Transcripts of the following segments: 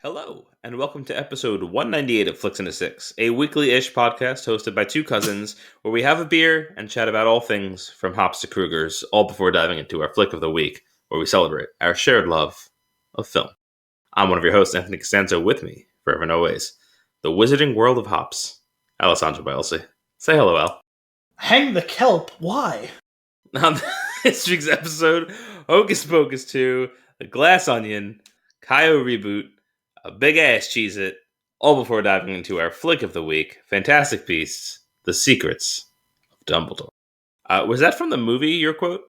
Hello, and welcome to episode 198 of Flix and a Six, a weekly-ish podcast hosted by two cousins where we have a beer and chat about all things from hops to Krugers, all before diving into our flick of the week, where we celebrate our shared love of film. I'm one of your hosts, Anthony Costanzo, with me, forever and always, the wizarding world of hops, Alessandro Bielsi. Say hello, Al. Hang the kelp, why? On this week's episode, Hocus Pocus 2, The Glass Onion, Kaio Reboot, a big-ass Cheez-It, all before diving into our flick of the week, Fantastic Beasts, The Secrets of Dumbledore. Was that from the movie, your quote?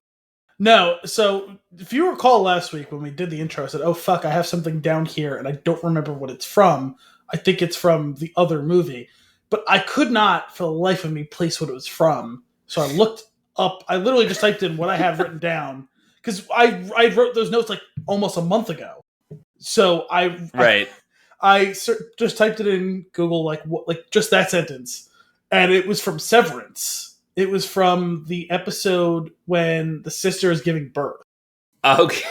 No, so if you recall last week when we did the intro, I said, oh fuck, I have something down here and I don't remember what it's from. I think it's from the other movie. But I could not, for the life of me, place what it was from. So I looked up, I literally just typed in what I have written down. Because I wrote those notes like almost a month ago. So I just typed it in Google, like just that sentence, and it was from Severance. It was from the episode when the sister is giving birth. Okay.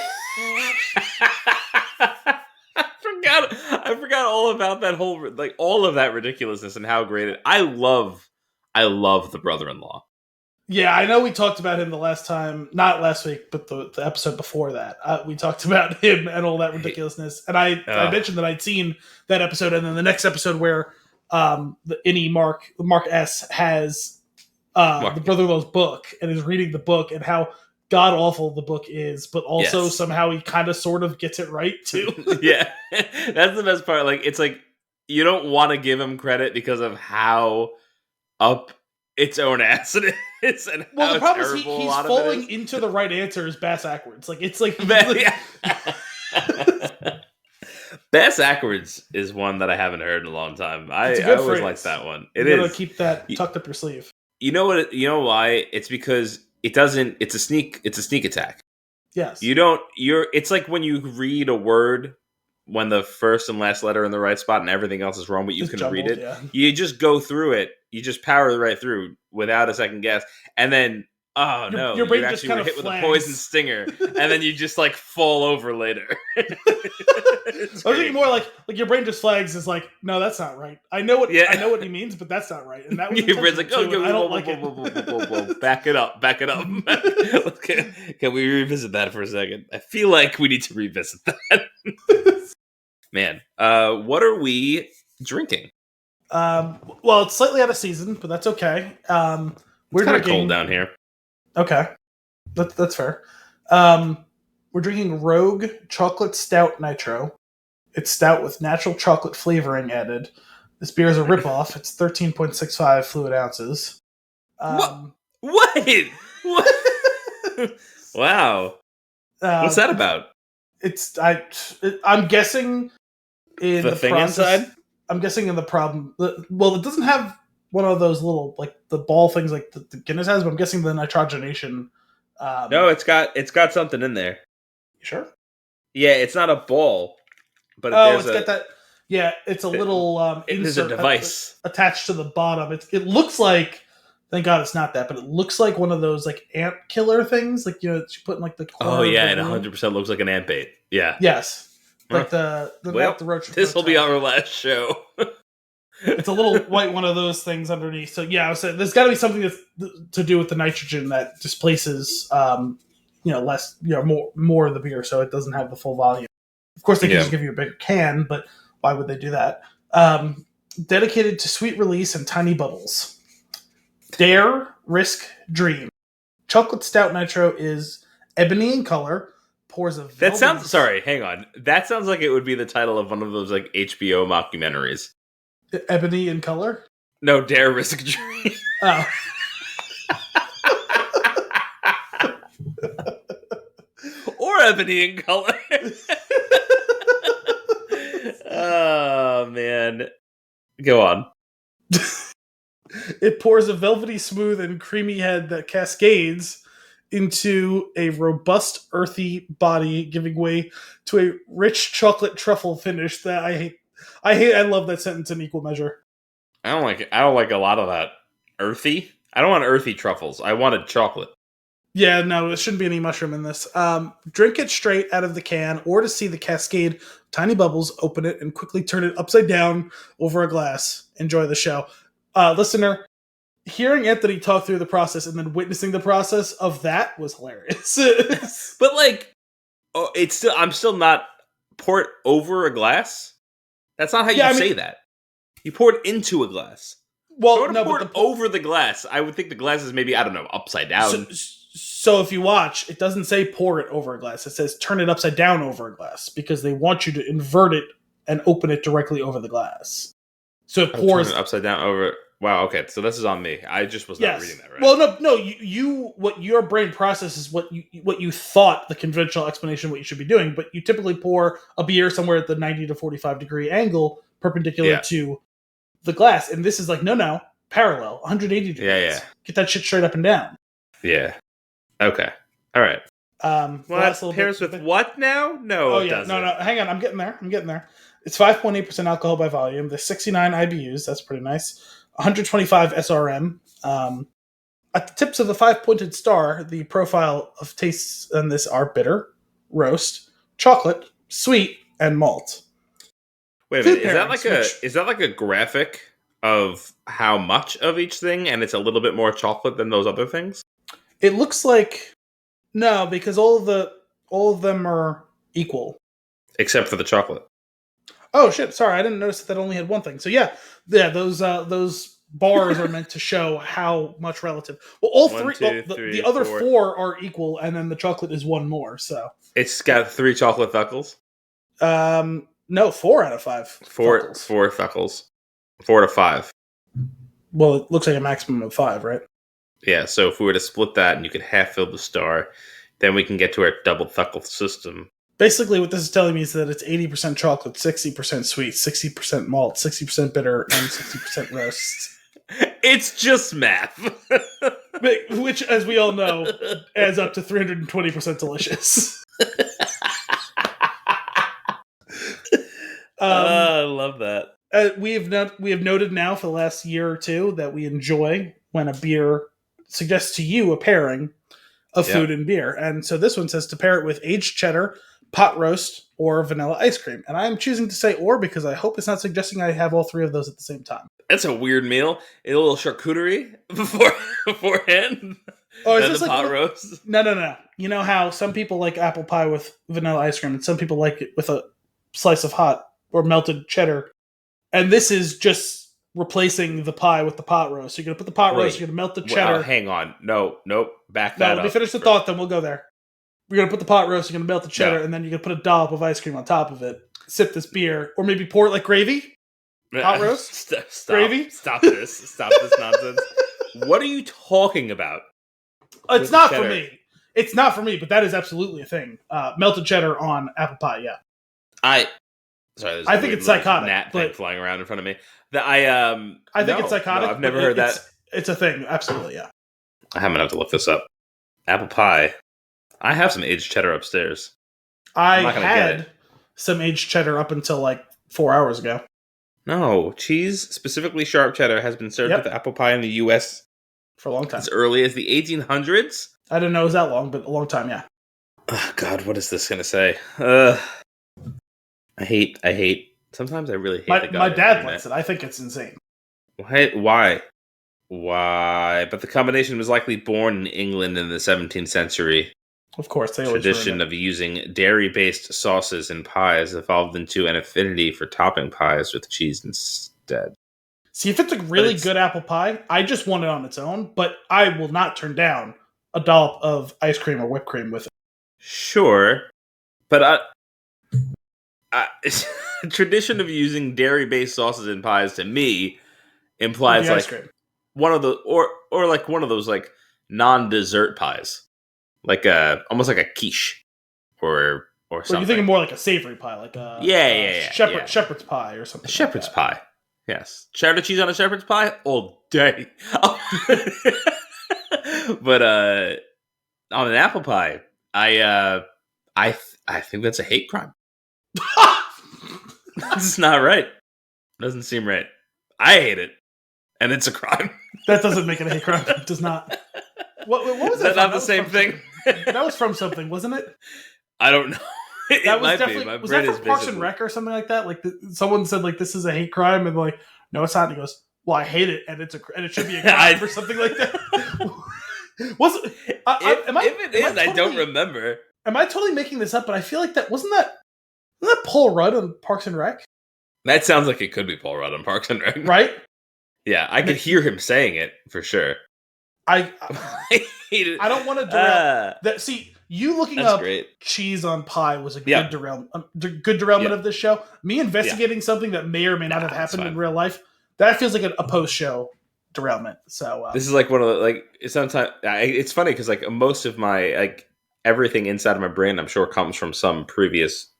I forgot all about that whole, like, all of that ridiculousness and how great it. I love the brother-in-law. Yeah, I know we talked about him the last time, not last week, but the episode before that. We talked about him and all that ridiculousness. And I mentioned that I'd seen that episode, and then the next episode where Mark S. has the brother-in-law's book and is reading the book and how god-awful the book is, but also somehow he kind of sort of gets it right, too. Yeah, that's the best part. Like, it's like, you don't want to give him credit because of how up its own ass it is, and well, the problem is he's falling into the right answers bass-ackwards. Like, it's like bass-ackwards is one that I haven't heard in a long time. I always like that one. You gotta keep that tucked up your sleeve. You know what? You know why? It's because it doesn't. It's a sneak attack. Yes. It's like when you read a word when the first and last letter in the right spot and everything else is wrong, but you can read it. Yeah. You just go through it. You just power right through without a second guess, and then your brain just kind of hit with a poison stinger, and then you just like fall over later. I was thinking more like your brain just flags is like, no, that's not right. I know what he means, but that's not right. And that was your brain's like, I don't like it. Back it up. Can we revisit that for a second? I feel like we need to revisit that. Man, what are we drinking? Well, it's slightly out of season, but that's okay. We're drinking cold down here. Okay, that's fair. We're drinking Rogue Chocolate Stout Nitro. It's stout with natural chocolate flavoring added. This beer is a ripoff. It's 13.65 fluid ounces. What? Wow. What's that about? I'm guessing in the thing process, inside. I'm guessing in the problem. Well, it doesn't have one of those little, like, the ball things like the Guinness has, but I'm guessing the nitrogenation. No, it's got something in there. You sure? Yeah, it's not a ball, but it's got that. Yeah, it's a little there's a device attached to the bottom. It looks like. Thank God it's not that, but it looks like one of those like ant killer things, like you put in like the corner. Oh yeah, it 100% looks like an ant bait. Yeah. Yes. Like the roach. This will be our last show. It's a little white one of those things underneath. So yeah, I was saying there's got to be something that's to do with the nitrogen that displaces, less, more of the beer, so it doesn't have the full volume. Of course, they can just give you a bigger can, but why would they do that? Dedicated to sweet release and tiny bubbles. Dare, risk, dream. Chocolate Stout Nitro is ebony in color. Pours of that sounds. Sorry, hang on. That sounds like it would be the title of one of those like HBO mockumentaries. Ebony in color? No, Dare, Risk, Dream. Oh. Or ebony in color. Oh man, go on. It pours a velvety smooth and creamy head that cascades into a robust, earthy body, giving way to a rich chocolate truffle finish that I hate. I love that sentence in equal measure. I don't like a lot of that. Earthy? I don't want earthy truffles. I wanted chocolate. Yeah, no, there shouldn't be any mushroom in this. Drink it straight out of the can, or to see the cascade of tiny bubbles, open it and quickly turn it upside down over a glass. Enjoy the show. Listener, hearing Anthony talk through the process and then witnessing the process of that was hilarious. But like, oh, I'm still not pour it over a glass. That's not how you say that. You pour it into a glass. Well, no, pour it over the glass. I would think the glass is maybe, I don't know, upside down. So if you watch, it doesn't say pour it over a glass. It says turn it upside down over a glass because they want you to invert it and open it directly over the glass. So it pours turn it upside down over. Wow. Okay. So this is on me. I just was not reading that right. Well, no. You what your brain processes what you thought the conventional explanation of what you should be doing, but you typically pour a beer somewhere at the 90 to 45 degree angle perpendicular to the glass, and this is like no parallel 180 degrees. Yeah. Get that shit straight up and down. Yeah. Okay. All right. Well, that pairs with what now? No. Oh yeah. No. Hang on. I'm getting there. It's 5.8% alcohol by volume. There's 69 IBUs. That's pretty nice. 125 SRM. At the tips of the 5-pointed star, the profile of tastes in this are bitter, roast, chocolate, sweet, and malt. Wait a minute. Is that like a graphic of how much of each thing, and it's a little bit more chocolate than those other things? It looks like no, because all of them are equal, except for the chocolate. Oh shit! Sorry, I didn't notice that only had one thing. So yeah, those bars are meant to show how much relative. Well, all one, three. Two, the other four are equal, and then the chocolate is one more. So it's got 3 chocolate thuckles. No, 4 out of 5. Four thuckles. 4 to 5. Well, it looks like a maximum of 5, right? Yeah. So if we were to split that, and you could half fill the star, then we can get to our double thuckle system. Basically, what this is telling me is that it's 80% chocolate, 60% sweet, 60% malt, 60% bitter, and 60% roast. It's just math. Which, as we all know, adds up to 320% delicious. I love that. We have noted now for the last year or two that we enjoy when a beer suggests to you a pairing of food and beer. And so this one says to pair it with aged cheddar, pot roast, or vanilla ice cream. And I'm choosing to say or because I hope it's not suggesting I have all 3 of those at the same time. That's a weird meal. A little charcuterie beforehand. Oh, is this the like pot roast? No. You know how some people like apple pie with vanilla ice cream and some people like it with a slice of hot or melted cheddar. And this is just replacing the pie with the pot roast. You're going to put the pot roast, you're going to melt the cheddar. Hang on. Nope. Back that up. Let me finish the thought, then we'll go there. We're going to put the pot roast, you're going to melt the cheddar, and then you're going to put a dollop of ice cream on top of it. Sip this beer. Or maybe pour it like gravy. Pot roast? Stop. Gravy? Stop this nonsense. What are you talking about? It's not for me. It's not for me, but that is absolutely a thing. Melted cheddar on apple pie, yeah. I think it's psychotic. Gnat thing flying around in front of me. I think it's psychotic. I've never heard that. It's a thing, absolutely, yeah. I'm gonna have to look this up. Apple pie. I have some aged cheddar upstairs. I had some aged cheddar up until like 4 hours ago. No, cheese, specifically sharp cheddar, has been served with apple pie in the U.S. for a long time. As early as the 1800s? I didn't know it was that long, but a long time, yeah. Oh, God, what is this going to say? I hate. Sometimes I really hate my dad likes it. I think it's insane. Why? But the combination was likely born in England in the 17th century. Of course, they always tradition of using dairy-based sauces in pies evolved into an affinity for topping pies with cheese instead. See, if it's a really good apple pie, I just want it on its own, but I will not turn down a dollop of ice cream or whipped cream with it. Sure, but tradition of using dairy-based sauces in pies to me implies like one of the or like one of those like non-dessert pies. Like almost like a quiche, or something. Well, you're thinking more like a savory pie, like a shepherd's pie or something. Shepherd's pie, yes. Cheddar cheese on a shepherd's pie all day. But on an apple pie, I think that's a hate crime. That's not right. Doesn't seem right. I hate it, and it's a crime. That doesn't make it a hate crime. It does not. What was Is that from? not the same thing? That was from something, wasn't it? I don't know. That was definitely was that from Parks and Rec or something like that? Like someone said, like this is a hate crime, and like no, it's not. And he goes, "Well, I hate it, and it should be a crime or something like that." I don't remember. Am I totally making this up? But I feel like wasn't that Paul Rudd on Parks and Rec? That sounds like it could be Paul Rudd on Parks and Rec, right? Yeah, I could hear him saying it for sure. I don't want to derail that. See, you looking up cheese on pie was a good derailment of this show. Me investigating something that may or may not have happened in real life, that feels like a post-show derailment. So this is like one of the sometimes it's funny because like most of my everything inside of my brain, I'm sure, comes from some previous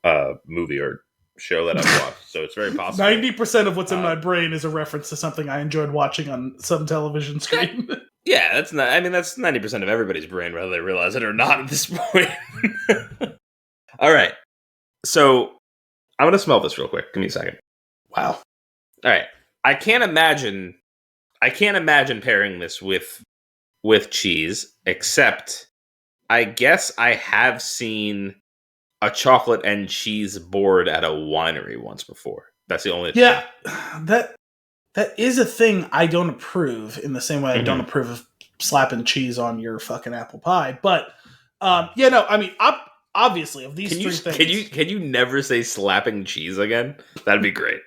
movie or show that I've watched. So it's very possible. 90% of what's in my brain is a reference to something I enjoyed watching on some television screen. Yeah, that's 90% of everybody's brain, whether they realize it or not at this point. All right. So I'm going to smell this real quick. Give me a second. Wow. All right. I can't imagine pairing this with cheese, except I guess I have seen a chocolate and cheese board at a winery once before. That's the only thing. Yeah, that is a thing I don't approve in the same way I don't approve of slapping cheese on your fucking apple pie. But, I mean, obviously, of these three things... Can you never say slapping cheese again? That'd be great.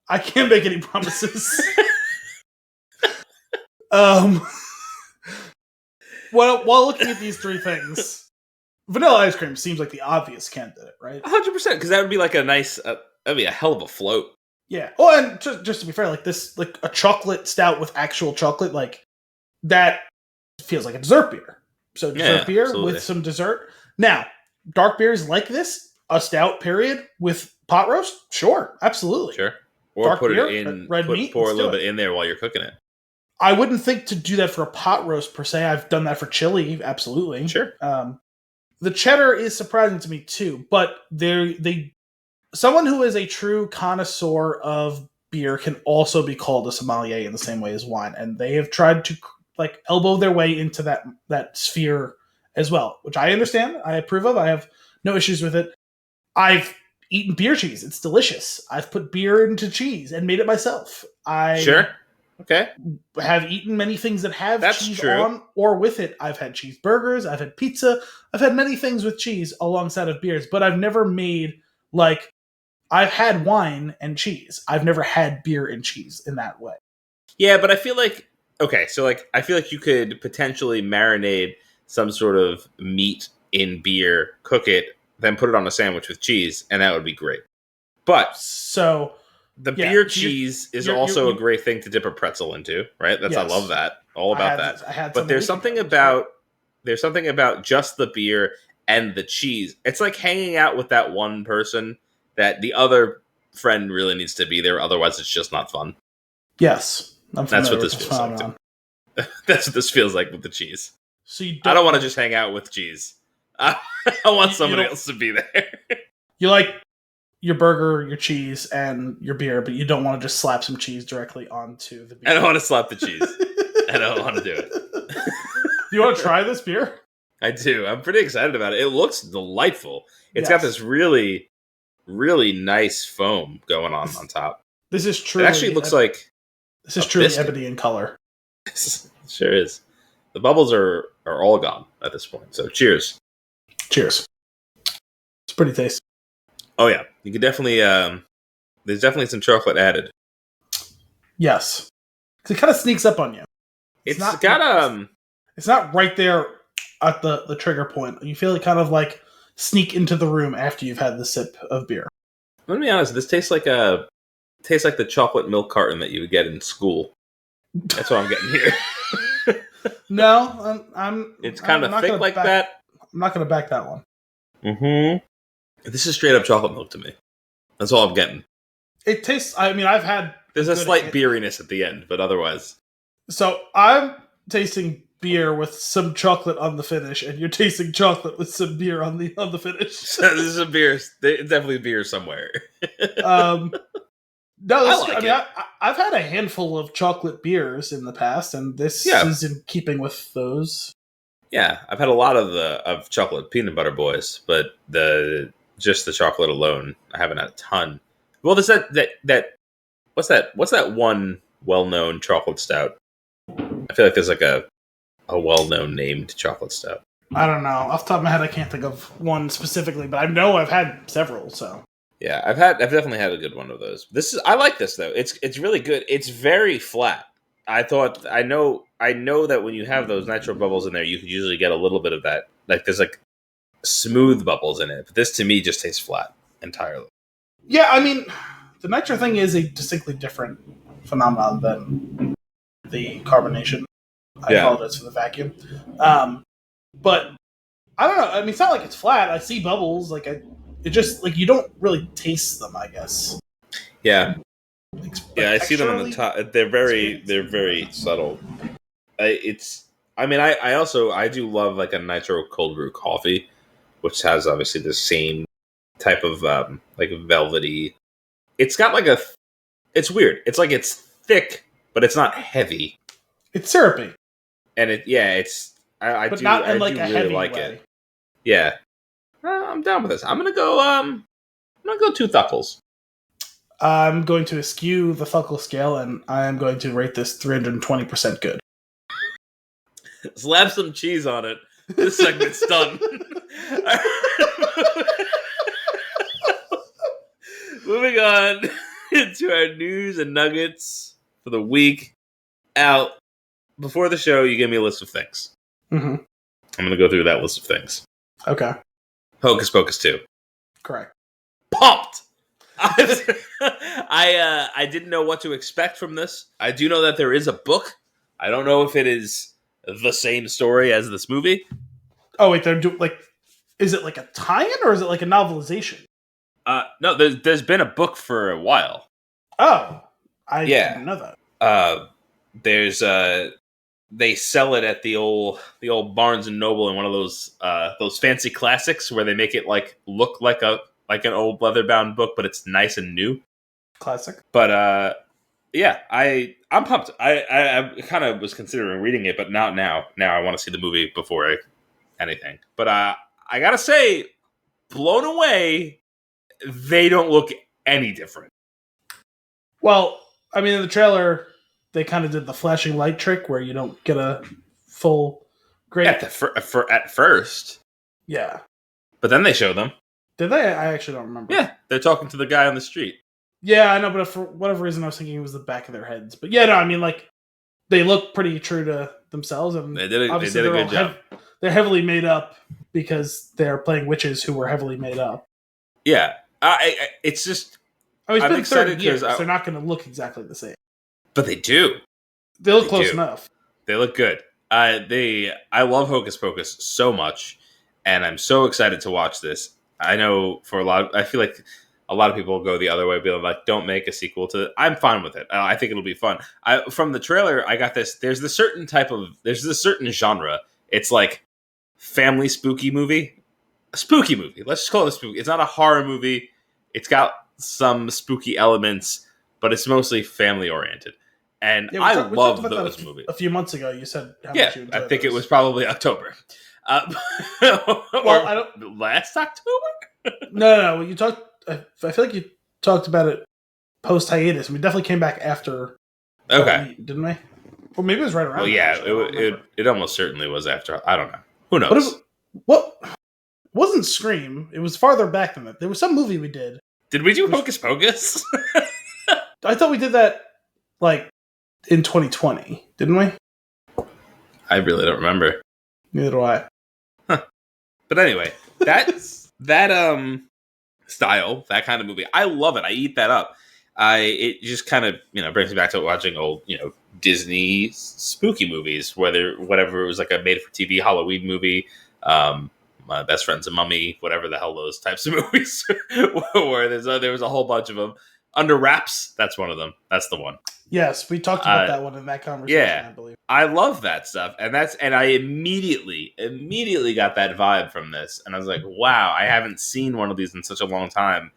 I can't make any promises. While looking at these three things... Vanilla ice cream seems like the obvious candidate, right? 100%, because that would be like a nice, that'd be a hell of a float. Yeah. Oh, and just to be fair, like this, like a chocolate stout with actual chocolate, like that feels like a dessert beer. So dessert beer absolutely. With some dessert. Now, dark beers like this, a stout period with pot roast, sure, absolutely, sure. Or dark put beer, it in, red meat, pour a little bit in there while you're cooking it. I wouldn't think to do that for a pot roast per se. I've done that for chili, absolutely. Sure. The cheddar is surprising to me too, but someone who is a true connoisseur of beer can also be called a sommelier in the same way as wine, and they have tried to like elbow their way into that sphere as well, which I understand, I approve of. I have no issues with it. I've eaten beer cheese; it's delicious. I've put beer into cheese and made it myself. Sure. Okay. Have eaten many things that have cheese true. on or with it. I've had cheeseburgers, I've had pizza, I've had many things with cheese alongside of beers, but I've never made I've had wine and cheese. I've never had beer and cheese in that way. Yeah, but I feel like I feel like you could potentially marinate some sort of meat in beer, cook it, then put it on a sandwich with cheese, and that would be great. But the beer cheese is also a great thing to dip a pretzel into, right? I love that. All about that. But there's something about just the beer and the cheese. It's like hanging out with that one person that the other friend really needs to be there. Otherwise, it's just not fun. Yes. That's what this feels like. That's what this feels like with the cheese. So I don't want to just hang out with cheese. I want somebody else to be there. You like your burger, your cheese, and your beer, but you don't want to just slap some cheese directly onto the beer. I don't want to slap the cheese. I don't want to do it. Do you want to try this beer? I do. I'm pretty excited about it. It looks delightful. It's got this really, really nice foam going on top. This is true. It actually looks like this is truly ebony in color. It sure is. The bubbles are all gone at this point. So cheers. Cheers. It's pretty tasty. Oh yeah, you could definitely. There's definitely some chocolate added. Yes, because it kind of sneaks up on you. It's not right there at the trigger point. You feel it kind of like sneak into the room after you've had the sip of beer. I'm gonna be honest. This tastes like the chocolate milk carton that you would get in school. That's what I'm getting here. No, It's kind of thick like that. I'm not going to back that one. Mm-hmm. This is straight up chocolate milk to me. That's all I'm getting. It tastes... I mean, I've had... There's a slight beeriness at the end, but otherwise... So, I'm tasting beer with some chocolate on the finish, and you're tasting chocolate with some beer on the finish. So this is a beer... Definitely beer somewhere. No, I've had a handful of chocolate beers in the past, and this is in keeping with those. Yeah, I've had a lot of chocolate peanut butter boys, but the chocolate alone, I haven't had a ton. Well, there's that what's that one well known chocolate stout? I feel like there's like a well known named chocolate stout. I don't know. Off the top of my head, I can't think of one specifically, but I know I've had several. So Yeah, I've definitely had a good one of those. I like this though. It's really good. It's very flat. I know that when you have those nitro bubbles in there, you could usually get a little bit of that. Like there's like smooth bubbles in it, but this to me just tastes flat entirely. yeah, I mean, the nitro thing is a distinctly different phenomenon than the carbonation. I Yeah. apologize for the vacuum, but I don't know. I mean, it's not like it's flat. I see bubbles. It just like you don't really taste them. I guess. Yeah. Like, Yeah, I see them on the texturally, top. They're very subtle. I do love like a nitro cold brew coffee, which has obviously the same type of like velvety. It's got like it's weird. It's like it's thick, but it's not heavy. It's syrupy, And it's but not in I like do a really heavy like way. it. Yeah, I'm down with this. I'm gonna go 2 thuckles. I'm going to eschew the Thuckle scale, and I am going to rate this 320% good. Slap some cheese on it. This segment's done. Moving on to our news and nuggets for the week. Al, before the show, you gave me a list of things. Mm-hmm. I'm going to go through that list of things. Okay, Hocus Pocus 2. correct. Pumped! I didn't know what to expect from this. I do know that there is a book. I don't know if it is the same story as this movie. Oh wait, is it like a tie-in or is it like a novelization? No, there's been a book for a while. Oh, I Yeah. didn't know that. There's they sell it at the old Barnes and Noble in one of those fancy classics where they make it like look like an old leather bound book, but it's nice and new. Classic. But yeah, I'm pumped. I kind of was considering reading it, but not now. Now I want to see the movie before anything. But I gotta say, blown away. They don't look any different. Well, I mean, in the trailer, they kind of did the flashing light trick where you don't get a full great. At first, Yeah. but then they show them. Did they? I actually don't remember. Yeah, they're talking to the guy on the street. Yeah, I know, but for whatever reason, I was thinking it was the back of their heads. But yeah, no, I mean, like, they look pretty true to themselves, and They did a good job. They're heavily made up because they're playing witches who were heavily made up. Yeah, it's just. I mean, it's I'm been excited 30 years. because They're not going to look exactly the same. But they do. They look They close do. enough. They look good. I love Hocus Pocus so much, and I'm so excited to watch this. I know I feel like a lot of people go the other way, being like, "Don't make a sequel to." I'm fine with it. I think it'll be fun. From the trailer, I got this. There's this certain genre. It's like family spooky movie, a spooky movie. Let's just call it a spooky. It's not a horror movie. It's got some spooky elements, but it's mostly family oriented. And Yeah, I we love talked about those that movies. a few months ago. You said how Yeah, much you I enjoyed think it those. was probably October. Well, I don't. Last October. No. You talked. I feel like you talked about it post hiatus, and we definitely came back after. Okay. Didn't we? Well, maybe it was right around. Well, then, yeah, actually. I don't remember. it almost certainly was after. I don't know. Who knows? What? It wasn't Scream. It was farther back than that. There was some movie we did. Did we do Hocus Pocus? I thought we did that like in 2020, didn't we? I really don't remember. Neither do I. But anyway, that style, that kind of movie, I love it. I eat that up. It just kind of brings me back to watching old Disney spooky movies, whatever it was, like a made for TV Halloween movie. My Best Friend's a Mummy, whatever the hell those types of movies were. There was a whole bunch of them. Under Wraps, that's one of them. That's the one. Yes, we talked about that one in that conversation. Yeah, I believe. I love that stuff, and I immediately got that vibe from this, and I was like, wow, I haven't seen one of these in such a long time,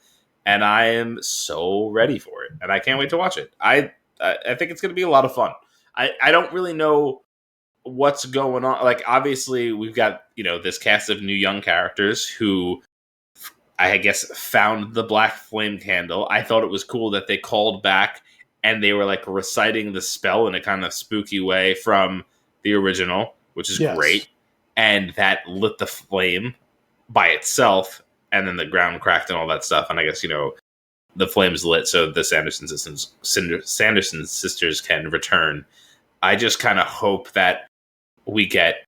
and I am so ready for it, and I can't wait to watch it. I think it's going to be a lot of fun. I don't really know what's going on. Like, obviously, we've got, this cast of new young characters who I guess found the black flame candle. I thought it was cool that they called back and they were like reciting the spell in a kind of spooky way from the original, which is great. And that lit the flame by itself, and then the ground cracked and all that stuff. And I guess, the flame's lit so the Sanderson sisters can return. I just kind of hope that we get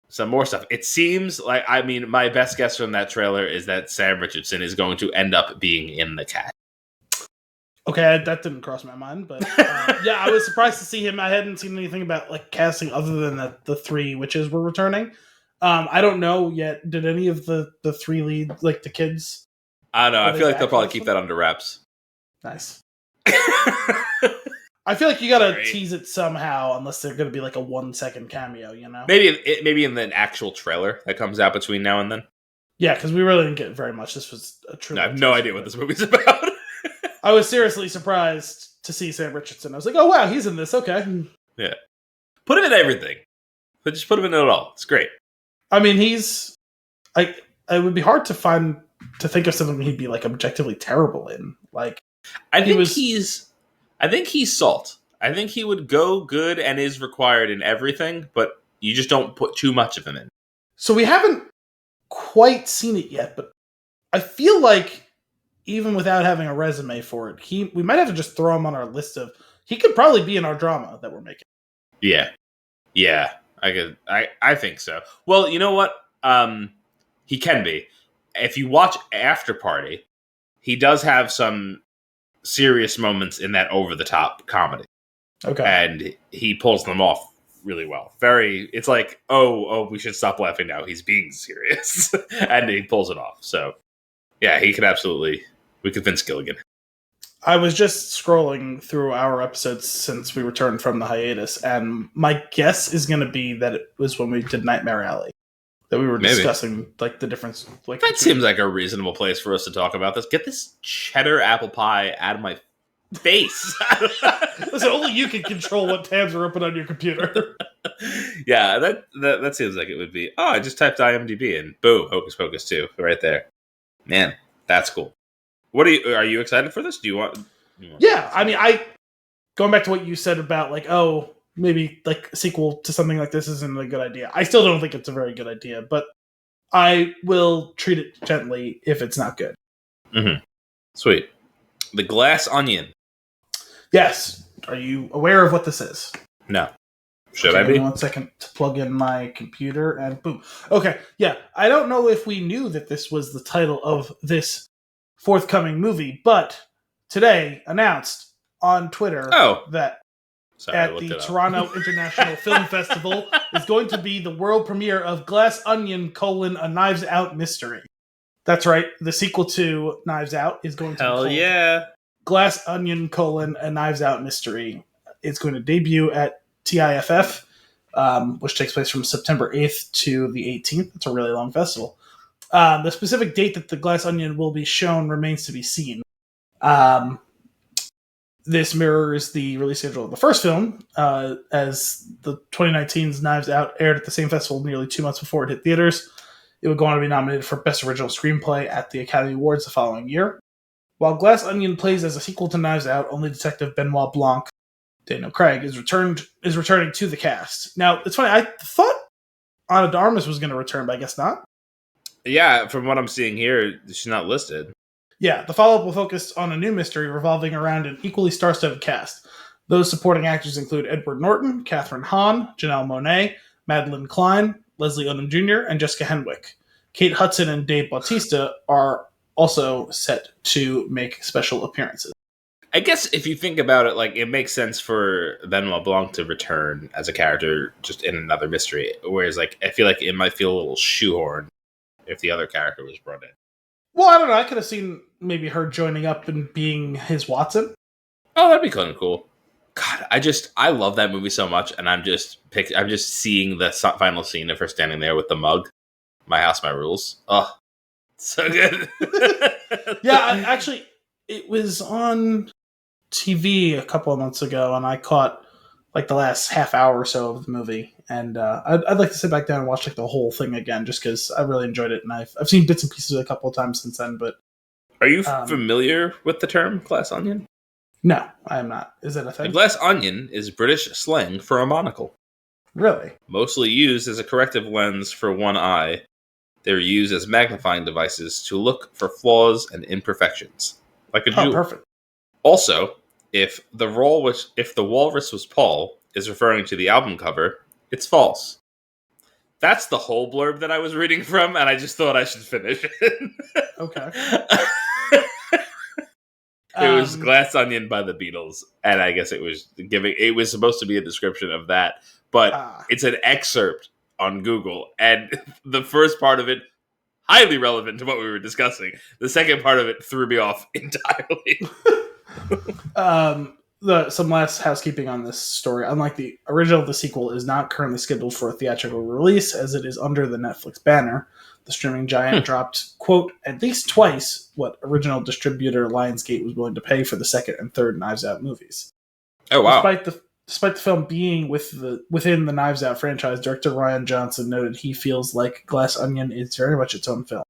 some more stuff. It seems like, my best guess from that trailer is that Sam Richardson is going to end up being in the cast. Okay, that didn't cross my mind, but yeah, I was surprised to see him. I hadn't seen anything about like casting other than that the three witches were returning. I don't know yet. Did any of the three lead, like the kids? I don't know. I feel like they'll probably keep that under wraps. Nice. I feel like you gotta tease it somehow, unless they're gonna be like a 1 second cameo, Maybe in the actual trailer that comes out between now and then. Yeah, because we really didn't get very much. This was a true. I have no idea what this movie's about. I was seriously surprised to see Sam Richardson. I was like, oh wow, he's in this. Okay. Yeah. Put him in everything. But just put him in it all. It's great. I mean, it would be hard to think of something he'd be like objectively terrible in. Like, I think he's salt. I think he would go good and is required in everything, but you just don't put too much of him in. So we haven't quite seen it yet, but I feel like even without having a resume for it, we might have to just throw him on our list of. He could probably be in our drama that we're making. Yeah. I think so. Well, you know what? He can be. If you watch After Party, he does have some serious moments in that over-the-top comedy. Okay. And he pulls them off really well. It's like, oh, we should stop laughing now. He's being serious. And he pulls it off. So, yeah, he could absolutely... We could Vince Gilligan. I was just scrolling through our episodes since we returned from the hiatus, and my guess is going to be that it was when we did Nightmare Alley that we were discussing like the difference. Like that seems like a reasonable place for us to talk about this. Get this cheddar apple pie out of my face. Listen, only you can control what tabs are open on your computer. Yeah, that seems like it would be. Oh, I just typed IMDb and boom, Hocus Pocus 2 right there. Man, that's cool. Are you excited for this? Do you want? Yeah, I mean, going back to what you said about like, oh, maybe like a sequel to something like this isn't a good idea. I still don't think it's a very good idea, but I will treat it gently if it's not good. Mm-hmm. Sweet. The Glass Onion. Yes. Are you aware of what this is? No. Should I be? 1 second to plug in my computer and boom. Okay. Yeah. I don't know if we knew that this was the title of this forthcoming movie, but today announced on Twitter that at the Toronto International Film Festival is going to be the world premiere of Glass Onion: A Knives Out Mystery. That's right. The sequel to Knives Out is going to be called Glass Onion: A Knives Out Mystery. It's going to debut at TIFF, which takes place from September 8th to the 18th. It's a really long festival. The specific date that the Glass Onion will be shown remains to be seen. This mirrors the release schedule of the first film, as the 2019's Knives Out aired at the same festival nearly 2 months before it hit theaters. It would go on to be nominated for Best Original Screenplay at the Academy Awards the following year. While Glass Onion plays as a sequel to Knives Out, only Detective Benoit Blanc, Daniel Craig, is returning to the cast. Now, it's funny, I thought Ana de Armas was going to return, but I guess not. Yeah, from what I'm seeing here, she's not listed. Yeah, the follow-up will focus on a new mystery revolving around an equally star-studded cast. Those supporting actors include Edward Norton, Catherine Hahn, Janelle Monáe, Madeline Klein, Leslie Odom Jr., and Jessica Henwick. Kate Hudson and Dave Bautista are also set to make special appearances. I guess if you think about it, like, it makes sense for Benoit Blanc to return as a character just in another mystery, whereas, like, I feel like it might feel a little shoehorned if the other character was brought in. Well, I don't know. I could have seen maybe her joining up and being his Watson. Oh, that'd be kind of cool. God, I love that movie so much, and I'm just seeing the final scene of her standing there with the mug. My House, My Rules. Oh, so good. Yeah, actually, it was on TV a couple of months ago, and I caught like the last half hour or so of the movie, And I'd like to sit back down and watch like the whole thing again, just because I really enjoyed it, and I've seen bits and pieces a couple of times since then. But Are you familiar with the term glass onion? no, I am not. Is it a A thing? glass onion is British slang for a monocle. Really? Mostly used as a corrective lens for one eye, they're used as magnifying devices to look for flaws and imperfections, like a jewel. Perfect. Also, if the walrus was Paul is referring to the album cover, it's false. That's the whole blurb that I was reading from, and I just thought I should finish it. Okay. It was Glass Onion by the Beatles, and I guess it was supposed to be a description of that, but it's an excerpt on Google, and the first part of it, highly relevant to what we were discussing. The second part of it threw me off entirely. Some last housekeeping on this story. Unlike the original, the sequel is not currently scheduled for a theatrical release, as it is under the Netflix banner. The streaming giant dropped, quote, at least twice what original distributor Lionsgate was willing to pay for the second and third Knives Out movies. Oh, wow. Despite the film being within the Knives Out franchise, director Rian Johnson noted he feels like Glass Onion is very much its own film.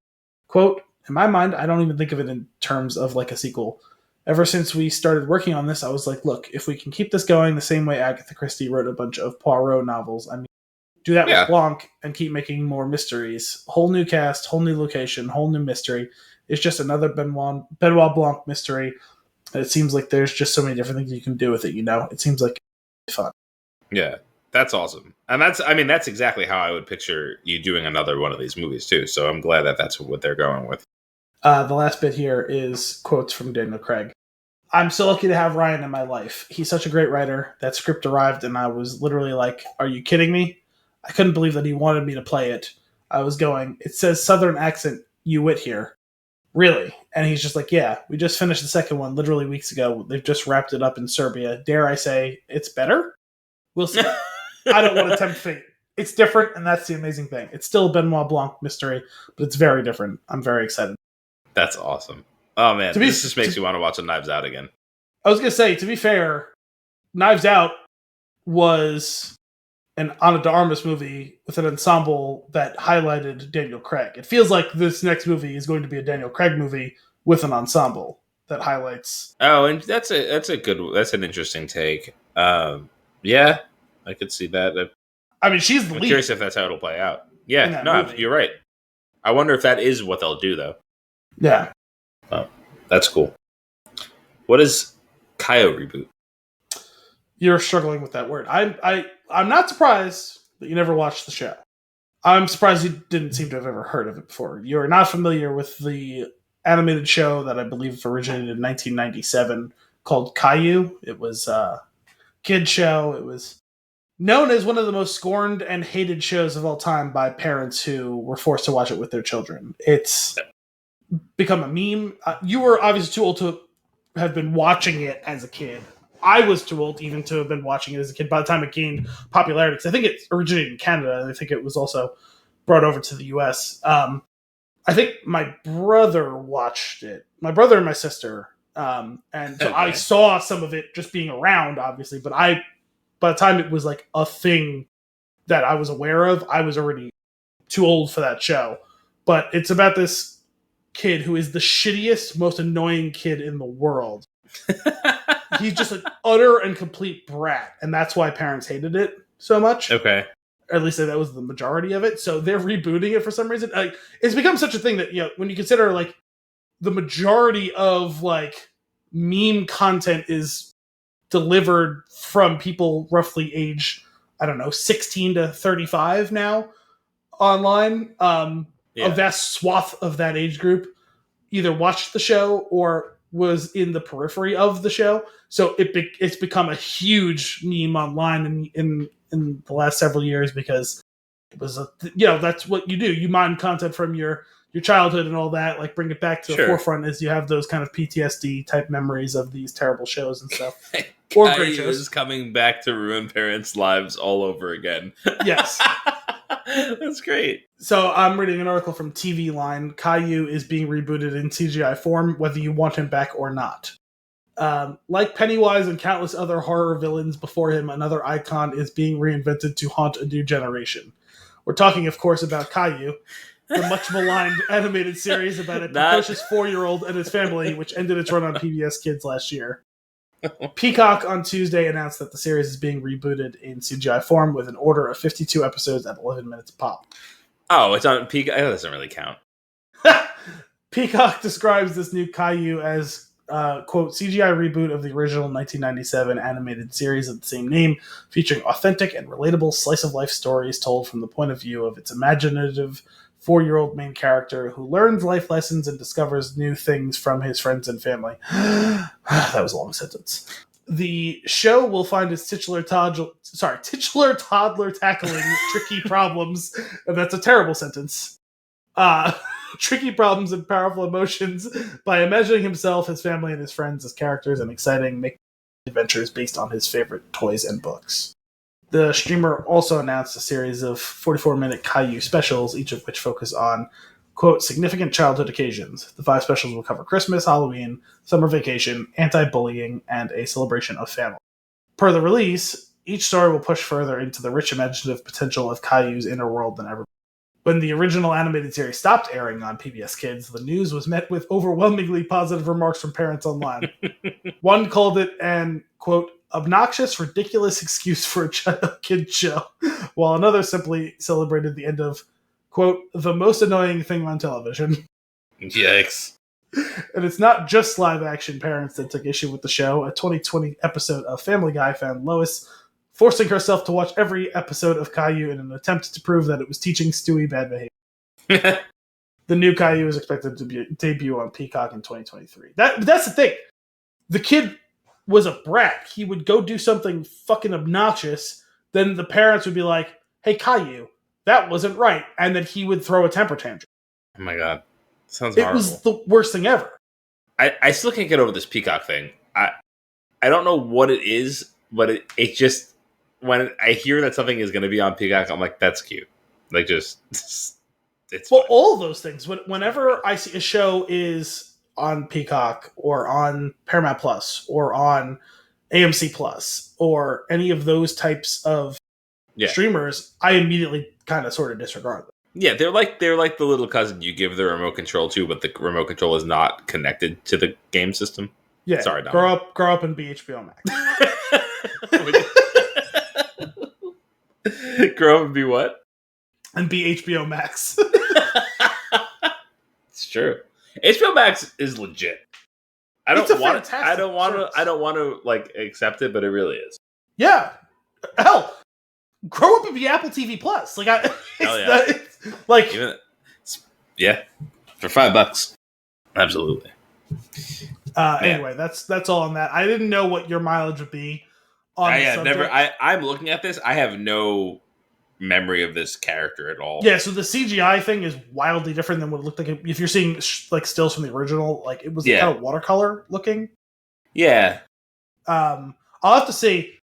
Quote, in my mind, I don't even think of it in terms of like a sequel. Ever since we started working on this, I was like, look, if we can keep this going the same way Agatha Christie wrote a bunch of Poirot novels, I mean, do that with Blanc and keep making more mysteries. Whole new cast, whole new location, whole new mystery. It's just another Benoit Blanc mystery. And it seems like there's just so many different things you can do with it, you know? It seems like fun. Yeah, that's awesome. And that's exactly how I would picture you doing another one of these movies, too. So I'm glad that that's what they're going with. The last bit here is quotes from Daniel Craig. I'm so lucky to have Ryan in my life. He's such a great writer. That script arrived, and I was literally like, are you kidding me? I couldn't believe that he wanted me to play it. I was going, it says Southern accent, you wit here. Really? And he's just like, yeah, we just finished the second one literally weeks ago. They've just wrapped it up in Serbia. Dare I say, it's better? We'll see. I don't want to tempt fate. It's different, and that's the amazing thing. It's still a Benoit Blanc mystery, but it's very different. I'm very excited. That's awesome. Oh, man, this just makes me want to watch a Knives Out again. I was going to say, to be fair, Knives Out was an Ana de Armas movie with an ensemble that highlighted Daniel Craig. It feels like this next movie is going to be a Daniel Craig movie with an ensemble that highlights. Oh, and that's an interesting take. Yeah, I could see that. I mean, she's the lead. I'm curious if that's how it'll play out. Yeah, no, movie. You're right. I wonder if that is what they'll do, though. Yeah. Oh, that's cool. What is Kaio reboot? You're struggling with that word. I'm not surprised that you never watched the show. I'm surprised you didn't seem to have ever heard of it before. You're not familiar with the animated show that I believe originated in 1997 called Caillou. It was a kid show. It was known as one of the most scorned and hated shows of all time by parents who were forced to watch it with their children. It's become a meme. You were obviously too old to have been watching it as a kid. I was too old even to have been watching it as a kid by the time it gained popularity. Because I think it originated in Canada, and I think it was also brought over to the U.S. I think my brother watched it. My brother and my sister. And so okay. I saw some of it just being around, obviously. But by the time it was like a thing that I was aware of, I was already too old for that show. But it's about this kid who is the shittiest, most annoying kid in the world. He's just an utter and complete brat, and that's why parents hated it so much. Okay. Or at least that was the majority of it. So they're rebooting it for some reason. Like, it's become such a thing that, you know, when you consider like the majority of like meme content is delivered from people roughly age, I don't know, 16 to 35 now online. A vast swath of that age group either watched the show or was in the periphery of the show. So it's become a huge meme online in the last several years because it was that's what you do. You mine content from your childhood and all that, like bring it back to the forefront as you have those kind of PTSD type memories of these terrible shows and stuff. Or great shows. Is coming back to ruin parents' lives all over again. Yes. That's great. So I'm reading an article from TV Line. Caillou is being rebooted in CGI form, whether you want him back or not. Like Pennywise and countless other horror villains before him, another icon is being reinvented to haunt a new generation. We're talking, of course, about Caillou, the much maligned animated series about a precocious 4-year-old and his family, which ended its run on PBS Kids last year. Peacock on Tuesday announced that the series is being rebooted in CGI form with an order of 52 episodes at 11 minutes pop. Oh, it's on Peacock. That doesn't really count. Peacock describes this new Caillou as, quote, CGI reboot of the original 1997 animated series of the same name, featuring authentic and relatable slice-of-life stories told from the point of view of its imaginative 4-year-old main character who learns life lessons and discovers new things from his friends and family. That was a long sentence. The show will find its titular toddler tackling tricky problems. And that's a terrible sentence. Tricky problems and powerful emotions by imagining himself, his family, and his friends as characters and exciting adventures based on his favorite toys and books. The streamer also announced a series of 44-minute Caillou specials, each of which focus on, quote, significant childhood occasions. The 5 specials will cover Christmas, Halloween, summer vacation, anti-bullying, and a celebration of family. Per the release, each story will push further into the rich imaginative potential of Caillou's inner world than ever. When the original animated series stopped airing on PBS Kids, the news was met with overwhelmingly positive remarks from parents online. One called it an, quote, obnoxious, ridiculous excuse for a kid show, while another simply celebrated the end of, quote, the most annoying thing on television. Yikes. And it's not just live-action parents that took issue with the show. A 2020 episode of Family Guy found Lois forcing herself to watch every episode of Caillou in an attempt to prove that it was teaching Stewie bad behavior. The new Caillou is expected to debut on Peacock in 2023. That's the thing. The kid was a brat. He would go do something fucking obnoxious. Then the parents would be like, hey, Caillou, that wasn't right. And then he would throw a temper tantrum. Oh my god. Sounds horrible. It was the worst thing ever. I still can't get over this Peacock thing. I don't know what it is, but it just, when I hear that something is going to be on Peacock, I'm like, that's cute. Like, just, it's well, fun. all of those things. Whenever I see a show is on Peacock or on Paramount Plus or on AMC Plus or any of those types of streamers, I immediately kind of sort of disregard them. Yeah, they're like the little cousin you give the remote control to, but the remote control is not connected to the game system. Yeah, sorry, Dom. Grow up and be HBO Max. Grow up and be what? And be HBO Max. It's true. HBO Max is legit. I don't want to like accept it, but it really is. Yeah. Hell, grow up and be Apple TV Plus. Like yeah, for $5. Absolutely. Anyway, that's all on that. I didn't know what your mileage would be on the subject. I'm looking at this. I have no memory of this character at all. Yeah, so the CGI thing is wildly different than what it looked like. If you're seeing like stills from the original, like it was kind of watercolor looking. Yeah. I'll have to say,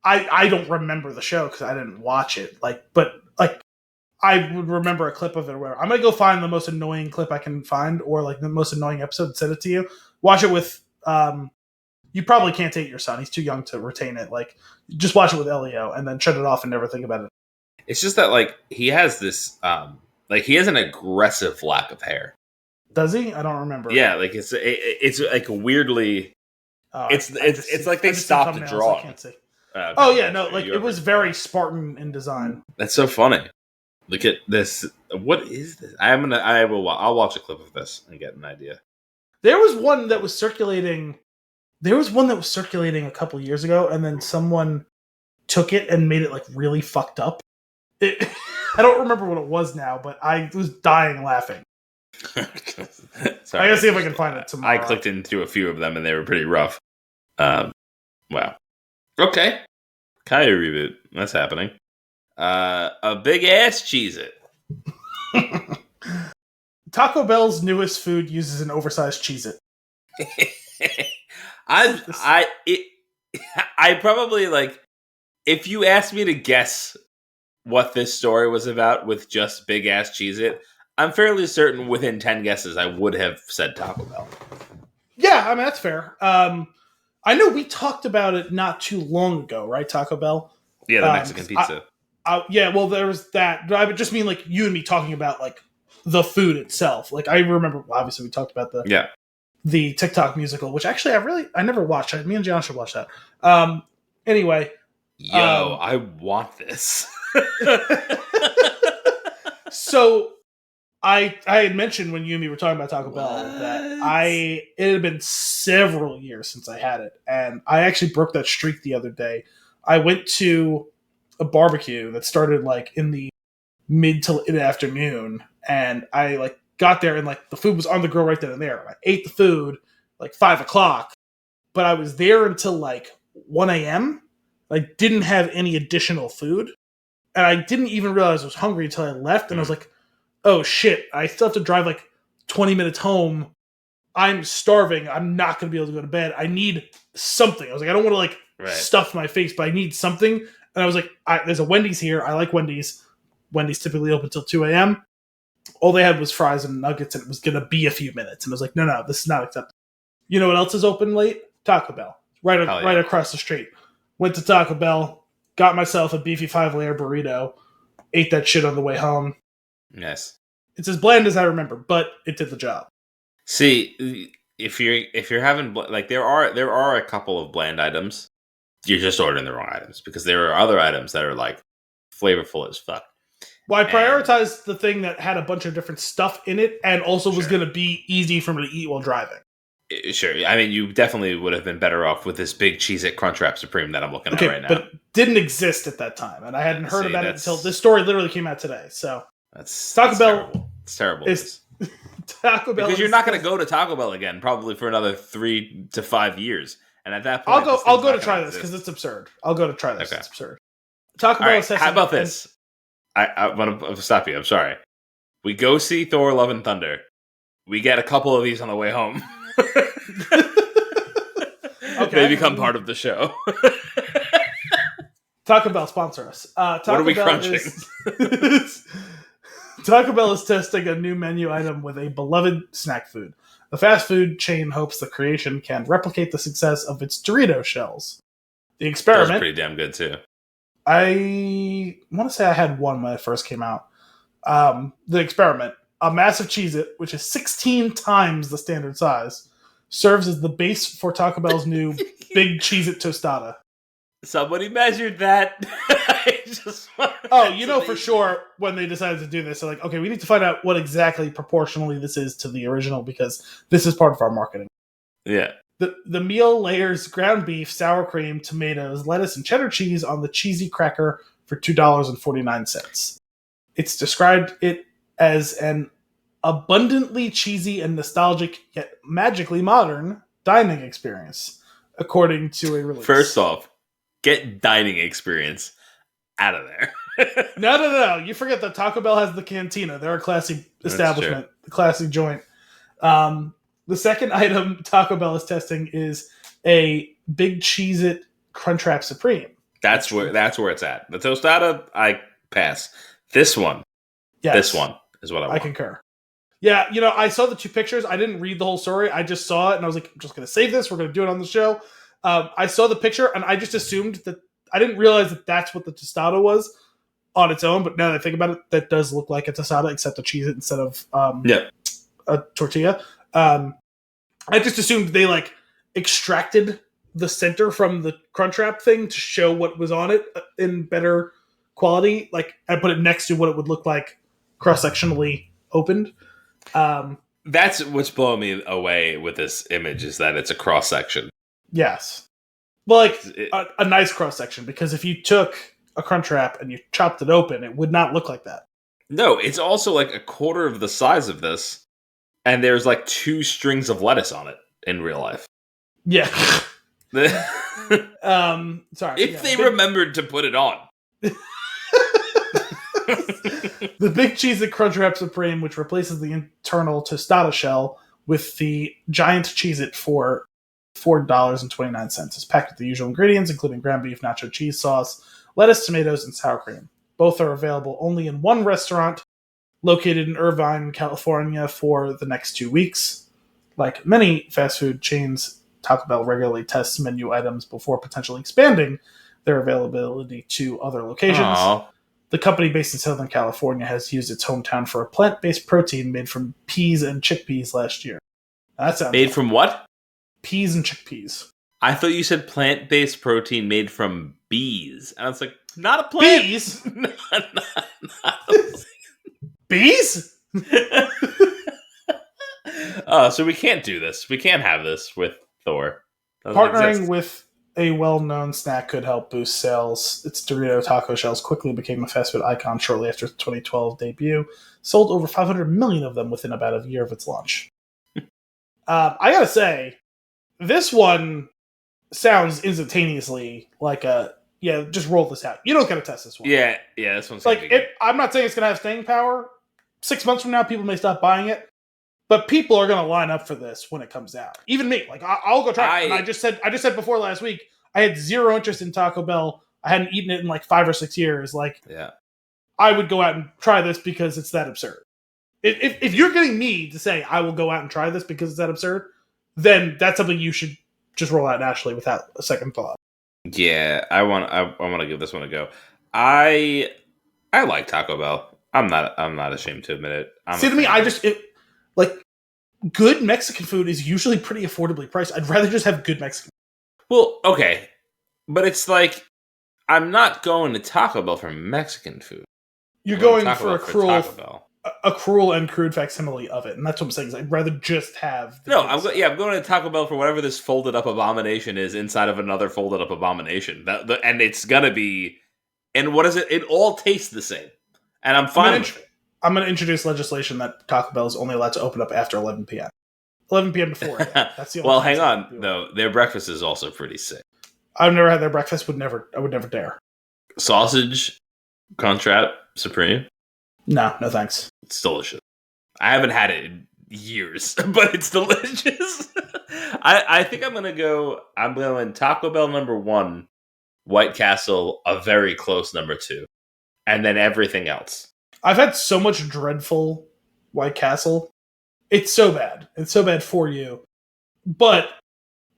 I don't remember the show because I didn't watch it. But I would remember a clip of it or whatever. I'm gonna go find the most annoying clip I can find, or like the most annoying episode, and send it to you. Watch it with. You probably can't take your son; he's too young to retain it. Like, just watch it with Elio, and then shut it off and never think about it. It's just that like he has this, he has an aggressive lack of hair. Does he? I don't remember. Yeah, like it's like weirdly. It's like they stopped the drawing. I can't see. It was very Spartan in design. That's so funny. Look at this. What is this? I'll watch a clip of this and get an idea. There was one that was circulating a couple years ago, and then someone took it and made it like really fucked up. I don't remember what it was now, but I was dying laughing. Sorry, I gotta see if I can find it tomorrow. I clicked into a few of them and they were pretty rough. Wow. Okay. Caillou reboot. That's happening. A big ass Cheez-It. Taco Bell's newest food uses an oversized Cheez-It. I probably like, if you asked me to guess what this story was about with just big ass Cheez-It, I'm fairly certain within 10 guesses I would have said Taco Bell. Yeah, I mean that's fair. I know we talked about it not too long ago, right? Taco Bell. Yeah, the Mexican pizza. Yeah, well, there was that. I would just mean like you and me talking about like the food itself. Like I remember, obviously, we talked about the TikTok musical, which actually I never watched. Me and John should watch that. Anyway, I want this. So I had mentioned when you and me were talking about Taco Bell that it had been several years since I had it, and I actually broke that streak the other day. I went to a barbecue that started like in the mid to late afternoon, and I like got there and like the food was on the grill right then and there. I ate the food like 5:00, but I was there until like 1 a.m. I didn't have any additional food, and I didn't even realize I was hungry until I left, and I was like, oh shit, I still have to drive like 20 minutes home. I'm starving. I'm not going to be able to go to bed. I need something. I was like, I don't want to like stuff my face, but I need something. And I was like, there's a Wendy's here. I like Wendy's. Wendy's typically open until 2 a.m. All they had was fries and nuggets, and it was going to be a few minutes. And I was like, no, this is not acceptable. You know what else is open late? Taco Bell. Right across the street. Went to Taco Bell, got myself a beefy 5-layer burrito, ate that shit on the way home. Yes. It's as bland as I remember, but it did the job. See, if you're having like there are a couple of bland items, you're just ordering the wrong items because there are other items that are like flavorful as fuck. Well, I prioritized the thing that had a bunch of different stuff in it and also was going to be easy for me to eat while driving. Sure. I mean, you definitely would have been better off with this big Cheez-It Crunchwrap Supreme that I'm looking at right now. But it didn't exist at that time, and I hadn't heard about it until this story literally came out today. So Taco Bell. Terrible. It's terrible. Taco Bell because you're not going to go to Taco Bell again probably for another 3 to 5 years, and at that point, I'll go to try this because it's absurd. I'll go to try this. Okay. It's absurd. Taco Bell. How about this? I want to stop you. I'm sorry. We go see Thor: Love and Thunder. We get a couple of these on the way home. Okay. They become part of the show. Taco Bell sponsor us. What are we crunching? Taco Bell is testing a new menu item with a beloved snack food. The fast food chain hopes the creation can replicate the success of its Dorito shells. The experiment... That was pretty damn good, too. I want to say I had one when it first came out. The experiment, a massive Cheez-It, which is 16 times the standard size, serves as the base for Taco Bell's new Big Cheez-It Tostada. Somebody measured that. For sure when they decided to do this, they're like, okay, we need to find out what exactly proportionally this is to the original because this is part of our marketing. Yeah. The meal layers ground beef, sour cream, tomatoes, lettuce, and cheddar cheese on the cheesy cracker for $2.49. It's described it as an abundantly cheesy and nostalgic, yet magically modern dining experience, according to a release. First off, get dining experience out of there. No. You forget that Taco Bell has the cantina. They're a classy establishment, a classy joint. The second item Taco Bell is testing is a Big Cheez-It Crunchwrap Supreme. That's where it's at. The tostada, I pass. This one is what I want. I concur. Yeah, I saw the two pictures. I didn't read the whole story. I just saw it, and I was like, I'm just going to save this. We're going to do it on the show. I saw the picture, and I just assumed that I didn't realize that that's what the tostada was on its own. But now that I think about it, that does look like a tostada, except a Cheez-It instead of a tortilla. I just assumed they extracted the center from the Crunchwrap thing to show what was on it in better quality. I put it next to what it would look like cross-sectionally opened. That's what's blowing me away with this image is that it's a cross-section. Yes. Well, a nice cross-section, because if you took a Crunchwrap and you chopped it open, it would not look like that. No, it's also a quarter of the size of this, and there's 2 strings of lettuce on it in real life. Yeah. Sorry. If they remembered to put it on. The Big Cheez-It Crunchwrap Supreme, which replaces the internal tostada shell with the giant Cheez-It for $4.29. Is packed with the usual ingredients, including ground beef, nacho cheese sauce, lettuce, tomatoes, and sour cream. Both are available only in one restaurant located in Irvine, California for the next 2 weeks. Like many fast food chains, Taco Bell regularly tests menu items before potentially expanding their availability to other locations. Aww. The company based in Southern California has used its hometown for a plant-based protein made from peas and chickpeas last year. That sounds Made from what? Peas and chickpeas. I thought you said plant-based protein made from bees. And I was like, not a plant. Bees? not a Bees? So we can't do this. We can't have this with Thor. Partnering with a well-known snack could help boost sales. Its Dorito taco shells quickly became a fast food icon shortly after its 2012 debut. Sold over 500 million of them within about a year of its launch. I gotta say, this one sounds instantaneously like just roll this out. You don't gotta test this one. Yeah, this one's like I'm not saying it's gonna have staying power. 6 months from now, people may stop buying it. But people are going to line up for this when it comes out. Even me. Like, I'll go try it. And I just said before last week, I had zero interest in Taco Bell. I hadn't eaten it in like 5 or 6 years. Like, I would go out and try this because it's that absurd. If you're getting me to say I will go out and try this because it's that absurd, then that's something you should just roll out naturally without a second thought. Yeah, I want to give this one a go. I like Taco Bell. I'm not ashamed to admit it. To me, good Mexican food is usually pretty affordably priced. I'd rather just have good Mexican food. Well, okay. But it's like, I'm not going to Taco Bell for Mexican food. You're going for a cruel and crude facsimile of it. And that's what I'm saying. Is I'd rather just have... I'm going to Taco Bell for whatever this folded up abomination is inside of another folded up abomination. And it's going to be... And what is it? It all tastes the same. And I'm fine with it. I'm going to introduce legislation that Taco Bell is only allowed to open up after 11 p.m. 11 p.m. before. That's the only well, hang on, though. Their breakfast is also pretty sick. I've never had their breakfast. I would never dare. Sausage, Contrat, Supreme? No thanks. It's delicious. I haven't had it in years, but it's delicious. I think I'm going Taco Bell number 1, White Castle a very close number 2, and then everything else. I've had so much dreadful White Castle. It's so bad. It's so bad for you. But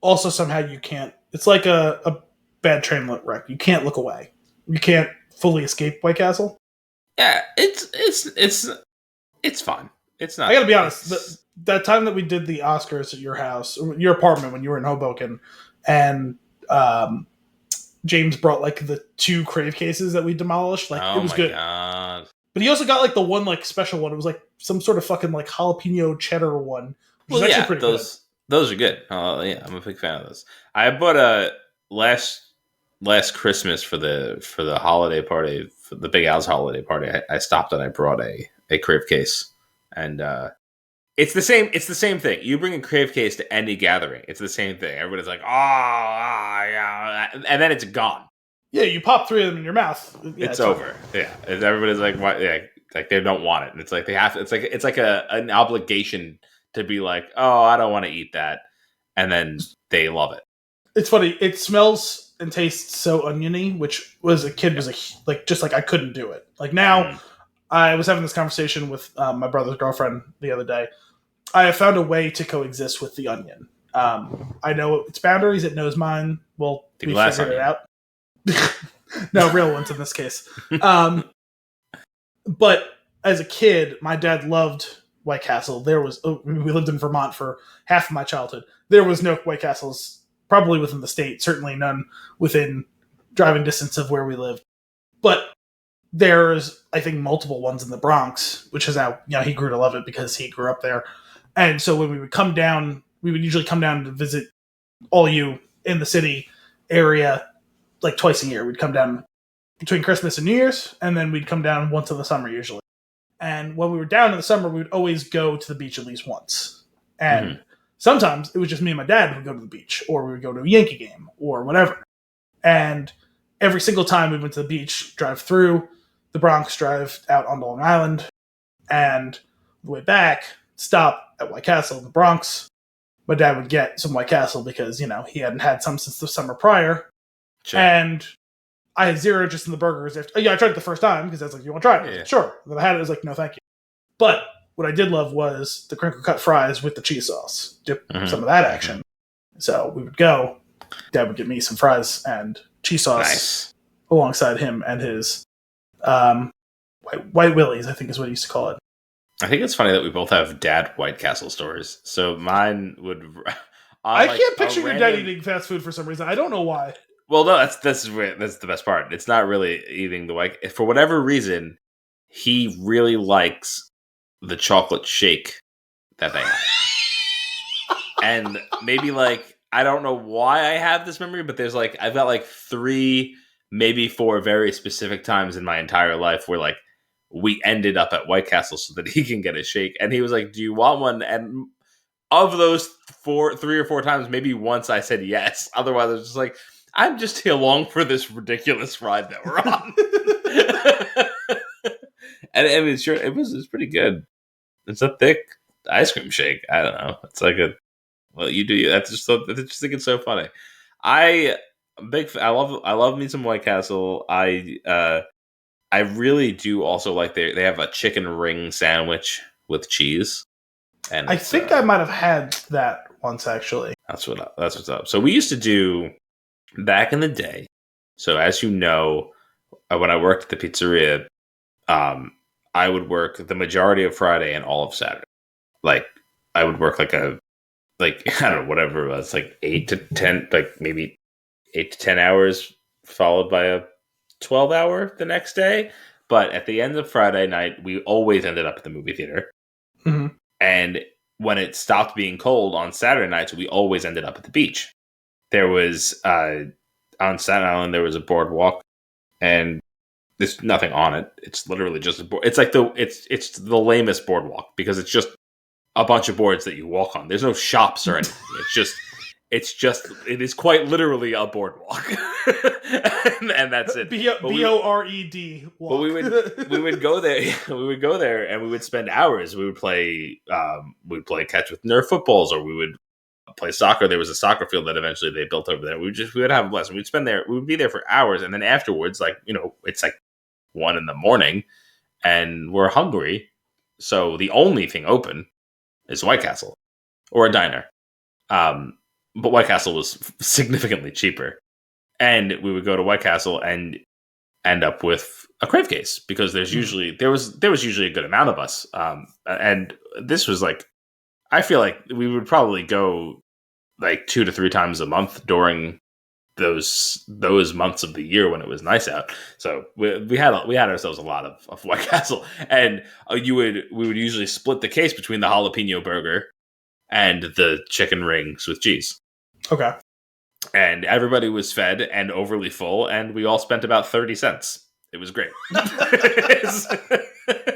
also somehow you can't. It's like a bad train wreck. You can't look away. You can't fully escape White Castle. Yeah, it's fine. It's not. I gotta be honest. That time that we did the Oscars at your house, your apartment when you were in Hoboken, and James brought like the 2 Crave cases that we demolished. Like it was good. God. But he also got like the one like special one. It was like some sort of fucking like jalapeno cheddar one. Well, yeah, those are good. Yeah, I'm a big fan of those. I bought a last Christmas for the holiday party, for the Big Al's holiday party. I stopped and I brought a Crave case, and it's the same. It's the same thing. You bring a Crave case to any gathering, it's the same thing. Everybody's like, yeah, and then it's gone. Yeah, you pop 3 of them in your mouth. Yeah, it's over. Yeah, everybody's like, "What?" Yeah, like they don't want it, and it's like they have to. It's like an obligation to be like, "Oh, I don't want to eat that," and then they love it. It's funny. It smells and tastes so oniony, which was a kid was I couldn't do it. Like now, I was having this conversation with my brother's girlfriend the other day. I have found a way to coexist with the onion. I know its boundaries. It knows mine. We figured it out. No, real ones in this case. But as a kid, my dad loved White Castle. We lived in Vermont for half of my childhood. There was no White Castles probably within the state, certainly none within driving distance of where we lived. But there's, I think, multiple ones in the Bronx, which is how he grew to love it because he grew up there. And so when we would come down, we would usually come down to visit all you in the city area like twice a year. We'd come down between Christmas and New Year's, and then we'd come down once in the summer usually. And when we were down in the summer, we would always go to the beach at least once. And sometimes it was just me and my dad who would go to the beach, or we would go to a Yankee game, or whatever. And every single time we went to the beach, drive through the Bronx, drive out on Long Island, and on the way back, stop at White Castle in the Bronx. My dad would get some White Castle because, he hadn't had some since the summer prior. Sure. And I had zero interest in the burgers. I tried it the first time because I was like, you want to try it? Yeah. Sure. And then I had it. I was like, no, thank you. But what I did love was the crinkle cut fries with the cheese sauce. Dip some of that action. So we would go. Dad would get me some fries and cheese sauce Nice. alongside him and his um, white Willies, I think is what he used to call it. I think it's funny that we both have dad White Castle stories. So mine would. I can't picture your dad eating fast food for some reason. I don't know why. Well, no, that's the best part. It's not really eating the white. For whatever reason, he really likes the chocolate shake that they have. And maybe I don't know why I have this memory, but there's I've got 3, maybe 4 very specific times in my entire life where we ended up at White Castle so that he can get a shake. And he was like, "Do you want one?" And of those 3 or 4 times, maybe once I said yes. Otherwise, I was just like, I'm just along for this ridiculous ride that we're on. And I mean, sure, it was pretty good. It's a thick ice cream shake. I don't know. It's well, you do. I just think it's so funny. I love me some White Castle. I really do also like they have a chicken ring sandwich with cheese. And I think I might have had that once actually. That's what's up. So we used to do back in the day. So as you know, when I worked at the pizzeria, I would work the majority of Friday and all of Saturday. I would work I don't know, whatever it was, 8 to 10, maybe 8 to 10 hours, followed by a 12-hour the next day. But at the end of Friday night, we always ended up at the movie theater. Mm-hmm. And when it stopped being cold on Saturday nights, we always ended up at the beach. There was, on Staten Island, there was a boardwalk, and there's nothing on it. It's literally just a board. It's it's the lamest boardwalk because it's just a bunch of boards that you walk on. There's no shops or anything. It is quite literally a boardwalk. and that's it. BORED walk. But we would go there. We would go there and we would spend hours. We would play catch with Nerf footballs, or we would play soccer. There was a soccer field that eventually they built over there. We would have a blast. We'd spend there. We would be there for hours, and then afterwards, it's 1 a.m, and we're hungry. So the only thing open is White Castle or a diner. But White Castle was significantly cheaper, and we would go to White Castle and end up with a crave case because there was usually a good amount of us. And this was I feel like we would probably go 2 to 3 times a month during those months of the year when it was nice out. So we had ourselves a lot of White Castle, and we would usually split the case between the jalapeno burger and the chicken rings with cheese. Okay. And everybody was fed and overly full, and we all spent about 30 cents. It was great. It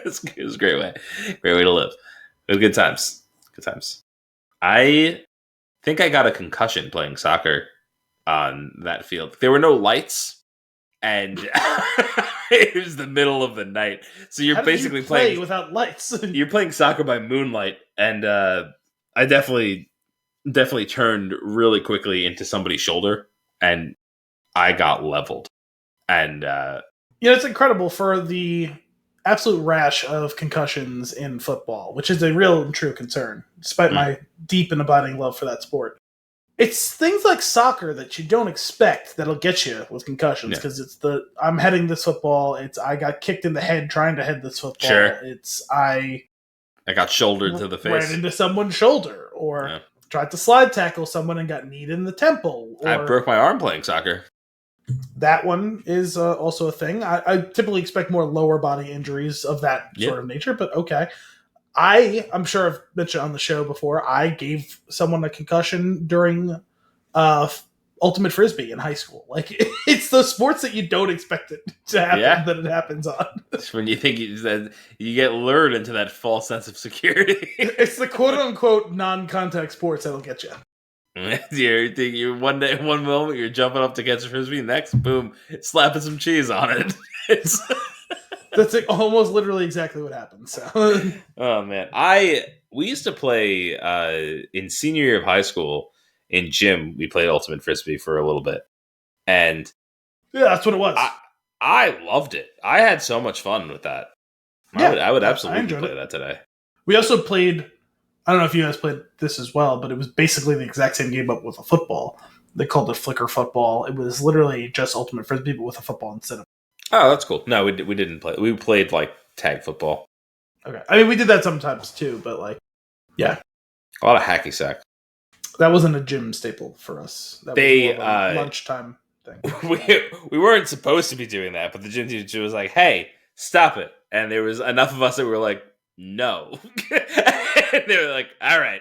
was a great way to live. It was good times. Good times. I think I got a concussion playing soccer on that field. There were no lights, and it was the middle of the night. So you're basically playing without lights. You're playing soccer by moonlight, and I definitely turned really quickly into somebody's shoulder, and I got leveled. And it's incredible for the absolute rash of concussions in football, which is a real and true concern, despite my deep and abiding love for that sport. It's things like soccer that you don't expect that'll get you with concussions, because it's I'm heading this football. It's I got kicked in the head trying to head this football. Sure. It's I got shouldered to the face. Ran into someone's shoulder, or tried to slide tackle someone and got kneed in the temple. Or, I broke my arm playing soccer. That one is also a thing. I typically expect more lower body injuries of that sort of nature, but okay. I'm sure I've mentioned on the show before, I gave someone a concussion during Ultimate Frisbee in high school. It's those sports that you don't expect it to happen that it happens on. It's when you think you get lured into that false sense of security. It's the quote-unquote non-contact sports that'll get you. You're one moment you're jumping up to catch a Frisbee, next, boom, slapping some cheese on it. That's almost literally exactly what happened. So, oh man, we used to play in senior year of high school in gym. We played Ultimate Frisbee for a little bit, and that's what it was. I loved it. I had so much fun with that. I would absolutely play that today. We also played I don't know if you guys played this as well, but it was basically the exact same game, but with a football. They called it Flicker Football. It was literally just Ultimate Frisbee, but with a football instead of. Oh, that's cool. No, we didn't play. We played like tag football. Okay, I mean we did that sometimes too, but like, yeah, A lot of hacky sack. that wasn't a gym staple for us. That They was more of a lunchtime thing. we weren't supposed to be doing that, but the gym teacher was like, "Hey, stop it!" And there was enough of us that were like, "No," and they were like, "All right."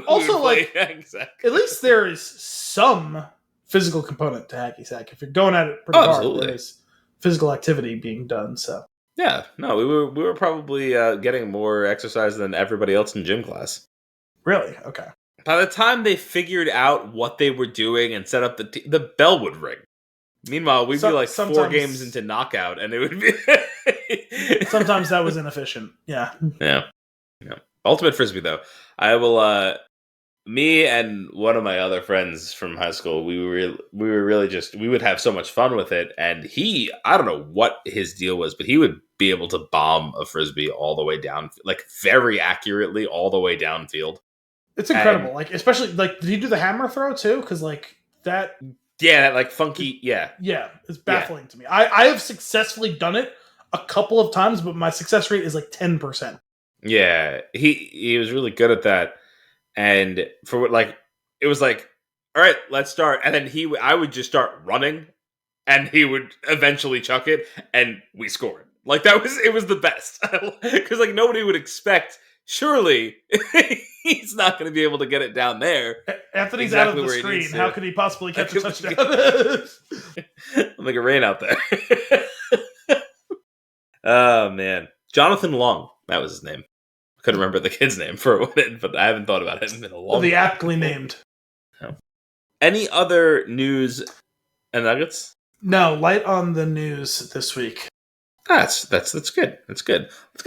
Also, like, at least there is some physical component to hacky sack. If you're going at it pretty hard, there's physical activity being done. So yeah, no, we were probably getting more exercise than everybody else in gym class. Really, okay. By the time they figured out what they were doing and set up the bell would ring. Meanwhile, we'd be like 4 games into knockout, and it would be. Sometimes that was inefficient. Yeah. Yeah. Ultimate Frisbee, though, I will. Me and one of my other friends from high school, we were really just, we would have so much fun with it. And I don't know what his deal was, but he would be able to bomb a Frisbee all the way down, like very accurately all the way downfield. It's incredible. And, like, especially, like, did he do the hammer throw too? Because, like, that. Yeah, that, like, funky, yeah. Yeah, it's baffling to me. I have successfully done it a couple of times, but my success rate is like 10%. Yeah, he was really good at that. And for what, like, it was like, all right, let's start. And then I would just start running, and he would eventually chuck it, and we scored. Like, it was the best. Because, like, nobody would expect, surely, he's not going to be able to get it down there. Anthony's exactly out of the screen. How could he possibly catch a touchdown? I'll make it rain out there. Oh, man. Jonathan Long. That was his name. Couldn't remember the kid's name for a minute, but I haven't thought about it in a long time. The aptly named. No. Any other news and nuggets? No, light on the news this week. That's good. That's good. Let's get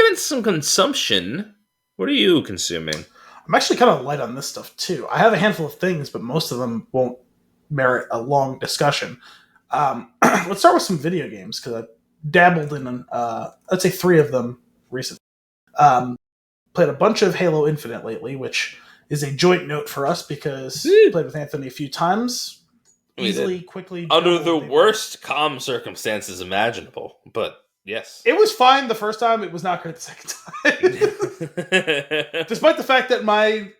into some consumption. What are you consuming? I'm actually kind of light on this stuff too. I have a handful of things, but most of them won't merit a long discussion. Let's start with some video games because I dabbled in, I'd say 3 of them recently. Played a bunch of Halo Infinite lately, which is a joint note for us because I played with Anthony a few times. Quickly. Under the worst comm circumstances imaginable, but yes. It was fine the first time, it was not great the second time. Despite the fact that my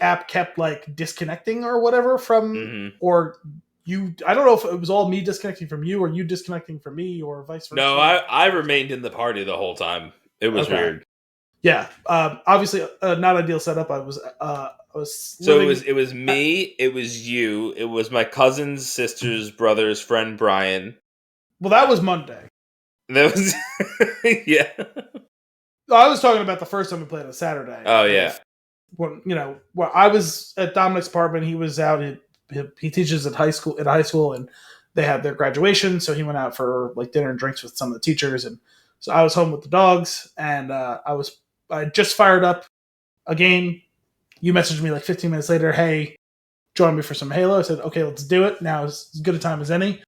app kept disconnecting or whatever from or you, I don't know if it was all me disconnecting from you or you disconnecting from me or vice versa. No, I remained in the party the whole time. It was weird. Yeah, obviously not ideal setup. I was so it was me, it was you, it was my cousin's sister's brother's friend Brian. Well, that was Monday. That was yeah. I was talking about the first time we played on Saturday. Oh yeah. When I was at Dominic's apartment, he was out. He teaches at high school, and they had their graduation, so he went out for dinner and drinks with some of the teachers, and so I was home with the dogs, and I just fired up a game. You messaged me 15 minutes later, hey, join me for some Halo. I said, okay, let's do it. Now is as good a time as any.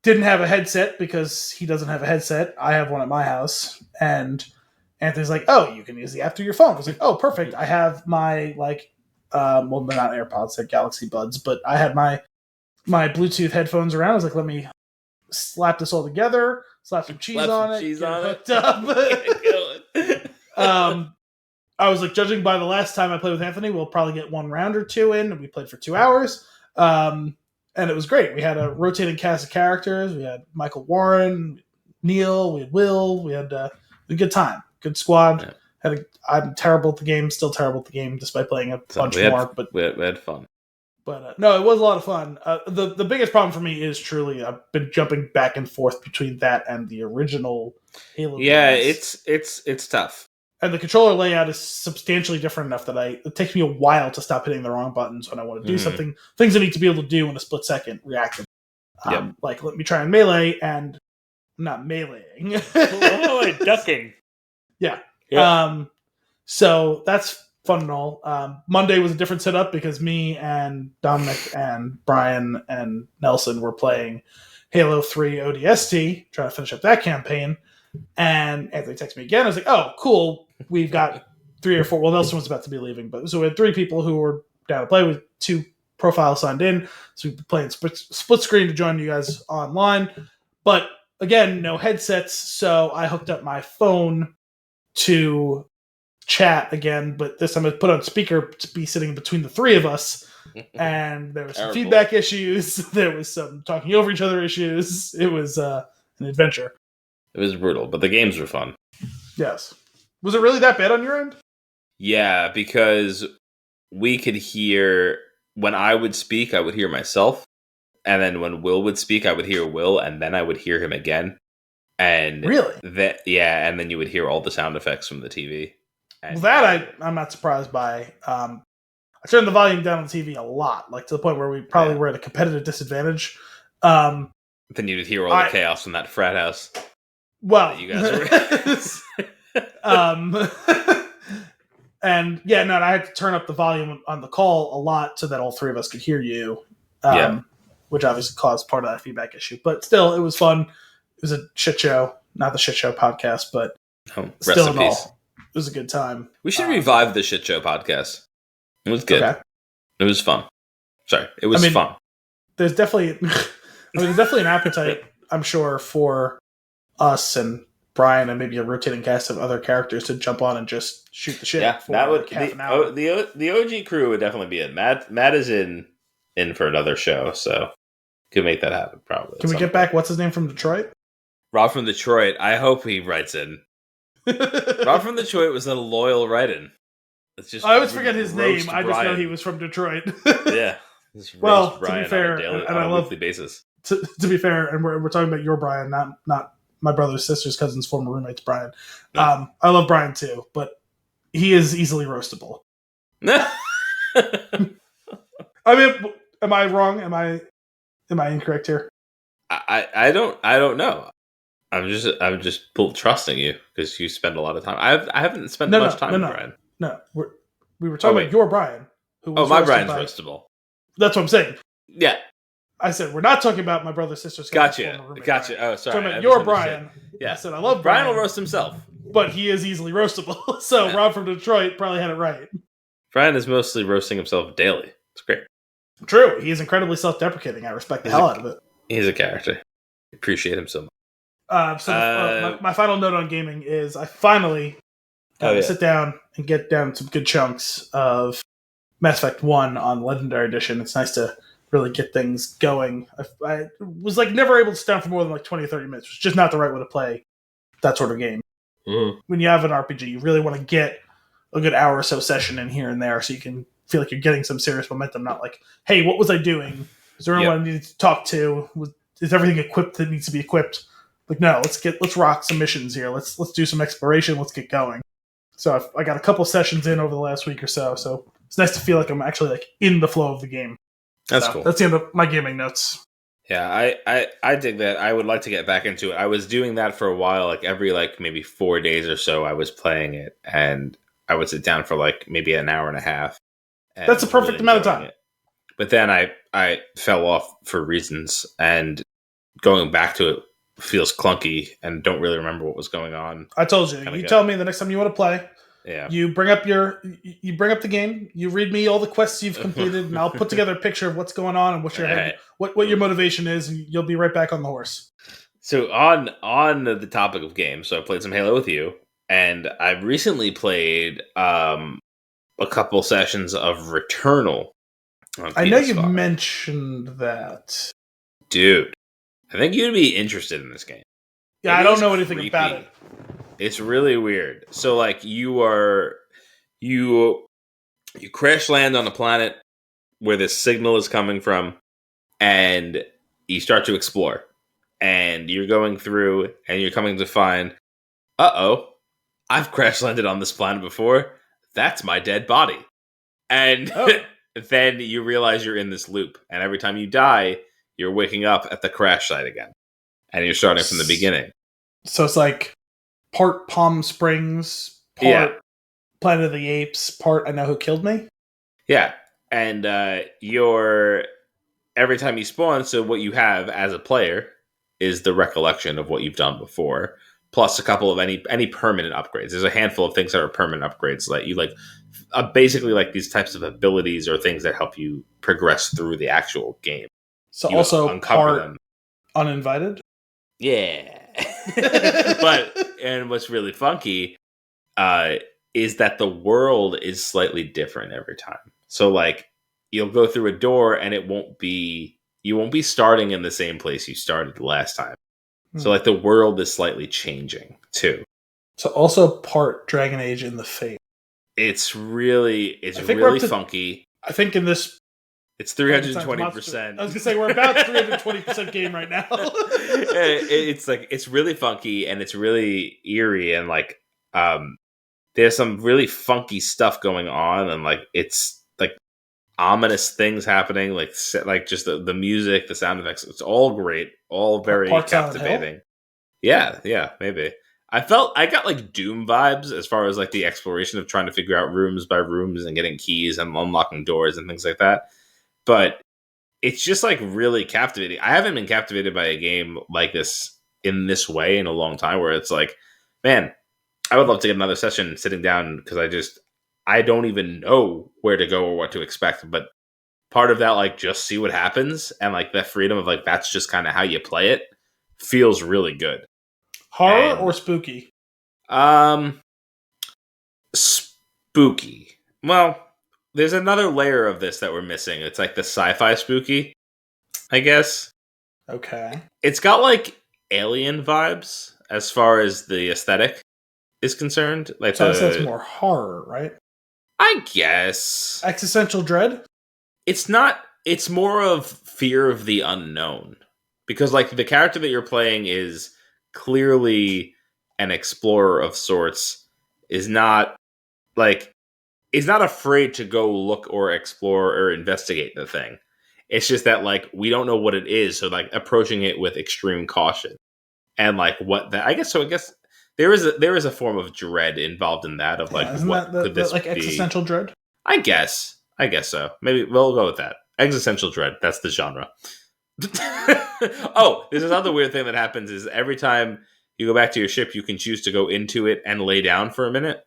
Didn't have a headset because he doesn't have a headset. I have one at my house. And Anthony's like, oh, you can use the app through your phone. I was like, oh, perfect. I have my, well, they're not AirPods, they're Galaxy Buds, but I had my Bluetooth headphones around. I was like, let me slap this all together, slap some cheese on it, get hooked up. I was judging by the last time I played with Anthony, we'll probably get 1 round or 2 in, and we played for 2 hours. And it was great. We had a rotating cast of characters. We had Michael Warren, Neil, we had Will. We had a good time. Good squad. Yeah. I'm terrible at the game, still terrible at the game, despite playing a bunch more. But we had fun. But no, it was a lot of fun. The biggest problem for me is truly I've been jumping back and forth between that and the original Halo. Yeah, games. it's tough. And the controller layout is substantially different enough that it takes me a while to stop hitting the wrong buttons when I want to do something. Things I need to be able to do in a split second reactive. Let me try and melee, and I'm not meleeing. Ducking. Yeah. Yep. So that's fun and all. Monday was a different setup because me and Dominic and Brian and Nelson were playing Halo 3 ODST, trying to finish up that campaign. And Anthony texted me again. I was like, oh, cool. We've got 3 or 4. Well, Nelson was about to be leaving, but so we had 3 people who were down to play with 2 profiles signed in. So we'd be playing split screen to join you guys online. But again, no headsets, so I hooked up my phone to chat again, but this time I put on speaker to be sitting between the 3 of us. And there was some feedback issues. There was some talking over each other issues. It was an adventure. It was brutal, but the games were fun. Yes. Was it really that bad on your end? Yeah, because we could hear... When I would speak, I would hear myself. And then when Will would speak, I would hear Will, and then I would hear him again. And really? And then you would hear all the sound effects from the TV. Well, that I'm not surprised by. I turned the volume down on the TV a lot, like to the point where we probably were at a competitive disadvantage. Then you'd hear all the chaos from that frat house. Well, you guys were. And I had to turn up the volume on the call a lot so that all 3 of us could hear you. Which obviously caused part of that feedback issue. But still, it was fun. It was a shit show. Not the shit show podcast, but still in all, it was a good time. We should revive the shit show podcast. It was good. Okay. It was fun. Sorry, it was fun. There's definitely, an appetite, I'm sure, for us and Brian and maybe a rotating cast of other characters to jump on and just shoot the shit. Yeah, for that would half an hour. The OG crew would definitely be in. Matt is in for another show, so could make that happen probably. Can we get back? What's his name from Detroit? Rob from Detroit. I hope he writes in. Rob from Detroit was a loyal write-in. I always forget his name. I just know he was from Detroit. Yeah. Well, to be fair, on a weekly basis. To be fair, and we're talking about your Brian, not my brother's sister's cousin's former roommate's Brian. No. I love Brian too, but he is easily roastable. I mean, am I wrong? Am I incorrect here? I don't know. I'm just trusting you because you spend a lot of time. I haven't spent much time with Brian. No, we were talking about your Brian. Who was my Brian's roastable. That's what I'm saying. Yeah. I said we're not talking about my brother's sister's. Gotcha. Brian. Oh, sorry. Talking about your Brian. Yeah. I said I love Brian. Brian will roast himself, but he is easily roastable. So Rob from Detroit probably had it right. Brian is mostly roasting himself daily. It's great. True. He is incredibly self-deprecating. I respect the hell out of it. He's a character. I appreciate him so much. My final note on gaming is I finally got to sit down and get down some good chunks of Mass Effect 1 on Legendary Edition. It's nice to really get things going. I was never able to sit down for more than 20 or 30 minutes. It's just not the right way to play that sort of game. Mm-hmm. When you have an RPG, you really want to get a good hour or so session in here and there so you can feel like you're getting some serious momentum, not like, hey, what was I doing? Is there anyone I needed to talk to? Is everything equipped that needs to be equipped? No, let's rock some missions here. Let's do some exploration. Let's get going. So I got a couple sessions in over the last week or so. So it's nice to feel like I'm actually in the flow of the game. That's cool. That's the end of my gaming notes. Yeah, I dig that. I would like to get back into it. I was doing that for a while. Every maybe 4 days or so, I was playing it, and I would sit down for maybe an hour and a half. That's a perfect amount of time. But then I fell off for reasons, and going back to it feels clunky and don't really remember what was going on. I told you. You tell me the next time you want to play. Yeah. You bring up the game. You read me all the quests you've completed, and I'll put together a picture of what's going on and what your motivation is, and you'll be right back on the horse. So on the topic of games, so I played some Halo with you, and I recently played a couple sessions of Returnal. I know you've mentioned that, dude. I think you'd be interested in this game. Yeah, I don't know anything about it. It's really weird. So you crash land on a planet where this signal is coming from, and you start to explore. And you're going through, and you're coming to find, I've crash landed on this planet before. That's my dead body. And then you realize you're in this loop. And every time you die, you're waking up at the crash site again. And you're starting from the beginning. So it's part Palm Springs, part Planet of the Apes, part I Know Who Killed Me? Yeah. And every time you spawn, so what you have as a player is the recollection of what you've done before, plus a couple of any permanent upgrades. There's a handful of things that are permanent upgrades that you like. Basically, like these types of abilities or things that help you progress through the actual game. So You also uncover part them. uninvited. Yeah, and what's really funky is that the world is slightly different every time. So like you'll go through a door and you won't be starting in the same place you started last time. So like the world is slightly changing too. So also part Dragon Age in the Fate. It's really funky. I think in this it's 320%. I was gonna say we're about 320% game right now. It's really funky and it's really eerie and like there's some really funky stuff going on and like it's like ominous things happening like just the music, the sound effects, it's all great, all very captivating. Yeah, maybe. I got like Doom vibes as far as like the exploration of trying to figure out rooms by rooms and getting keys and unlocking doors and things like that. But it's just like really captivating. I haven't been captivated by a game like this in this way in a long time where it's like, man, I would love to get another session sitting down because I don't even know where to go or what to expect. But part of that, like, just see what happens and like that freedom of like, that's just kind of how you play it feels really good. Horror or spooky? Spooky. Well, there's another layer of this that we're missing. It's like the sci-fi spooky, I guess. Okay. It's got like alien vibes as far as the aesthetic is concerned. Like so that's more horror, right? I guess. Existential dread? It's not. It's more of fear of the unknown. Because like the character that you're playing is clearly an explorer of sorts, is not afraid to go look or explore or investigate the thing. It's just that like we don't know what it is, so like approaching it with extreme caution. And like I guess there is a form of dread involved in that of like what could this like be? Existential dread? I guess so. Maybe we'll go with that. Existential dread. That's the genre. Oh, there's another weird thing that happens is every time you go back to your ship, you can choose to go into it and lay down for a minute.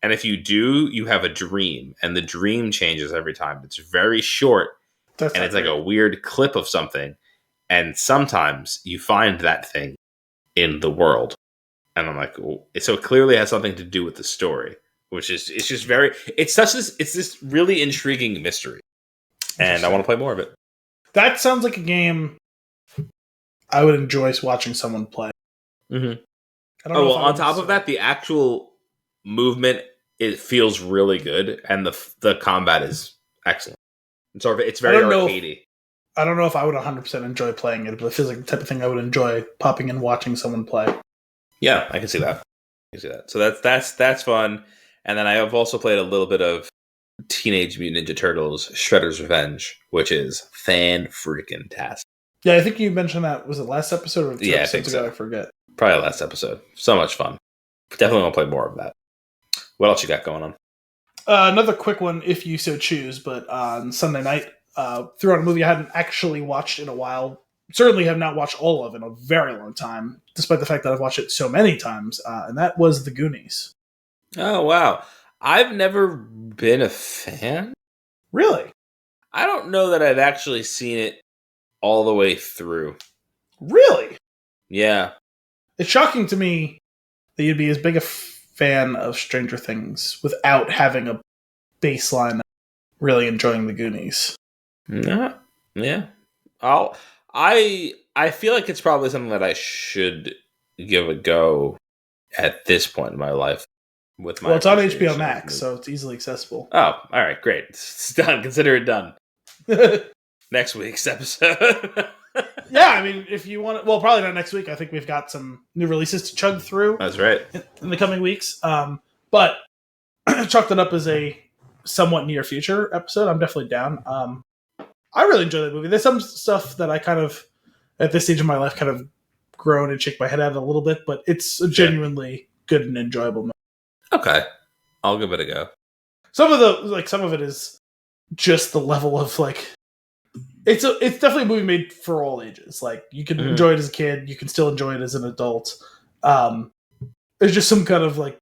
And if you do, you have a dream. And the dream changes every time. It's very short. It's like a weird clip of something. And sometimes you find that thing in the world. And I'm like, oh. So it clearly has something to do with the story. Which is, it's this really intriguing mystery. And I want to play more of it. That sounds like a game I would enjoy watching someone play. Mm-hmm. On top of that, the actual movement, it feels really good, and the combat is excellent. It's very arcadey. I don't know if I would 100% enjoy playing it, but it feels like the type of thing I would enjoy popping and watching someone play. Yeah, I can see that. So that's fun. And then I have also played a little bit of Teenage Mutant Ninja Turtles Shredder's Revenge, which is fan-freaking-tastic. Yeah, I think you mentioned that. Was it last episode or 2 episodes I think ago? so. I forget. Probably last episode. So much fun. Definitely want to play more of that. What else you got going on? Another quick one, if you so choose, but on Sunday night, threw on a movie I hadn't actually watched in a while. Certainly have not watched all of in a very long time, despite the fact that I've watched it so many times, and that was The Goonies. Oh, wow. I've never been a fan. Really? I don't know that I've actually seen it all the way through. Really? Yeah. It's shocking to me that you'd be as big a fan of Stranger Things without having a baseline of really enjoying The Goonies. Yeah. I feel like it's probably something that I should give a go at this point in my life. Well, it's on HBO Max, so it's easily accessible. Oh, all right, great. It's done. Consider it done. Next week's episode. Yeah, I mean, if you want to... Well, probably not next week. I think we've got some new releases to chug through. That's right. In the coming weeks. But chalked it up as a somewhat near future episode. I'm definitely down. I really enjoy that movie. There's some stuff that I kind of, at this stage of my life, kind of groan and shake my head at a little bit, but it's a genuinely good and enjoyable movie. Okay. I'll give it a go. Some of it is just the level of it's definitely a movie made for all ages. Like you can enjoy it as a kid, you can still enjoy it as an adult. it's just some kind of like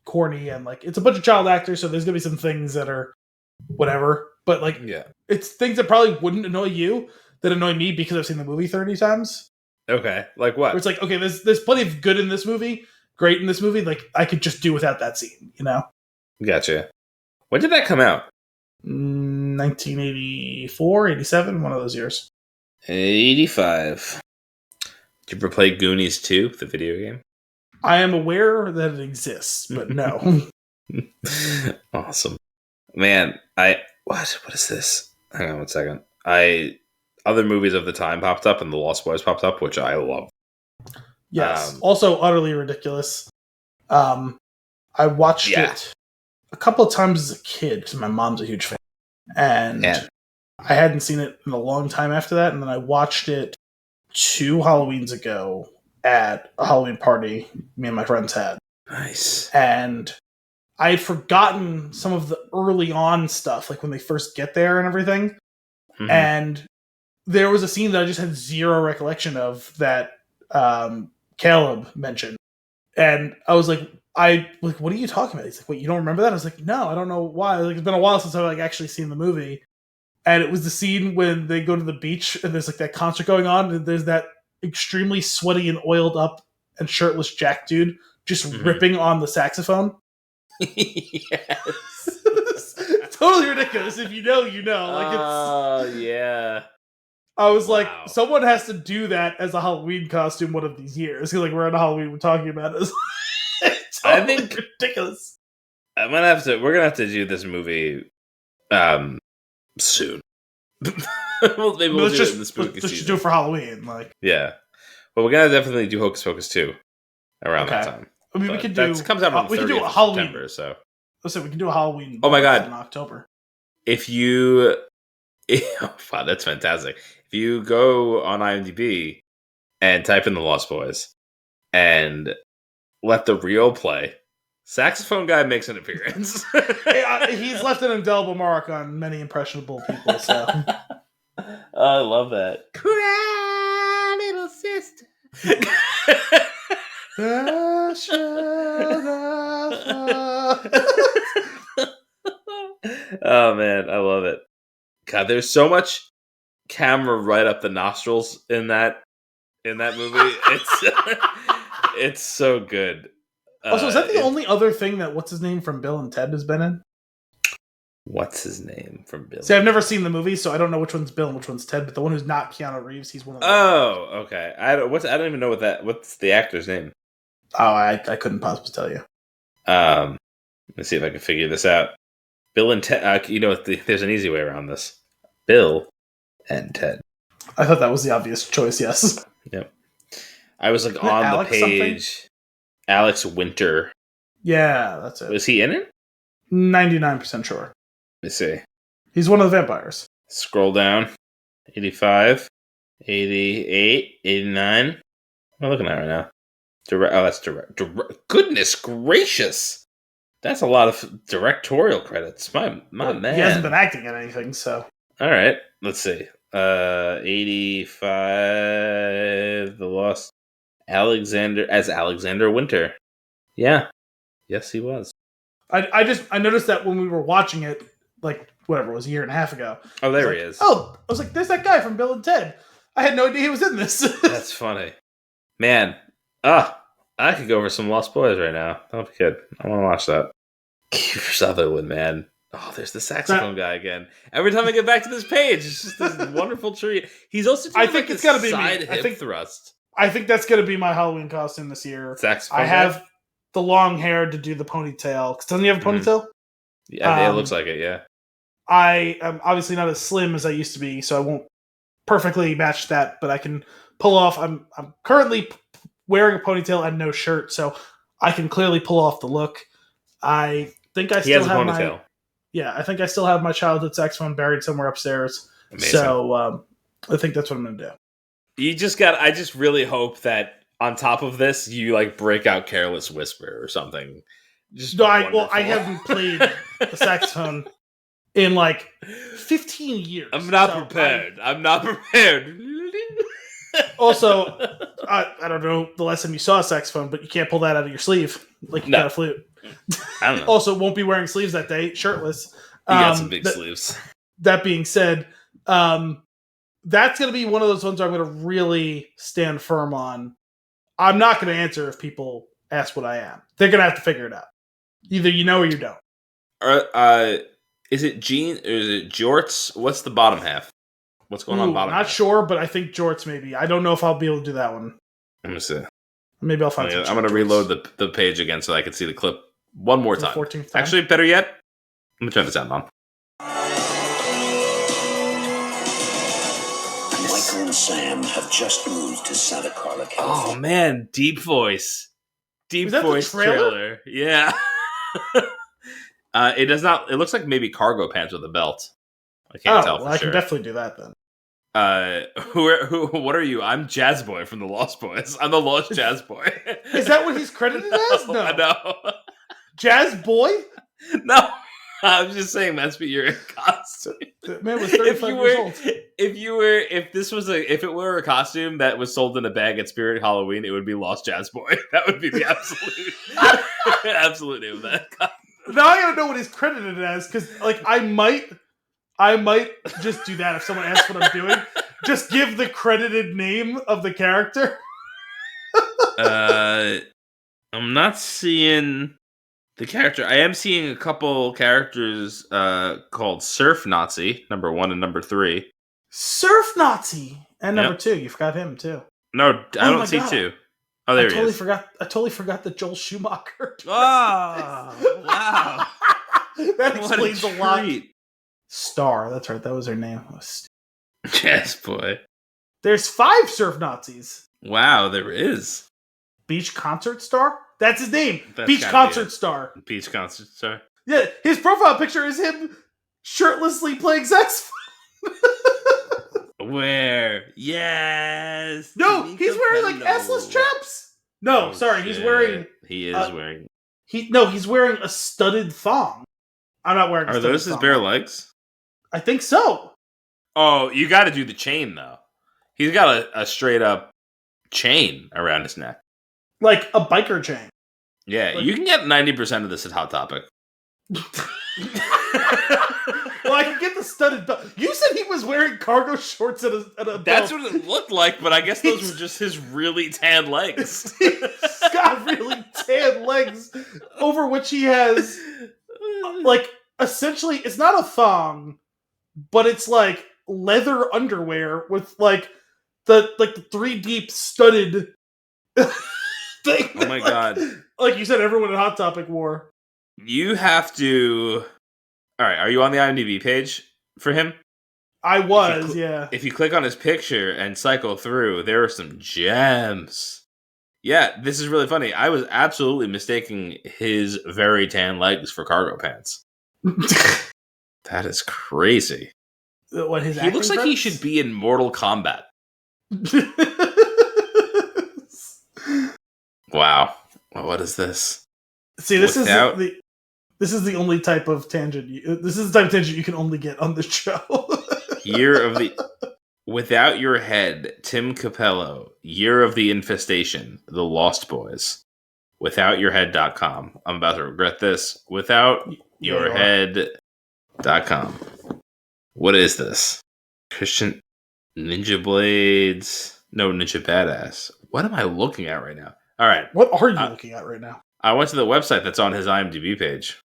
corny and like it's a bunch of child actors, so there's gonna be some things that are whatever. But like, Yeah. it's things that probably wouldn't annoy you that annoy me because I've seen the movie 30 times. Okay. Like what? Where it's like, okay, there's plenty of good in this movie, great in this movie. Like I could just do without that scene, you know? Gotcha. When did that come out? 1984, 87, one of those years. 85. Did you ever play Goonies 2, the video game? I am aware that it exists, but no. Awesome. Man, what is this? Hang on 1 second. Other movies of the time popped up and The Lost Boys popped up, which I love. Yes. Also utterly ridiculous. I watched it a couple of times as a kid because my mom's a huge fan. And I hadn't seen it in a long time after that. And then I watched it 2 Halloweens ago at a Halloween party me and my friends had. Nice. And I had forgotten some of the early on stuff, like when they first get there and everything. Mm-hmm. And there was a scene that I just had zero recollection of that Caleb mentioned. And I was like, what are you talking about? He's like, wait, you don't remember that? I was like, no, I don't know why. Like, it's been a while since I've like actually seen the movie. And it was the scene when they go to the beach and there's like that concert going on, and there's that extremely sweaty and oiled up and shirtless Jack dude just ripping on the saxophone. Yes. It's totally ridiculous. If you know, you know. Like yeah. I was like, someone has to do that as a Halloween costume one of these years. Because like we're on Halloween, we're talking about it. It's totally I think ridiculous. We're gonna have to do this movie soon. Maybe we'll do it in the spooky season. Let's just do it for Halloween. Like, yeah. But we're gonna definitely do Hocus Pocus 2 around that time. I mean, we could do. That comes out on the 30th of September, so. Listen, we can do a Halloween. Oh my god! In October. Wow, that's fantastic. If you go on IMDb and type in The Lost Boys and let the reel play, saxophone guy makes an appearance. He's left an indelible mark on many impressionable people. So I love that. Cry, little sister. Oh man, I love it. God, there's so much camera right up the nostrils in that movie. It's so good. Also, is that the only other thing that what's his name from Bill and Ted has been in? What's his name from Bill? See, I've never seen the movie, so I don't know which one's Bill and which one's Ted. But the one who's not Keanu Reeves, he's one of them. Oh, okay. I don't even know what's the actor's name. Oh, I couldn't possibly tell you. Let's see if I can figure this out. Bill and Ted. There's an easy way around this. Bill and Ted. I thought that was the obvious choice. Yes. Yep. I was like on Alex the page. Something? Alex Winter. Yeah, that's it. Was he in it? 99% sure. Let me see. He's one of the vampires. Scroll down. 85, 88, 89. What am I looking at right now? That's direct. Goodness gracious. That's a lot of directorial credits. My man. He hasn't been acting in anything, so. All right. Let's see. 85. The Lost. Alexander Winter. Yeah. Yes, he was. I noticed that when we were watching it, like, whatever, it was a year and a half ago. Oh, there he is. Oh, I was like, there's that guy from Bill and Ted. I had no idea he was in this. That's funny. Man. I could go for some Lost Boys right now. That'll be good. I want to watch that. Kiefer Sutherland, man. Oh, there's the saxophone guy again. Every time I get back to this page, it's just this wonderful treat. He's also doing it's got to be side hip thrust. I think that's going to be my Halloween costume this year. Saxophone. I have the long hair to do the ponytail. Doesn't he have a ponytail? Yeah, it looks like it. Yeah. I am obviously not as slim as I used to be, so I won't perfectly match that. But I can pull off. I'm currently wearing a ponytail and no shirt, so I can clearly pull off the look. I think I still have a ponytail. I think I still have my childhood saxophone buried somewhere upstairs. Amazing. So I think that's what I'm going to do. I just really hope that on top of this, you like break out Careless Whisper or something. I haven't played the saxophone in like 15 years. I'm not prepared. I'm not prepared. Also, I don't know the last time you saw a saxophone, but you can't pull that out of your sleeve. like you No. got a flute. I don't know. Also, won't be wearing sleeves that day, shirtless. You got some big sleeves. That being said, that's going to be one of those ones where I'm going to really stand firm on. I'm not going to answer if people ask what I am. They're going to have to figure it out. Either you know or you don't. Is it jean or is it jorts? What's the bottom half? What's going on bottom Not half? sure, but I think jorts maybe. I don't know if I'll be able to do that one. Let me see. Maybe I'll find I'm going to reload the page again so I can see the clip one more time. 14th time. Actually, better yet, let me turn the sound on. Michael and Sam have just moved to Santa Carla, California. Oh man, deep voice. Deep voice trailer. Yeah. It does not. It looks like maybe cargo pants with a belt. I can't tell. I can definitely do that then. What are you? I'm Jazz Boy from the Lost Boys. I'm the Lost Jazz Boy. Is that what he's credited as? No. No. Jazz Boy? No. I'm just saying that's what you're in costume. The man was 35 years old. If it were a costume that was sold in a bag at Spirit Halloween, it would be Lost Jazz Boy. That would be the absolute name of that. Now I gotta know what he's credited as, because like I might just do that if someone asks what I'm doing. Just give the credited name of the character. I'm not seeing the character. I am seeing a couple characters called Surf Nazi, number 1 and number 3. Surf Nazi and number 2. You forgot him too. No, I don't see 2. Oh, there he is. I totally forgot the Joel Schumacher. Oh, wow. That explains a lot. Treat. Star, that's right. That was her name. Jazz Boy. There's 5 Surf Nazis. Wow, there is. Beach Concert Star? That's his name. That's Beach Concert Star. Beach Concert Star. Yeah, his profile picture is him shirtlessly playing saxophone. Where? Yes. No, he's wearing like assless chaps. No, sorry, he's wearing. He is wearing. He's wearing a studded thong. I'm not wearing. Are those his bare legs? I think so. Oh, you got to do the chain though. He's got a straight up chain around his neck, like a biker chain. Yeah, you can get 90% of this at Hot Topic. Well, I can get the studded belt. You said he was wearing cargo shorts and a belt. That's what it looked like, but I guess those were just his really tan legs. He's got really tan legs over which he has, like, essentially, it's not a thong, but it's like leather underwear with like the 3 deep studded thing. Oh my god. Like you said, everyone at Hot Topic wore. You have to... Alright, are you on the IMDb page for him? I was, yeah. If you click on his picture and cycle through, there are some gems. Yeah, this is really funny. I was absolutely mistaking his very tan legs for cargo pants. That is crazy. What, his he looks like he should be in Mortal Kombat. Wow. What is this? See, this is the only type of tangent. This is the type of tangent you can only get on this show. Year of the... Without Your Head, Tim Capello. Year of the Infestation, The Lost Boys. WithoutYourHead.com. I'm about to regret this. WithoutYourHead.com. What is this? Christian Ninja Blades. No, Ninja Badass. What am I looking at right now? All right. What are you looking at right now? I went to the website that's on his IMDb page,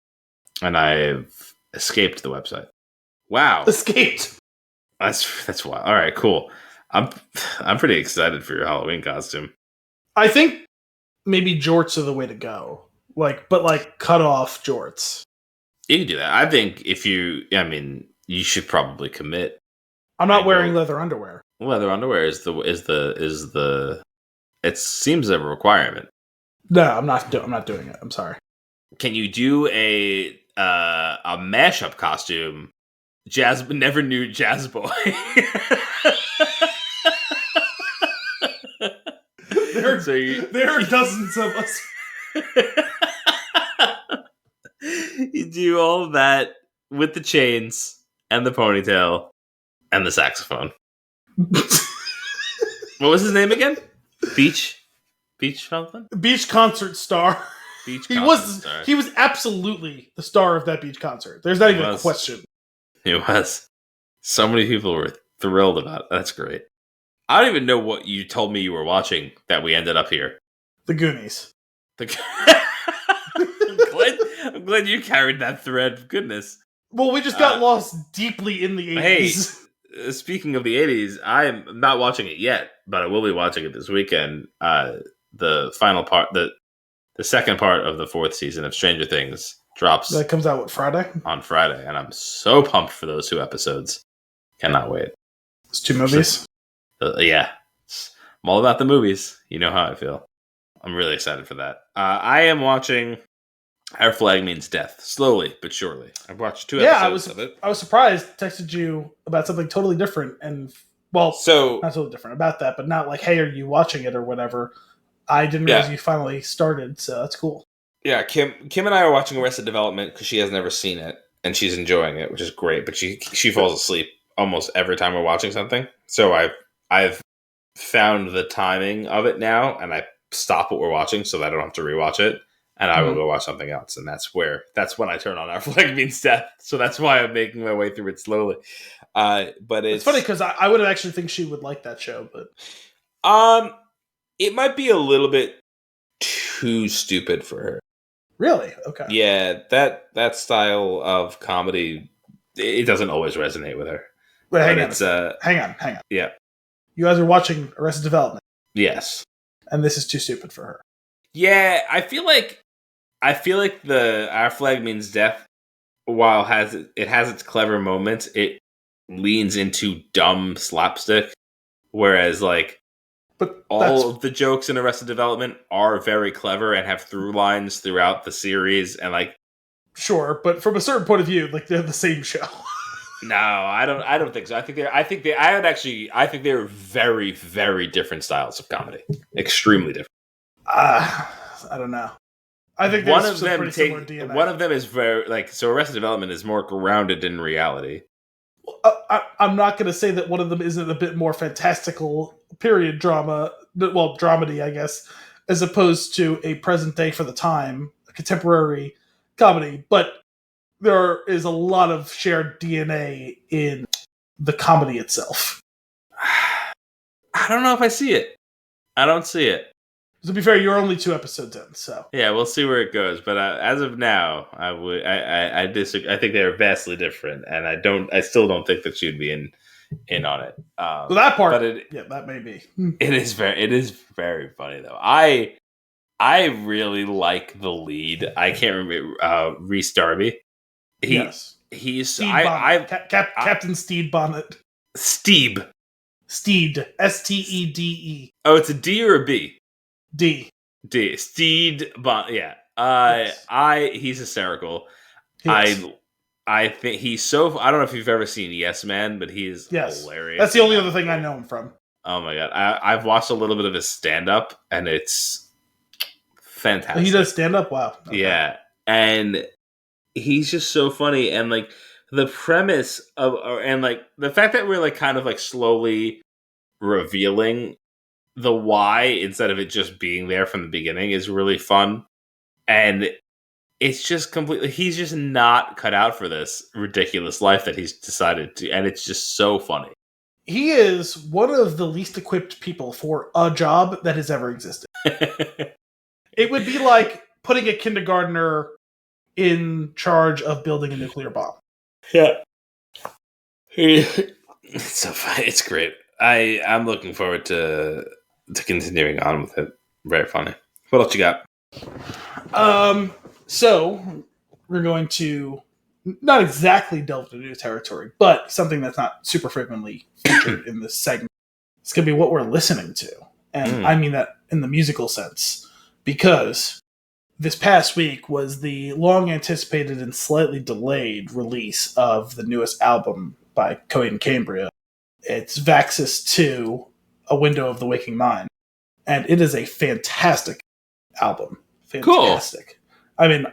and I've escaped the website. Wow. Escaped. That's wild. All right, cool. I'm pretty excited for your Halloween costume. I think maybe jorts are the way to go. But cut off jorts. You can do that. I think you should probably commit. I'm not wearing leather underwear. Leather underwear is the. It seems a requirement. No, I'm not doing it. I'm sorry. Can you do a mashup costume? Never knew Jazz Boy. There are dozens of us. You do all of that with the chains and the ponytail and the saxophone. What was his name again? Beach something? Beach Concert Star. beach He concert was star. he was absolutely the star of that beach concert. There's not He even a was. question. It was. So many people were thrilled about it. That's great. I don't even know what you told me you were watching that we ended up here. The Goonies. I'm glad you carried that thread. Goodness. Well, we just got lost deeply in the 80s. Hey, speaking of the 80s, I'm not watching it yet, but I will be watching it this weekend. The final part, the second part of the 4th season of Stranger Things drops That comes out, Friday? on Friday, and I'm so pumped for those 2 episodes. Cannot wait. It's 2 movies? Yeah. I'm all about the movies. You know how I feel. I'm really excited for that. I am watching Our Flag Means Death, slowly but surely. I've watched 2 episodes of it. I was surprised. Texted you about something totally different, and not totally different about that, but not like, hey, are you watching it or whatever. I didn't realize you finally started, so that's cool. Yeah, Kim and I are watching Arrested Development because she has never seen it, and she's enjoying it, which is great. But she falls asleep almost every time we're watching something. So I've found the timing of it now, and I stop what we're watching so that I don't have to rewatch it, and I will go watch something else. And that's when I turn on Our Flag Means Death. So that's why I'm making my way through it slowly. But it's funny because I would actually think she would like that show, but it might be a little bit too stupid for her. Really? Okay. Yeah, that style of comedy, it doesn't always resonate with her. Wait, hang on. Yeah. You guys are watching Arrested Development. Yes. And this is too stupid for her. Yeah, I feel like the Our Flag Means Death, while it has its clever moments, it leans into dumb slapstick, whereas but all of the jokes in Arrested Development are very clever and have through lines throughout the series, and sure, but from a certain point of view, they're the same show. No, I don't think so. I think they're very, very different styles of comedy. Extremely different. I don't know. I think one of them pretty similar DNA. One of them is very so Arrested Development is more grounded in reality. I'm not going to say that one of them isn't a bit more fantastical period drama, well, dramedy, I guess, as opposed to a present day for the time, a contemporary comedy, but there is a lot of shared DNA in the comedy itself. I don't know if I see it. I don't see it. To be fair, you're only 2 episodes in, so yeah, we'll see where it goes. But as of now, I disagree. I think they are vastly different, and I still don't think that she'd be in on it. So that part, that may be. It is very funny though. I really like the lead. I can't remember Reese Darby. He's Captain Steed Bonnet. Steeb. Steed. Steede. Oh, it's a D or a B? D. Steed Bonnet. Yeah. Yes. He's hysterical. Yes. I think he's so. I don't know if you've ever seen Yes Man, but he's hilarious. That's the only other thing I know him from. Oh my god, I've watched a little bit of his stand up, and it's fantastic. He does stand up. Wow. Okay. Yeah, and he's just so funny, and the premise of and the fact that we're kind of slowly revealing the why instead of it just being there from the beginning is really fun, and it's just completely. He's just not cut out for this ridiculous life that he's decided to, and it's just so funny. He is one of the least equipped people for a job that has ever existed. It would be like putting a kindergartner in charge of building a nuclear bomb. Yeah. It's so funny. It's great. I'm looking forward to continuing on with it. Very funny. What else you got? So we're going to not exactly delve into new territory, but something that's not super frequently featured in this segment. It's going to be what we're listening to. And I mean that in the musical sense, because this past week was the long anticipated and slightly delayed release of the newest album by Coheed and Cambria. It's Vaxis 2, A Window of the Waking Mind. And it is a fantastic album. Fantastic. Cool. I mean,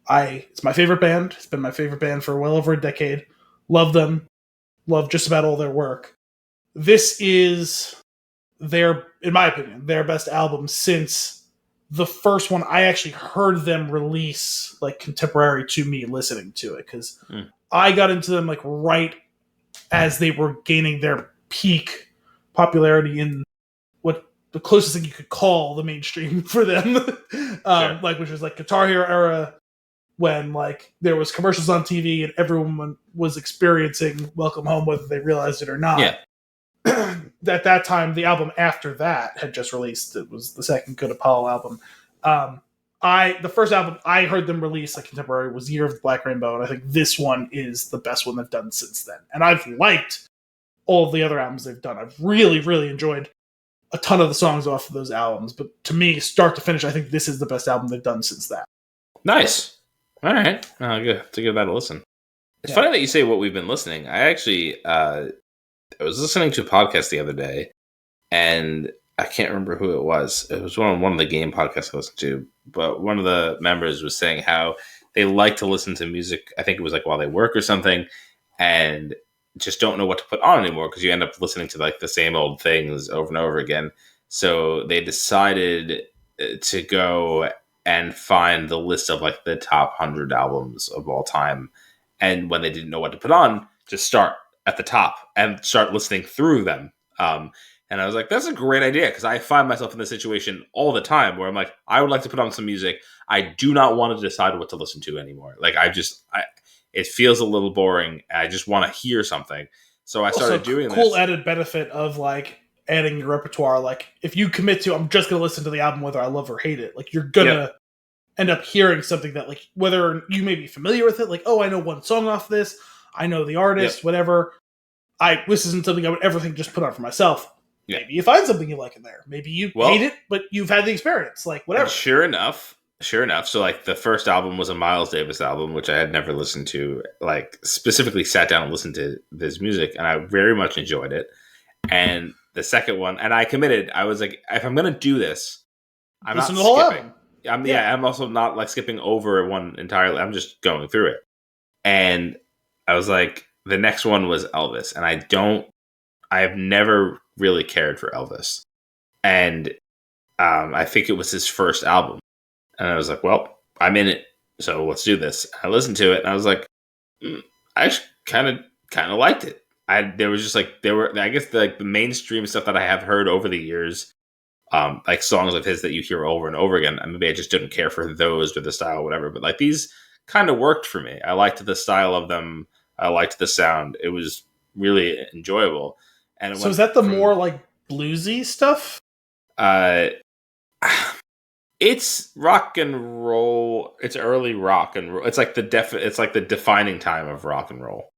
it's my favorite band. It's been my favorite band for well over a decade. Love them. Love just about all their work. This is in my opinion, their best album since the first one, I actually heard them release like contemporary to me listening to it, because I got into them like right as they were gaining their peak popularity in what the closest thing you could call the mainstream for them, Sure. like which was like Guitar Hero era, when like there was commercials on TV and everyone was experiencing Welcome Home whether they realized it or not. Yeah. At that time, the album after that had just released. It was the second Good Apollo album. The first album I heard them release like contemporary was Year of the Black Rainbow, and I think this one is the best one they've done since then. And I've liked all of the other albums they've done. I've really, really enjoyed a ton of the songs off of those albums. But to me, start to finish, I think this is the best album they've done since that. Nice. All right. Good. To give that a listen. It's funny that you say what we've been listening. I actually, I was listening to a podcast the other day, and I can't remember who it was. It was one of the game podcasts I listened to, but one of the members was saying how they like to listen to music. I think it was like while they work or something, and just don't know what to put on anymore because you end up listening to like the same old things over and over again. So they decided to go and find the list of like the top 100 albums of all time. And when they didn't know what to put on, just start at the top and start listening through them. And I was like, that's a great idea, because I find myself in this situation all the time where I'm like, I would like to put on some music. I do not want to decide what to listen to anymore. Like it feels a little boring. And I just want to hear something. So I started doing this. Cool added benefit of like adding your repertoire. Like if you commit to, I'm just going to listen to the album whether I love or hate it. Like you're going to end up hearing something that like, whether you may be familiar with it, like, oh, I know one song off this. I know the artist, whatever. This isn't something I would ever think just put on for myself. Yeah. Maybe you find something you like in there. Maybe you hate it, but you've had the experience. Like, whatever. Sure enough. So, like, the first album was a Miles Davis album, which I had never listened to. Like, specifically sat down and listened to this music, and I very much enjoyed it. And the second one, and I committed. I was like, if I'm going to do this, I'm not skipping. I'm also not, like, skipping over one entirely. I'm just going through it. And I was like, the next one was Elvis, and I have never really cared for Elvis. And I think it was his first album. And I was like, well, I'm in it, so let's do this. I listened to it, and I was like, I actually kind of liked it. I guess the mainstream stuff that I have heard over the years, like songs of his that you hear over and over again. Maybe I just didn't care for those or the style or whatever, but like these kind of worked for me. I liked the style of them. I liked the sound. It was really enjoyable. And so is that the more like bluesy stuff? It's rock and roll. It's early rock and roll. It's like the defining time of rock and roll.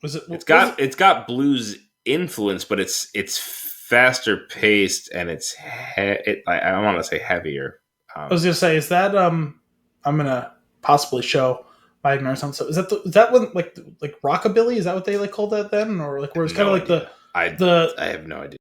It's got blues influence, but it's faster paced and I don't want to say heavier. I was gonna say, is that I'm gonna possibly show my ignorance on. So is that one like rockabilly? Is that what they like called that then, or like where it's kind of like I have no idea.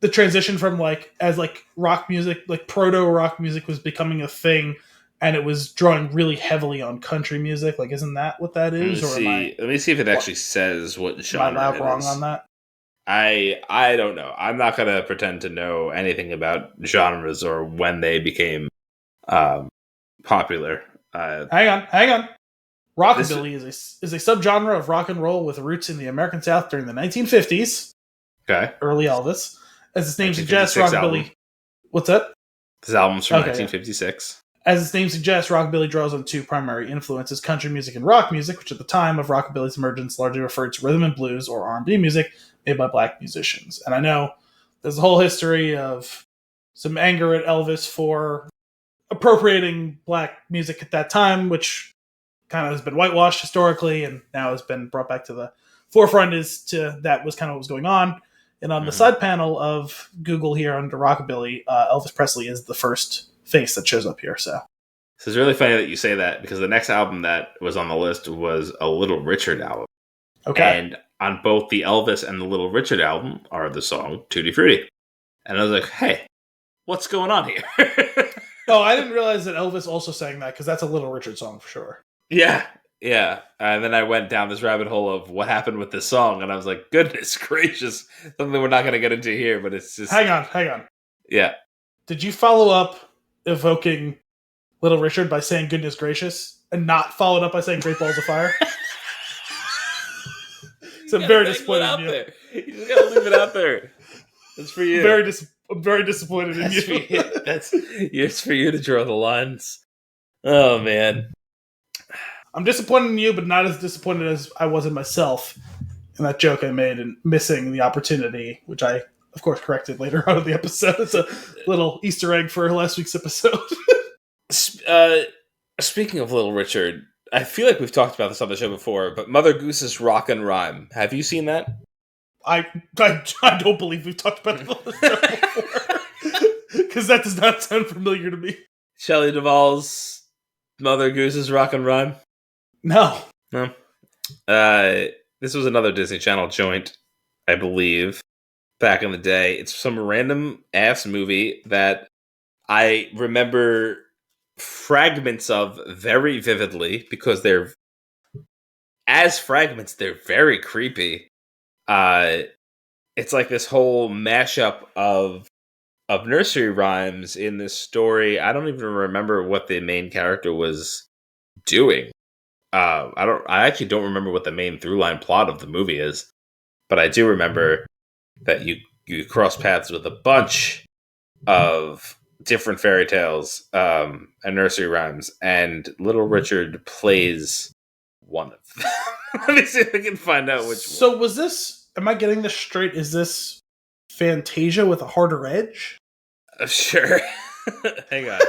The transition from like as like rock music, like proto rock music was becoming a thing, and it was drawing really heavily on country music. Like, isn't that what that is? Let me see if it actually says what genre. Am I wrong on that? I don't know. I'm not gonna pretend to know anything about genres or when they became popular. Hang on. Rockabilly is a subgenre of rock and roll with roots in the American South during the 1950s. Okay. Early Elvis. As its name suggests, rockabilly... Album. What's that? This album's from 1956. As its name suggests, rockabilly draws on two primary influences, country music and rock music, which at the time of rockabilly's emergence largely referred to rhythm and blues or R&B music made by black musicians. And I know there's a whole history of some anger at Elvis for appropriating black music at that time, which kind of has been whitewashed historically and now has been brought back to the forefront that was kind of what was going on. And on the side panel of Google here under Rockabilly, Elvis Presley is the first face that shows up here. So it's really funny that you say that, because the next album that was on the list was a Little Richard album. Okay. And on both the Elvis and the Little Richard album are the song Tutti Frutti. And I was like, hey, what's going on here? Oh, I didn't realize that Elvis also sang that, because that's a Little Richard song for sure. Yeah. And then I went down this rabbit hole of what happened with this song, and I was like, goodness gracious, something we're not going to get into here, but it's just... Hang on. Yeah. Did you follow up evoking Little Richard by saying "goodness gracious" and not followed up by saying "great balls of fire." So I'm very disappointed in you. There. You just gotta leave it out there. That's for you. I'm very disappointed in you. It's for you to draw the lines. Oh man, I'm disappointed in you, but not as disappointed as I was in myself in that joke I made and missing the opportunity, which I, of course, corrected later on in the episode. It's a little Easter egg for last week's episode. Speaking of Little Richard, I feel like we've talked about this on the show before, but Mother Goose's Rock and Rhyme. Have you seen that? I don't believe we've talked about it on the show before. Because that does not sound familiar to me. Shelley Duvall's Mother Goose's Rock and Rhyme? No. This was another Disney Channel joint, I believe, back in the day. It's some random ass movie that I remember fragments of very vividly because they're very creepy. It's like this whole mashup of nursery rhymes in this story. I don't even remember what the main character was doing. I actually don't remember what the main through line plot of the movie is, but I do remember that you cross paths with a bunch of different fairy tales and nursery rhymes, and Little Richard plays one of them. Let me see if I can find out which one. So was this, am I getting this straight? Is this Fantasia with a harder edge? Sure. Hang on.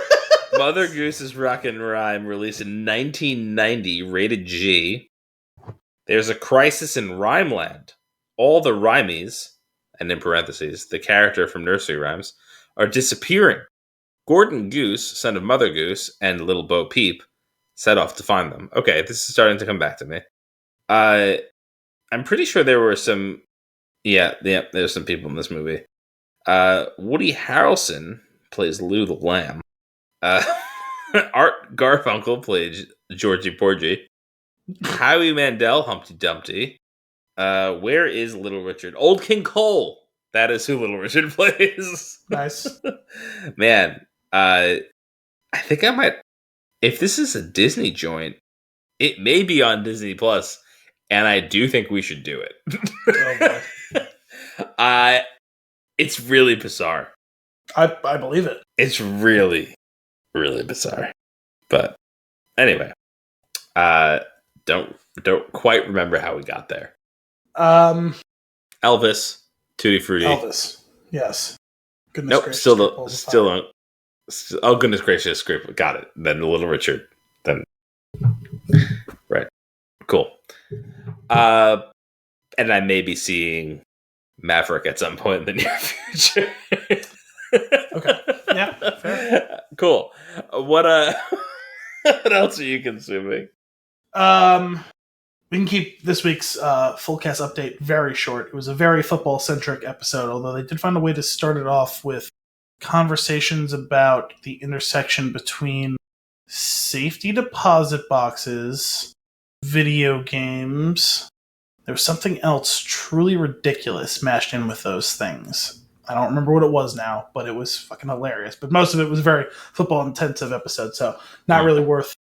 Mother Goose's Rock and Rhyme, released in 1990, rated G. There's a crisis in Rhymeland. All the Rhymies, and in parentheses, the character from Nursery Rhymes, are disappearing. Gordon Goose, son of Mother Goose, and Little Bo Peep set off to find them. Okay, this is starting to come back to me. I'm pretty sure there were some... Yeah, there's some people in this movie. Woody Harrelson plays Lou the Lamb. Art Garfunkel played Georgie Porgy. Howie Mandel, Humpty Dumpty. Where is Little Richard? Old King Cole. That is who Little Richard plays. Nice. Man, I think I might... If this is a Disney joint, it may be on Disney Plus, and I do think we should do it. Oh, boy. It's really bizarre. I believe it. It's really, really bizarre. But anyway, don't quite remember how we got there. Elvis, Tutti Frutti. Elvis, yes. Goodness Nope, gracious, still don't. Oh, goodness gracious, script. Got it. Then Little Richard. Then right, cool. And I may be seeing Maverick at some point in the near future. Okay. Yeah. Fair. Cool. What what else are you consuming? We can keep this week's full cast update very short. It was a very football centric episode, although they did find a way to start it off with conversations about the intersection between safety deposit boxes, video games. There was something else truly ridiculous mashed in with those things. I don't remember what it was now, but it was fucking hilarious. But most of it was a very football-intensive episode, so not really worth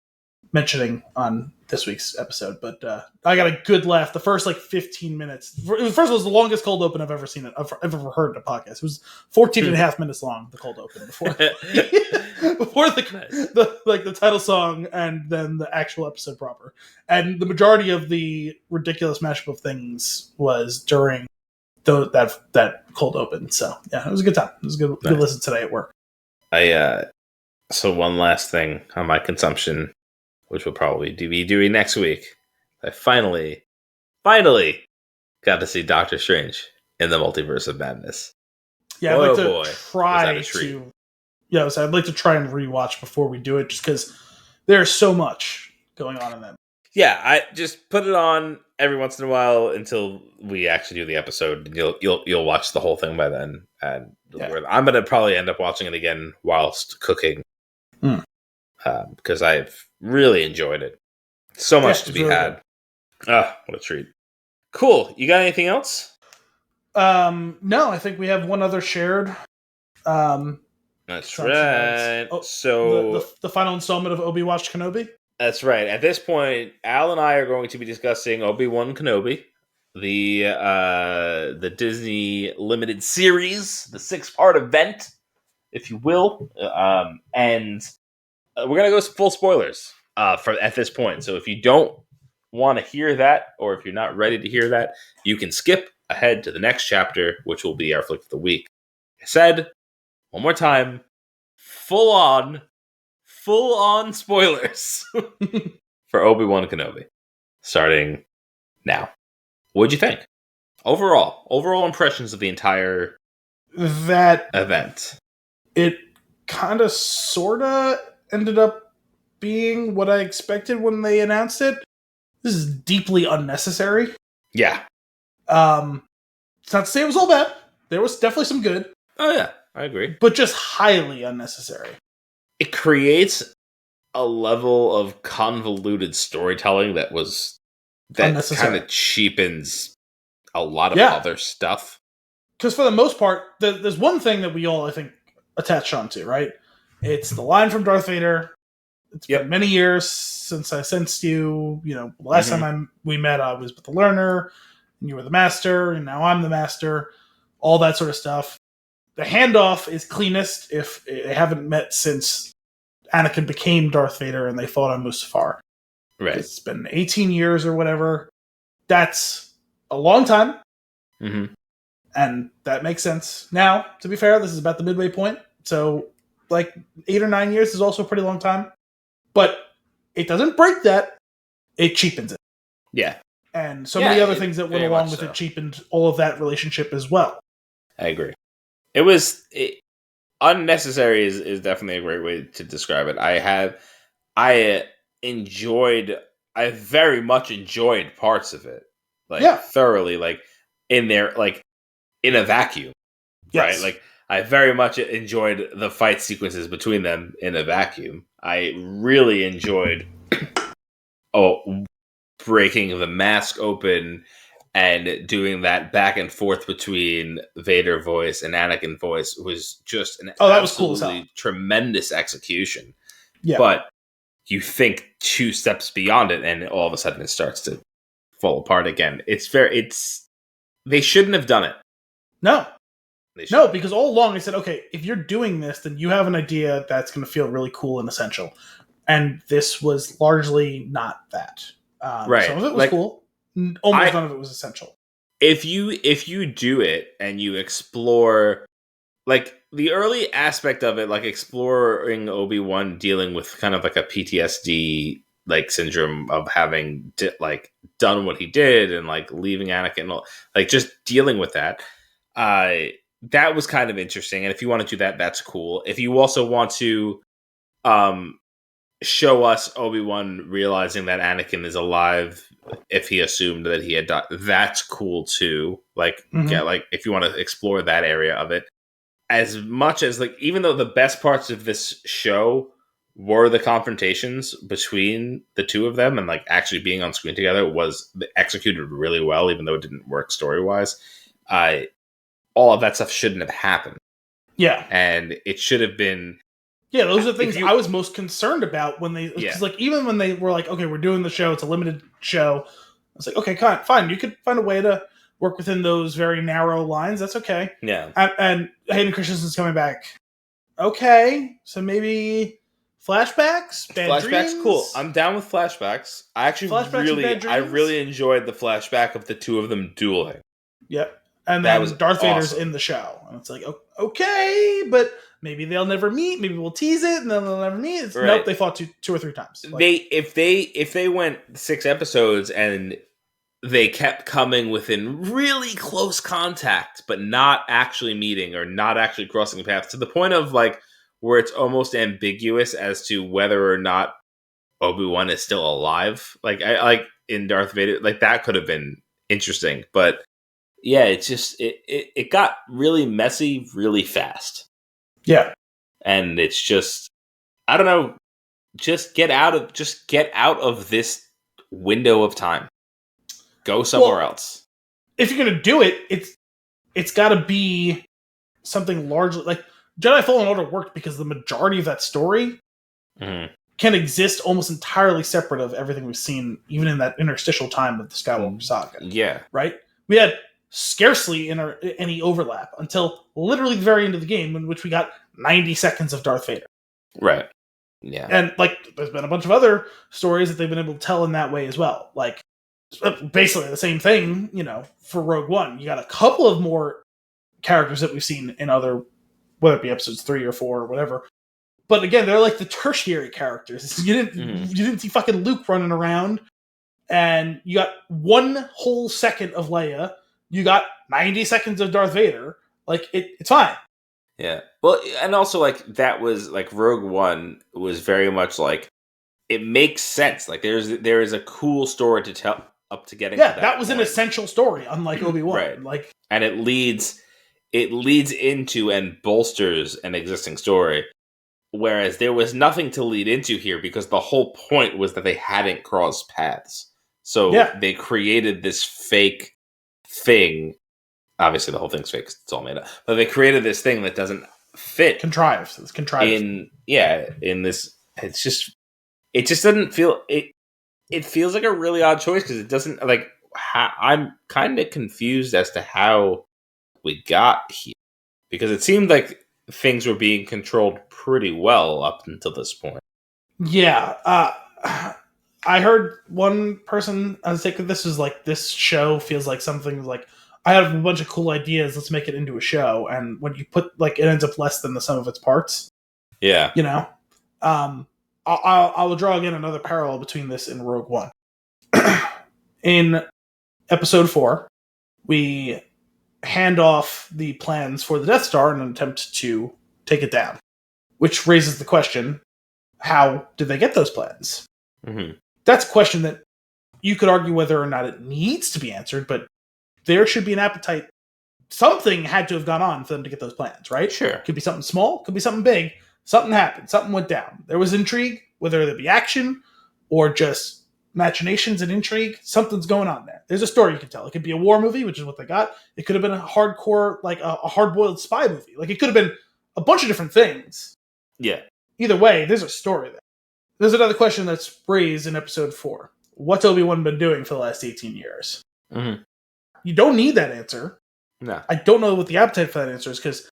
mentioning on this week's episode. But I got a good laugh. The first, 15 minutes. First of all, it was the longest cold open I've ever seen. I've ever heard in a podcast. It was 14 and a half minutes long, the cold open, before the title song and then the actual episode proper. And the majority of the ridiculous mashup of things was during that cold open. So yeah, it was a good time. It was a good listen today at work. So one last thing on my consumption, which we'll probably be doing next week. I finally got to see Doctor Strange in the Multiverse of Madness. Yeah, I'd like to try to. Yeah, so I'd like to try and rewatch before we do it, just because there's so much going on in that. Yeah, I just put it on every once in a while until we actually do the episode. And you'll watch the whole thing by then, and I'm gonna probably end up watching it again whilst cooking, because I've really enjoyed it. So much to be really had. Ah, what a treat! Cool. You got anything else? No, I think we have one other shared That's Trunks right. nods. So the final installment of Obi-Wan Kenobi. that's right. At this point, Al and I are going to be discussing Obi-Wan Kenobi, the Disney limited series, the 6-part event, if you will, and we're gonna go full spoilers for at this point. So if you don't want to hear that, or if you're not ready to hear that, you can skip ahead to the next chapter, which will be our flick of the week. I said one more time, full on spoilers for Obi-Wan Kenobi, starting now. What'd you think? Overall impressions of the entire That event. it kind of sorta ended up being what I expected when they announced it. This is deeply unnecessary. Yeah. It's not to say it was all bad. There was definitely some good. Oh yeah, I agree. But just highly unnecessary. It creates a level of convoluted storytelling that kind of cheapens a lot of other stuff. Because for the most part, there's one thing that we all, I think, attach onto, right? It's the line from Darth Vader. It's been many years since I sensed you. You know, last time we met, I was with the learner, and you were the master, and now I'm the master. All that sort of stuff. The handoff is cleanest if they haven't met since Anakin became Darth Vader and they fought on Mustafar. Right. It's been 18 years or whatever. That's a long time. Mm-hmm. And that makes sense. Now, to be fair, this is about the midway point. So, 8 or 9 years is also a pretty long time. But it doesn't break that. It cheapens it. Yeah. And so many other things that went along with it cheapened all of that relationship as well. I agree. It was unnecessary is definitely a great way to describe it. I very much enjoyed parts of it. Thoroughly, in there, in a vacuum. Yes. Right? I very much enjoyed the fight sequences between them in a vacuum. I really enjoyed breaking the mask open and doing that back and forth between Vader voice and Anakin voice was just an that was cool as hell. Tremendous execution. Yeah. But you think 2 steps beyond it, and all of a sudden it starts to fall apart again. They shouldn't have done it. No, because all along I said, okay, if you're doing this, then you have an idea that's going to feel really cool and essential. And this was largely not that. Right. Some of it was cool. Almost none of it was essential. If you do it and you explore, the early aspect of it, exploring Obi-Wan dealing with kind of a PTSD syndrome of having done what he did and leaving Anakin, just dealing with that. That was kind of interesting. And if you want to do that, that's cool. If you also want to show us Obi-Wan realizing that Anakin is alive, if he assumed that he had died, that's cool too. If you want to explore that area of it, as much as even though the best parts of this show were the confrontations between the two of them and actually being on screen together, was executed really well, even though it didn't work story-wise. All of that stuff shouldn't have happened. Yeah. And it should have been... Yeah, those are the things I was most concerned about when they... Because even when they were okay, we're doing the show, it's a limited show. I was okay, fine. You could find a way to work within those very narrow lines. That's okay. Yeah. And Hayden Christensen's coming back. Okay, so maybe... Flashbacks? Bad dreams? Cool. I'm down with flashbacks. I actually really enjoyed the flashback of the two of them dueling. Yep. And then Darth Vader's in the show. And it's okay, but maybe they'll never meet. Maybe we'll tease it and then they'll never meet. Right. Nope, they fought two or three times. If they went 6 episodes and they kept coming within really close contact, but not actually meeting or not actually crossing paths, to the point of where it's almost ambiguous as to whether or not Obi-Wan is still alive. In Darth Vader, that could have been interesting. But yeah, it's just, it got really messy really fast. Yeah. And it's just, I don't know, just get out of this window of time. Go somewhere else. If you're going to do it, it's got to be something largely, Jedi Fallen Order worked because the majority of that story can exist almost entirely separate of everything we've seen, even in that interstitial time of the Skywalker saga. Yeah. Right? We had scarcely any overlap until literally the very end of the game, in which we got 90 seconds of Darth Vader. Right. Yeah. And, like, there's been a bunch of other stories that they've been able to tell in that way as well. Like, basically the same thing, you know, for Rogue One. You got a couple of more characters that we've seen in other, whether it be episodes 3 or 4 or whatever. But again, they're like the tertiary characters. You didn't see fucking Luke running around, and you got 1 whole second of Leia. You got 90 seconds of Darth Vader. Like, it's fine. Yeah. Well, and also, like, that was, like, Rogue One was very much, like, it makes sense. Like, there is a cool story to tell up to getting to that was point. An essential story, unlike Obi-Wan. Right. Like, and it leads into and bolsters an existing story. Whereas there was nothing to lead into here because the whole point was that they hadn't crossed paths. So they created this fake thing. Obviously, the whole thing's fake. It's all made up. But they created this thing that doesn't fit. Contrived. It's contrived. In this, it just doesn't feel it. It feels like a really odd choice because it doesn't like. I'm kind of confused as to how we got here because it seemed like things were being controlled pretty well up until this point. Yeah, I heard one person say that this is like this show feels like something like I have a bunch of cool ideas. Let's make it into a show, and when you put like it ends up less than the sum of its parts. Yeah, you know. I will draw again another parallel between this and Rogue One. In episode 4, we hand off the plans for the Death Star in an attempt to take it down, which raises the question, how did they get those plans? Mm-hmm. That's a question that you could argue whether or not it needs to be answered, but there should be an appetite. Something had to have gone on for them to get those plans, right? Sure. Could be something small, could be something big. Something happened. Something went down. There was intrigue, whether it be action or just machinations and intrigue. Something's going on there. There's a story you can tell. It could be a war movie, which is what they got. It could have been a hardcore, like a hard-boiled spy movie. Like, it could have been a bunch of different things. Yeah. Either way, there's a story there. There's another question that's raised in episode 4. What's Obi-Wan been doing for the last 18 years? Mm-hmm. You don't need that answer. No. I don't know what the appetite for that answer is, because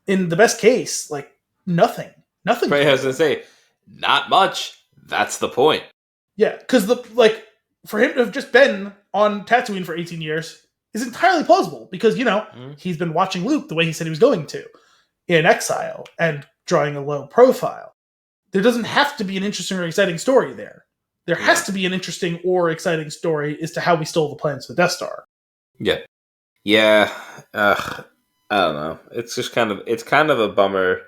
in the best case, like, nothing. Right, I was going to say, not much. That's the point. Yeah, because for him to have just been on Tatooine for 18 years is entirely plausible because, he's been watching Luke the way he said he was going to in exile and drawing a low profile. There doesn't have to be an interesting or exciting story there. There has to be an interesting or exciting story as to how we stole the plans for the Death Star. Yeah. Yeah. I don't know. It's just kind of a bummer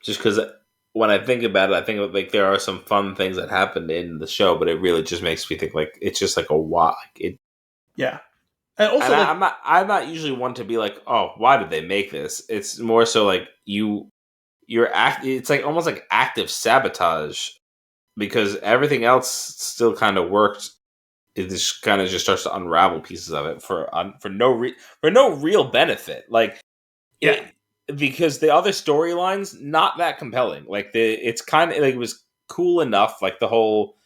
just because when I think about it, I think like there are some fun things that happened in the show, but it really just makes me think like it's just like a why. Yeah, and also I'm not usually one to be like, oh, why did they make this? It's more so like it's like almost like active sabotage because everything else still kind of worked. It just kind of just starts to unravel pieces of it for no real benefit. Like, because the other storylines not that compelling. Like it's kind of like it was cool enough. Like the whole,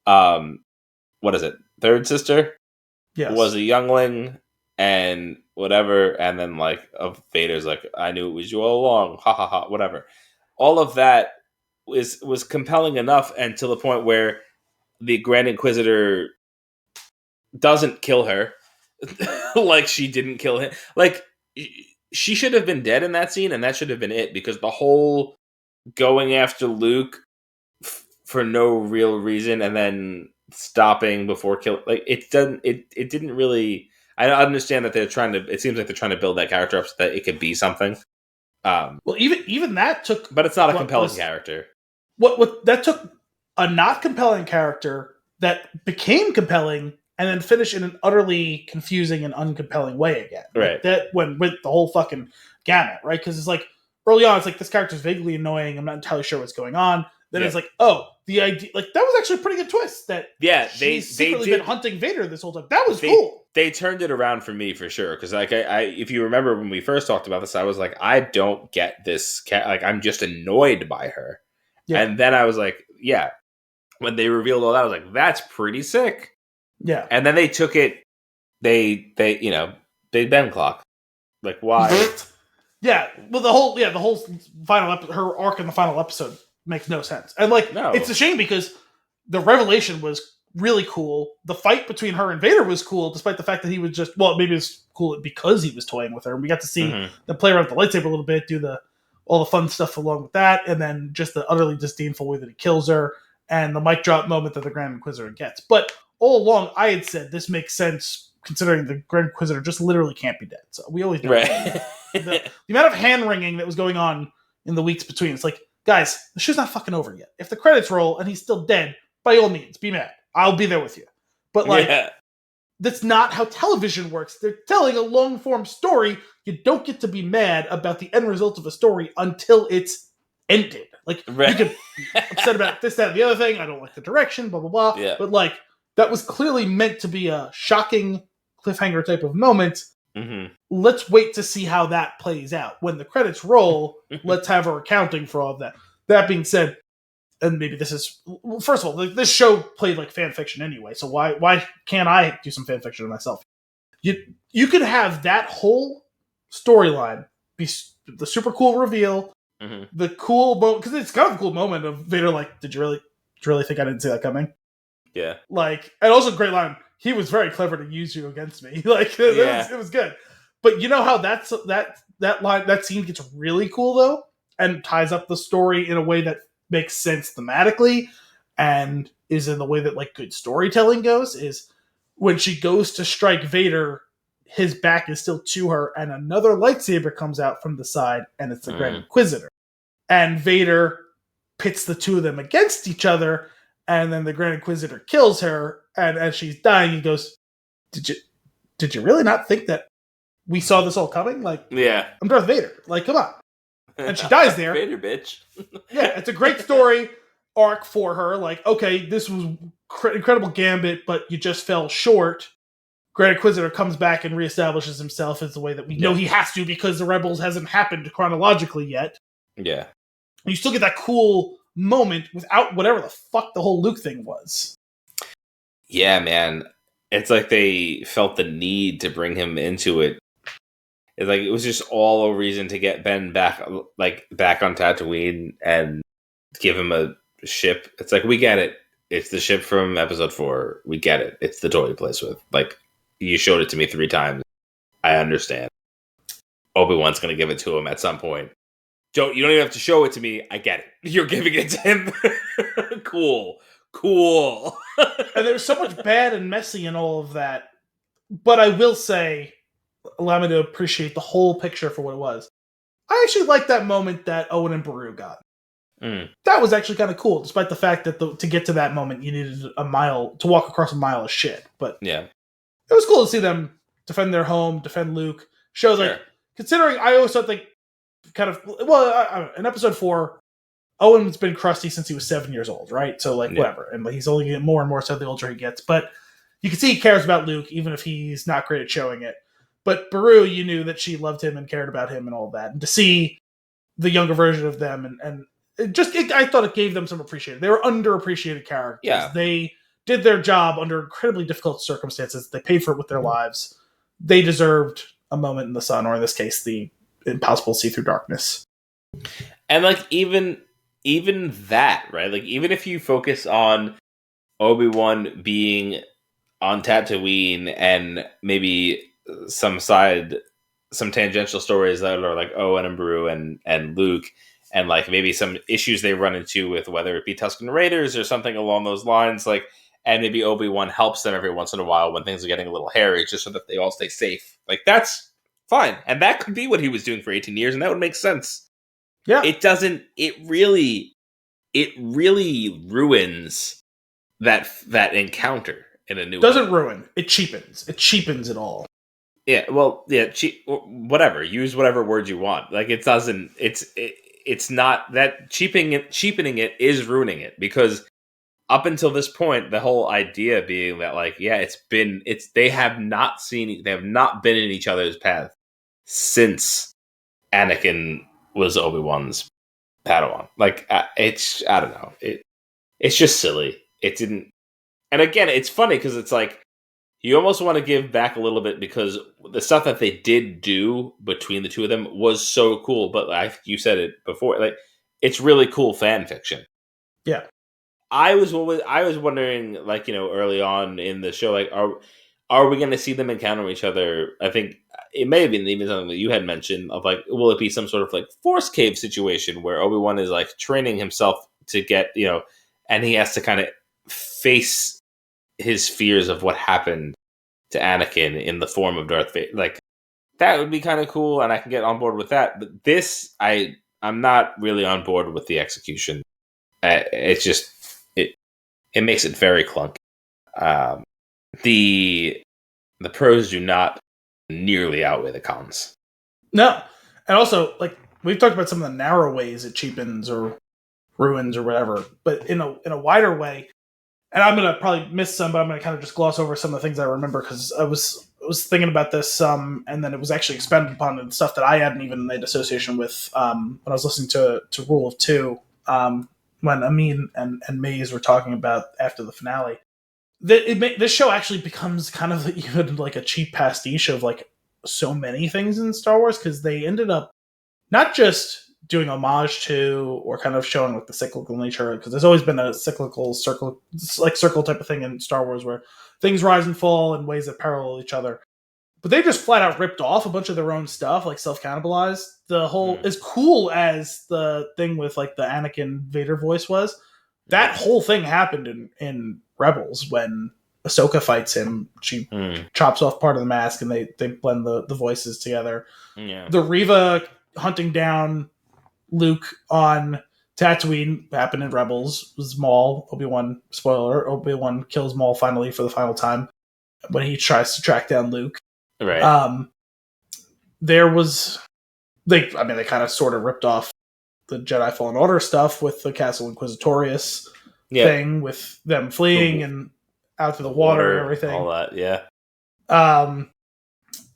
what is it? Third sister was a youngling and whatever, and then like of Vader's like I knew it was you all along. Ha ha ha. Whatever. All of that was compelling enough, and to the point where the Grand Inquisitor doesn't kill her, like she didn't kill him. Like. She should have been dead in that scene, and that should have been it, because the whole going after Luke for no real reason and then stopping before killing, like, it didn't really. I understand that it seems like they're trying to build that character up so that it could be something. Well, even that took, but it's not a compelling character. What that took a not compelling character that became compelling. And then finish in an utterly confusing and uncompelling way again. Right. Like that went the whole fucking gamut, right? Because it's like, early on, it's like, this character's vaguely annoying. I'm not entirely sure what's going on. then it's like, oh, the idea, like, that was actually a pretty good twist. That she's secretly been hunting Vader this whole time. That was cool. They turned it around for me for sure, because like I, if you remember when we first talked about this, I was like, I don't get this cat. Like, I'm just annoyed by her. Yeah. And then I was like, yeah. When they revealed all that, I was like, that's pretty sick. Yeah. And then they took it. They Big Ben clock. Like, why? Yeah, well, the whole final her arc in the final episode makes no sense, and like, it's a shame because the revelation was really cool. The fight between her and Vader was cool, despite the fact that he was just, well, maybe it was cool because he was toying with her. And we got to see them play around with the lightsaber a little bit, do all the fun stuff along with that, and then just the utterly disdainful way that he kills her, and the mic drop moment that the Grand Inquisitor gets. But all along, I had said this makes sense considering the Grand Inquisitor just literally can't be dead. So we always know the amount of hand-wringing that was going on in the weeks between. It's like, guys, the show's not fucking over yet. If the credits roll and he's still dead, by all means, be mad. I'll be there with you. But that's not how television works. They're telling a long-form story. You don't get to be mad about the end result of a story until it's ended. Like, you can be upset about this, that, and the other thing. I don't like the direction, blah, blah, blah. Yeah. But, like, that was clearly meant to be a shocking cliffhanger type of moment. Mm-hmm. Let's wait to see how that plays out. When the credits roll, let's have our accounting for all of that. That being said, and maybe this is, well, first of all, this show played like fan fiction anyway, so why can't I do some fan fiction myself? You could have that whole storyline be the super cool reveal, the cool moment, because it's kind of a cool moment of Vader like, did you really think I didn't see that coming? Yeah. Like, and also great line, he was very clever to use you against me. Like, it was good. But you know how that scene gets really cool though, and ties up the story in a way that makes sense thematically, and is in the way that like good storytelling goes, is when she goes to strike Vader, his back is still to her, and another lightsaber comes out from the side, and it's the Grand Inquisitor. And Vader pits the two of them against each other, and then the Grand Inquisitor kills her, and as she's dying, he goes, Did you really not think that we saw this all coming? Like, yeah, I'm Darth Vader. Like, come on. And she dies there. Vader, bitch. Yeah, it's a great story arc for her. Like, okay, this was incredible gambit, but you just fell short. Grand Inquisitor comes back and reestablishes himself as the way that we know he has to, because the Rebels hasn't happened chronologically yet. Yeah. And you still get that cool moment without whatever the fuck the whole Luke thing was. Yeah, man. It's like they felt the need to bring him into it. It's like it was just all a reason to get Ben back on Tatooine and give him a ship. It's like, we get it. It's the ship from Episode 4. We get it. It's the toy he plays with. Like, you showed it to me 3 times. I understand. Obi-Wan's going to give it to him at some point. You don't even have to show it to me. I get it. You're giving it to him. Cool. And there's so much bad and messy in all of that. But I will say, allow me to appreciate the whole picture for what it was. I actually liked that moment that Owen and Beru got. That was actually kind of cool, despite the fact that to get to that moment, you needed to walk across a mile of shit. But yeah, it was cool to see them defend their home, defend Luke. Shows like, considering I always thought they kind of, well, in Episode 4, Owen's been crusty since he was 7 years old, right? So like, whatever. And he's only getting more and more so the older he gets. But you can see he cares about Luke, even if he's not great at showing it. But Beru, you knew that she loved him and cared about him and all that. And to see the younger version of them, and I thought it gave them some appreciation. They were underappreciated characters. Yeah. They did their job under incredibly difficult circumstances. They paid for it with their lives. They deserved a moment in the sun, or in this case, the impossible see-through darkness. And like, even that, right? Like, even if you focus on Obi-Wan being on Tatooine and maybe some tangential stories that are like Owen and Beru and Luke, and like maybe some issues they run into with whether it be Tusken Raiders or something along those lines, like, and maybe Obi-Wan helps them every once in a while when things are getting a little hairy, just so that they all stay safe. Like, that's fine. And that could be what he was doing for 18 years, and that would make sense. Yeah. It really ruins that encounter in a new way. Ruin. It cheapens. It cheapens it all. Yeah, well, yeah, whatever. Use whatever word you want. Like, it doesn't. it's not that cheapening it is ruining it, because up until this point, the whole idea being that, like, yeah, they have not been in each other's path since Anakin was Obi-Wan's Padawan. Like, I don't know. It's just silly. It didn't. And again, it's funny because it's like you almost want to give back a little bit, because the stuff that they did do between the two of them was so cool. But you said it before, like, it's really cool fan fiction. Yeah. I was wondering, like, early on in the show, like, are we going to see them encounter each other? I think it may have been even something that you had mentioned of, like, will it be some sort of, like, force cave situation where Obi-Wan is, like, training himself to get, and he has to kind of face his fears of what happened to Anakin in the form of Darth Vader. Like, that would be kind of cool, and I can get on board with that. But this, I'm not really on board with the execution. It's just it makes it very clunky. The pros do not nearly outweigh the cons. No, and also, like, we've talked about some of the narrow ways it cheapens or ruins or whatever, but in a wider way. And I'm gonna probably miss some, but I'm gonna kind of just gloss over some of the things I remember, because I was thinking about this some, and then it was actually expanded upon and stuff that I hadn't even made association with when I was listening to Rule of Two. When Amin and Maze were talking about after the finale, this show actually becomes kind of even like a cheap pastiche of, like, so many things in Star Wars, because they ended up not just doing homage to or kind of showing, like, the cyclical nature, because there's always been a cyclical circle type of thing in Star Wars where things rise and fall in ways that parallel each other. But they just flat out ripped off a bunch of their own stuff, like self-cannibalized. The whole, as cool as the thing with, like, the Anakin Vader voice was, that whole thing happened in Rebels when Ahsoka fights him. She chops off part of the mask, and they blend the voices together. Yeah. The Reva hunting down Luke on Tatooine happened in Rebels. Was Maul. Obi-Wan, spoiler, Obi-Wan kills Maul finally for the final time when he tries to track down Luke. Right. There was they kind of sort of ripped off the Jedi Fallen Order stuff with the Castle Inquisitorius thing, with them fleeing and out to the water and everything. All that, yeah. And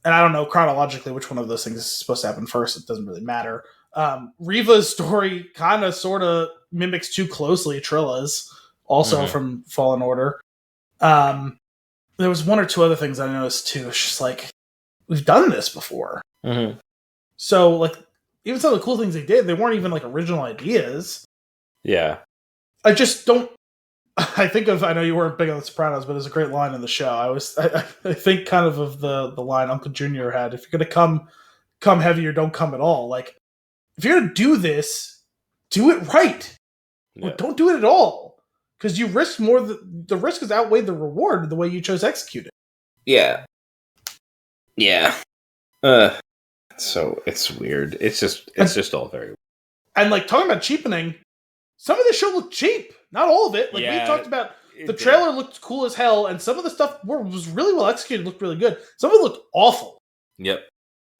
I don't know chronologically which one of those things is supposed to happen first. It doesn't really matter. Reva's story kind of sort of mimics too closely Trilla's, also from Fallen Order. There was one or two other things I noticed too. It's just like, we've done this before. Mm-hmm. So, like, even some of the cool things they did, they weren't even, like, original ideas. Yeah. I just don't. I know you weren't big on The Sopranos, but there's a great line in the show. I think kind of the line Uncle Junior had: if you're gonna come heavy or don't come at all. Like, if you're gonna do this, do it right. Yeah. Or don't do it at all, because you risk more. The risk has outweighed the reward the way you chose to execute it. Yeah. Yeah. So it's weird. It's just all very weird. And, like, talking about cheapening, some of the show looked cheap. Not all of it. Like, we talked about, the trailer looked cool as hell, and some of the stuff was really well executed, looked really good. Some of it looked awful. Yep.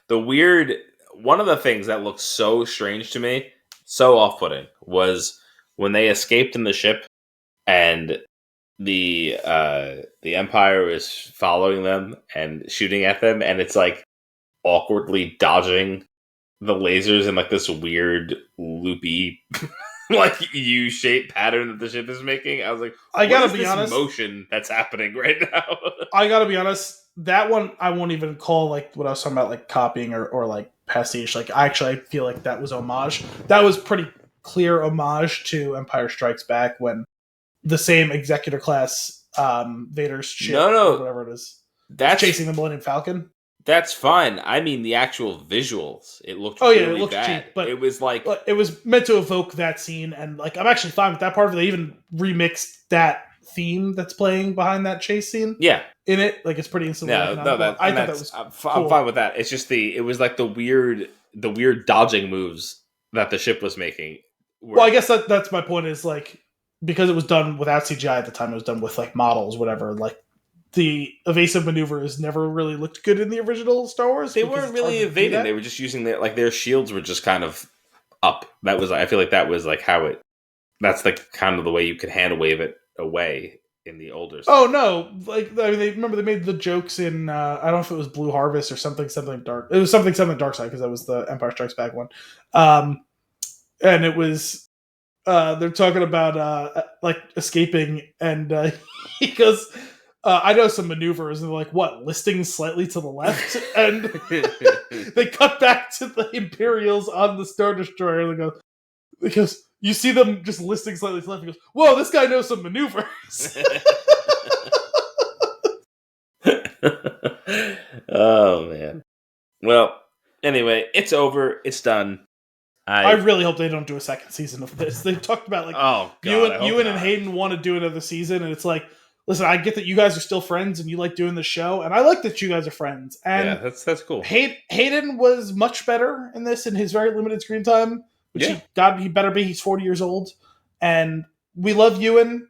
One of the things that looked so strange to me, so off-putting, was when they escaped in the ship and the Empire is following them and shooting at them, and it's, like, awkwardly dodging the lasers in, like, this weird loopy like U-shaped pattern that the ship is making. I was like, I gotta be honest, motion that's happening right now. I gotta be honest, that one I won't even call, like, what I was talking about, like, copying or like pastiche. Like, I feel like that was homage. That was pretty clear homage to Empire Strikes Back, when the same executor class Vader's ship, or whatever it is, that's chasing the Millennium Falcon. That's fine. I mean, the actual visuals. It looked it looked bad. cheap, but it was like, it was meant to evoke that scene, and, like, I'm actually fine with that part of it. They even remixed that theme that's playing behind that chase scene. Yeah, in it, like, it's pretty instantly. I thought that was. I'm fine with that. It's just it was like the weird dodging moves that the ship was making. Well, I guess that's my point. Is, like, because it was done without CGI at the time, it was done with, like, models, whatever. Like, the evasive maneuvers never really looked good in the original Star Wars. They weren't really evading. They were just using their shields were just kind of up. I feel like that was like how it. That's like kind of the way you could hand wave it away in the older stuff. Oh no! Like I mean, they made the jokes in I don't know if it was Blue Harvest or something dark. It was something Dark Side because that was the Empire Strikes Back one, and it was they're talking about like escaping, and he goes, "I know some maneuvers," and they're like, "What? Listing slightly to the left?" And they cut back to the Imperials on the Star Destroyer, and they go, because you see them just listing slightly to the left. He goes, "Whoa, this guy knows some maneuvers." Oh man. Well, anyway, it's over. It's done. I really hope they don't do a second season of this. They've talked about like Ewan and Hayden want to do another season, and it's like, listen, I get that you guys are still friends and you like doing the show, and I like that you guys are friends. And yeah, that's cool. Hayden was much better in this in his very limited screen time, which he better be. He's 40 years old, and we love Ewan.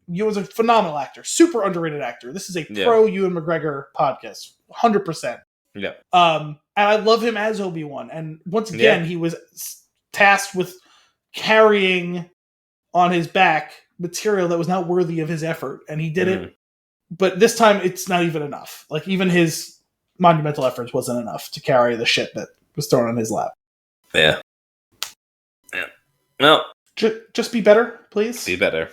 Ewan's a phenomenal actor, super underrated actor. This is a pro Ewan McGregor podcast, 100%. Yeah. And I love him as Obi-Wan. And once again, he was tasked with carrying on his back material that was not worthy of his effort, and he did it. But this time, it's not even enough. Like even his monumental efforts wasn't enough to carry the shit that was thrown on his lap. Yeah. Well, just be better, please. Be better.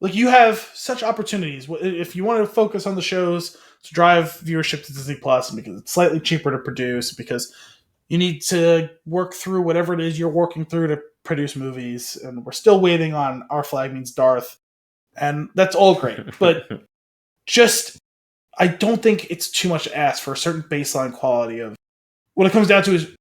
Like you have such opportunities. If you want to focus on the shows to drive viewership to Disney Plus, because it's slightly cheaper to produce, because you need to work through whatever it is you're working through to produce movies, and we're still waiting on Our Flag Means Darth, and that's all great. But I don't think it's too much to ask for a certain baseline quality of what it comes down to is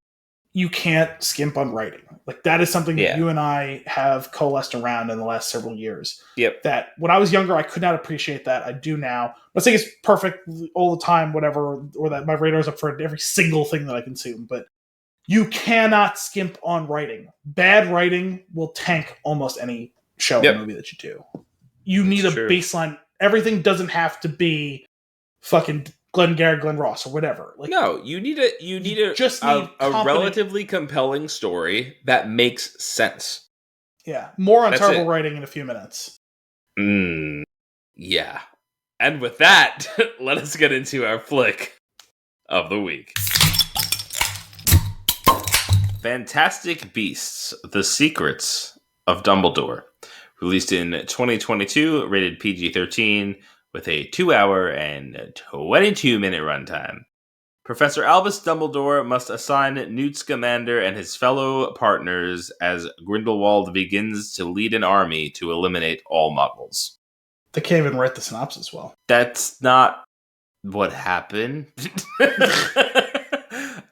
you can't skimp on writing. Like that is something that you and I have coalesced around in the last several years. Yep. That when I was younger, I could not appreciate that. I do now. Let's say it's perfect all the time, whatever, or that my radar's up for every single thing that I consume. But you cannot skimp on writing. Bad writing will tank almost any show or movie that you do. You need a baseline. Everything doesn't have to be fucking Glenn Garrett, Glenn Ross, or whatever. Like, no, you need a relatively compelling story that makes sense. Yeah, more on terrible writing in a few minutes. Yeah. And with that, let us get into our flick of the week. Fantastic Beasts: The Secrets of Dumbledore. Released in 2022, rated PG-13, with a 2-hour and 22-minute runtime. Professor Albus Dumbledore must assign Newt Scamander and his fellow partners as Grindelwald begins to lead an army to eliminate all muggles. They can't even write the synopsis well. That's not what happened.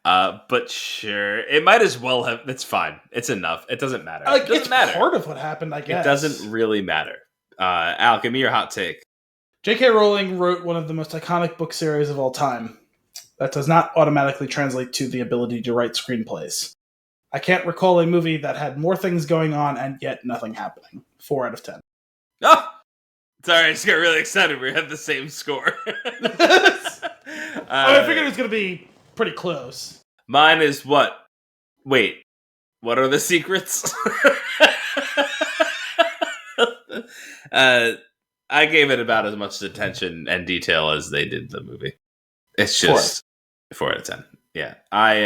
But sure. It might as well have. It's fine. It's enough. It doesn't matter. Like, it doesn't matter. Part of what happened, I guess. It doesn't really matter. Al, give me your hot take. J.K. Rowling wrote one of the most iconic book series of all time. That does not automatically translate to the ability to write screenplays. I can't recall a movie that had more things going on and yet nothing happening. 4 out of 10. Oh! Sorry, I just got really excited. We had the same score. I figured it was going to be pretty close. Mine is what? Wait. What are the secrets? I gave it about as much attention and detail as they did the movie. It's just 4 out of 10. Yeah, I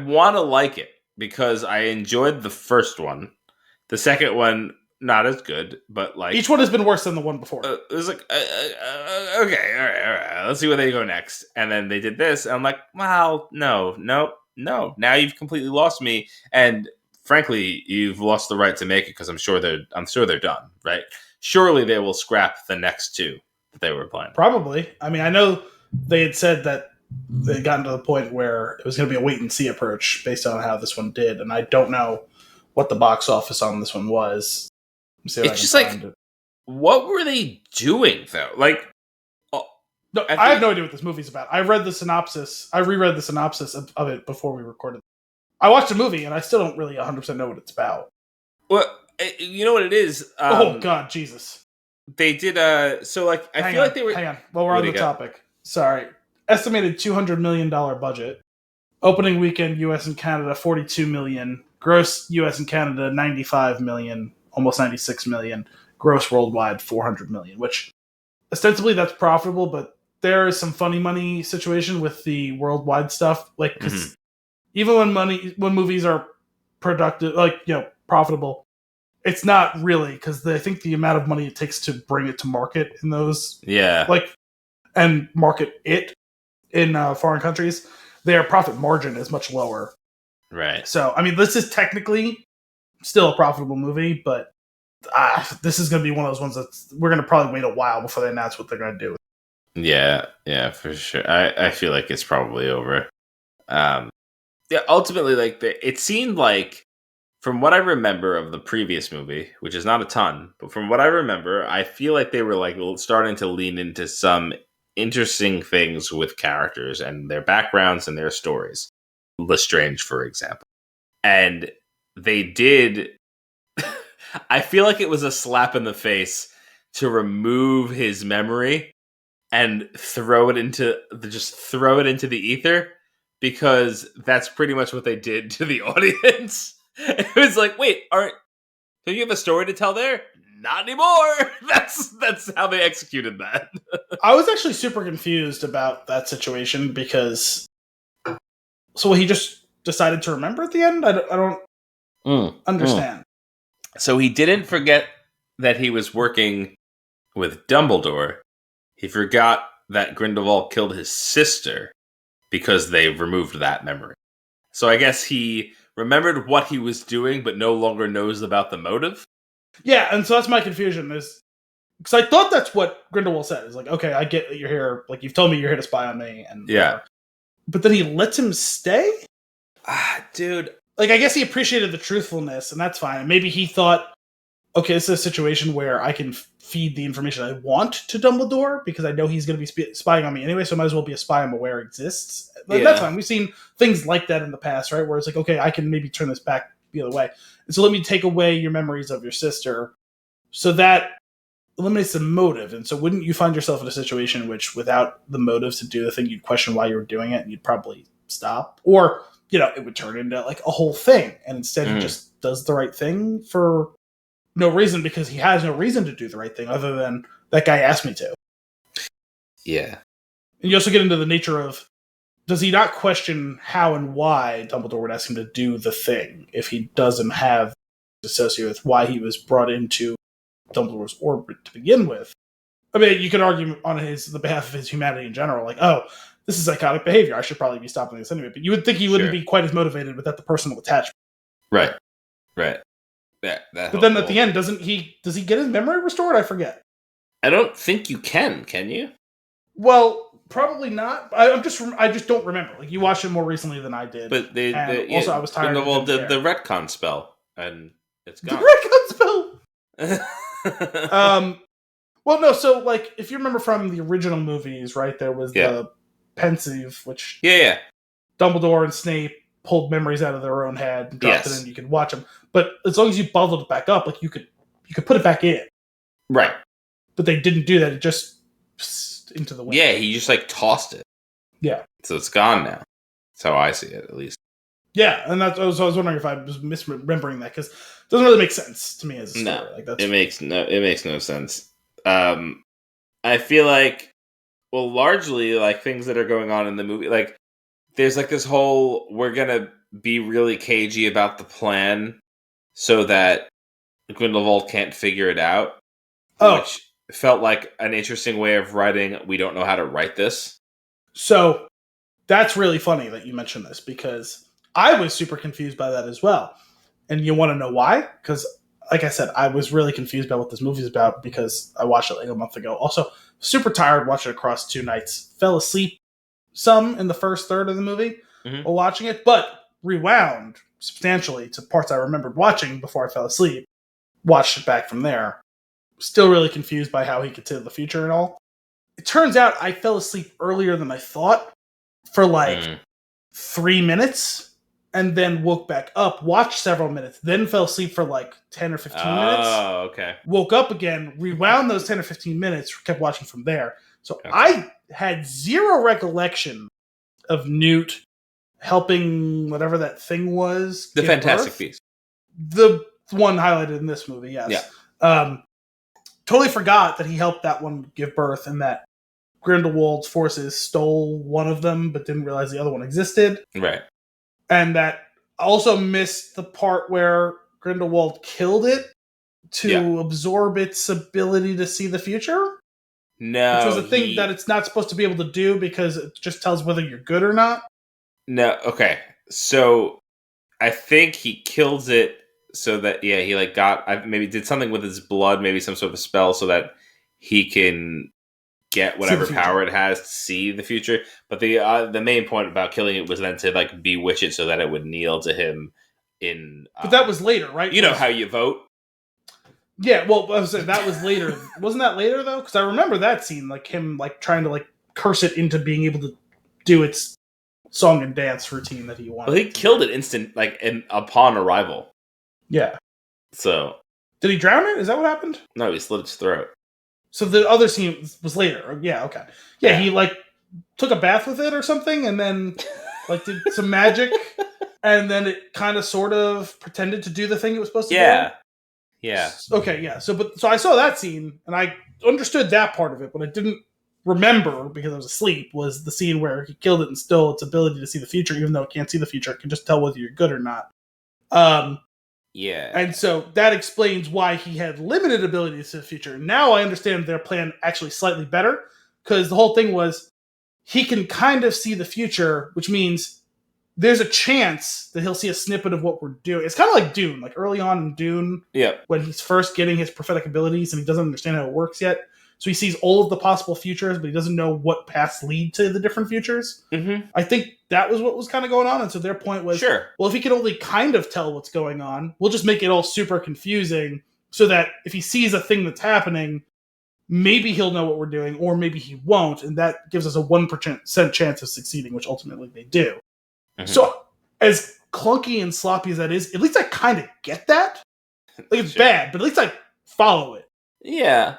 want to like it because I enjoyed the first one. The second one, not as good, but like each one has been worse than the one before. It was like okay, all right, let's see where they go next. And then they did this, and I'm like, wow, no. Now you've completely lost me, and frankly, you've lost the right to make it because I'm sure they're done, right? Surely they will scrap the next 2 that they were planning. Probably. I mean, I know they had said that they had gotten to the point where it was going to be a wait and see approach based on how this one did, and I don't know what the box office on this one was. It's just like, what were they doing though? Like, no, I have no idea what this movie's about. I reread the synopsis of it before we recorded. I watched the movie and I still don't really 100% know what it's about. Well, you know what it is? Oh God, Jesus! They did so like I feel like they were. Hang on, while we're on the topic. Sorry, estimated $200 million budget. Opening weekend, U.S. and Canada, 42 million. Gross U.S. and Canada, 95 million, almost 96 million. Gross worldwide, 400 million, which ostensibly that's profitable, but there is some funny money situation with the worldwide stuff. Like, because even when movies are productive, profitable, it's not really, because I think the amount of money it takes to bring it to market in those, and market it in foreign countries, their profit margin is much lower. Right. So, I mean, this is technically still a profitable movie, but this is going to be one of those ones that we're going to probably wait a while before they announce what they're going to do. Yeah, for sure. I feel like it's probably over. Ultimately, it seemed like, from what I remember of the previous movie, which is not a ton, but from what I remember, I feel like they were starting to lean into some interesting things with characters and their backgrounds and their stories. Lestrange, for example. And they did. I feel like it was a slap in the face to remove his memory and throw it into the ether, because that's pretty much what they did to the audience. It was like, wait, don't you have a story to tell there? Not anymore. That's how they executed that. I was actually super confused about that situation, because he just decided to remember at the end? I don't understand. So he didn't forget that he was working with Dumbledore. He forgot that Grindelwald killed his sister because they removed that memory. So I guess he remembered what he was doing, but no longer knows about the motive. Yeah, and so that's my confusion, is because I thought that's what Grindelwald said. It's like, okay, I get that you're here. Like, you've told me you're here to spy on me, and but then he lets him stay. Dude. Like, I guess he appreciated the truthfulness, and that's fine. Maybe he thought, okay, this is a situation where I can feed the information I want to Dumbledore, because I know he's going to be spying on me anyway, so I might as well be a spy I'm aware exists. Like, that's fine. We've seen things like that in the past, right? Where it's like, okay, I can maybe turn this back the other way. And so let me take away your memories of your sister. So that eliminates the motive. And so wouldn't you find yourself in a situation in which, without the motives to do the thing, you'd question why you were doing it, and you'd probably stop? Or, it would turn into like a whole thing, and instead he just does the right thing for no reason, because he has no reason to do the right thing other than that guy asked me to. Yeah. And you also get into the nature of, does he not question how and why Dumbledore would ask him to do the thing if he doesn't have associated with why he was brought into Dumbledore's orbit to begin with? I mean, you could argue on the behalf of his humanity in general, like, oh, this is psychotic behavior, I should probably be stopping this anyway. But you would think he wouldn't be quite as motivated without the personal attachment. Right. Yeah, but then at the end, does he get his memory restored? I forget. I don't think you can you? Well, probably not. I just don't remember. Like, you watched it more recently than I did. But I was tired. The retcon spell, and it's gone. The retcon spell. Well, no. So, like, if you remember from the original movies, right? There was the pensieve, which Dumbledore and Snape pulled memories out of their own head and dropped it in. You could watch them, but as long as you bottled it back up, like, you could put it back in. Right. But they didn't do that. It just into the wind. Yeah, he just tossed it. Yeah. So it's gone now. That's how I see it, at least. Yeah, and I was wondering if I was misremembering that, because it doesn't really make sense to me as a story. No, it makes no sense. I feel like, well, largely, like, things that are going on in the movie, like, there's like this whole, we're gonna be really cagey about the plan so that Grindelwald can't figure it out. Which felt like an interesting way of writing, we don't know how to write this. So that's really funny that you mentioned this, because I was super confused by that as well. And you want to know why? Because, like I said, I was really confused about what this movie is about, because I watched it like a month ago. Also, super tired, watched it across 2 nights. Fell asleep some in the first third of the movie while watching it, but rewound substantially to parts I remembered watching before I fell asleep. Watched it back from there. Still really confused by how he could tell the future and all. It turns out I fell asleep earlier than I thought for like 3 minutes, and then woke back up, watched several minutes, then fell asleep for like 10 or 15 minutes. Oh, okay. Woke up again, rewound those 10 or 15 minutes, kept watching from there. So I had zero recollection of Newt helping whatever that thing was. The give Fantastic birth. Beast. The one highlighted in this movie, yes. Yeah. Totally forgot that he helped that one give birth and that Grindelwald's forces stole one of them but didn't realize the other one existed. Right. And that also missed the part where Grindelwald killed it to absorb its ability to see the future. No. Which was a thing that it's not supposed to be able to do because it just tells whether you're good or not. No, okay. So I think he kills it so that he like maybe did something with his blood, maybe some sort of spell so that he can get whatever power it has to see the future. But the main point about killing it was then to like bewitch it so that it would kneel to him in. But that was later, right? You know how you vote. Yeah, well, I was saying that was later. Wasn't that later though? Because I remember that scene, like him like trying to like curse it into being able to do its song and dance routine that he wanted. Well, he killed it upon arrival. Yeah. So did he drown it? Is that what happened? No, he slit its throat. So the other scene was later. Yeah, okay. Yeah, he like took a bath with it or something, and then like did some magic, and then it kind of sort of pretended to do the thing it was supposed to do. Yeah. Okay, yeah. So I saw that scene, and I understood that part of it, but I didn't remember because I was asleep. Was the scene where he killed it and stole its ability to see the future, even though it can't see the future, it can just tell whether you're good or not. Yeah. And so that explains why he had limited ability to see the future. Now I understand their plan actually slightly better, because the whole thing was he can kind of see the future, which means there's a chance that he'll see a snippet of what we're doing. It's kind of like Dune, like early on in Dune, when he's first getting his prophetic abilities and he doesn't understand how it works yet. So he sees all of the possible futures, but he doesn't know what paths lead to the different futures. Mm-hmm. I think that was what was kind of going on. And so their point was, well, if he can only kind of tell what's going on, we'll just make it all super confusing so that if he sees a thing that's happening, maybe he'll know what we're doing, or maybe he won't. And that gives us a 1% chance of succeeding, which ultimately they do. Mm-hmm. So as clunky and sloppy as that is, at least I kind of get that. Like it's bad, but at least I follow it. Yeah.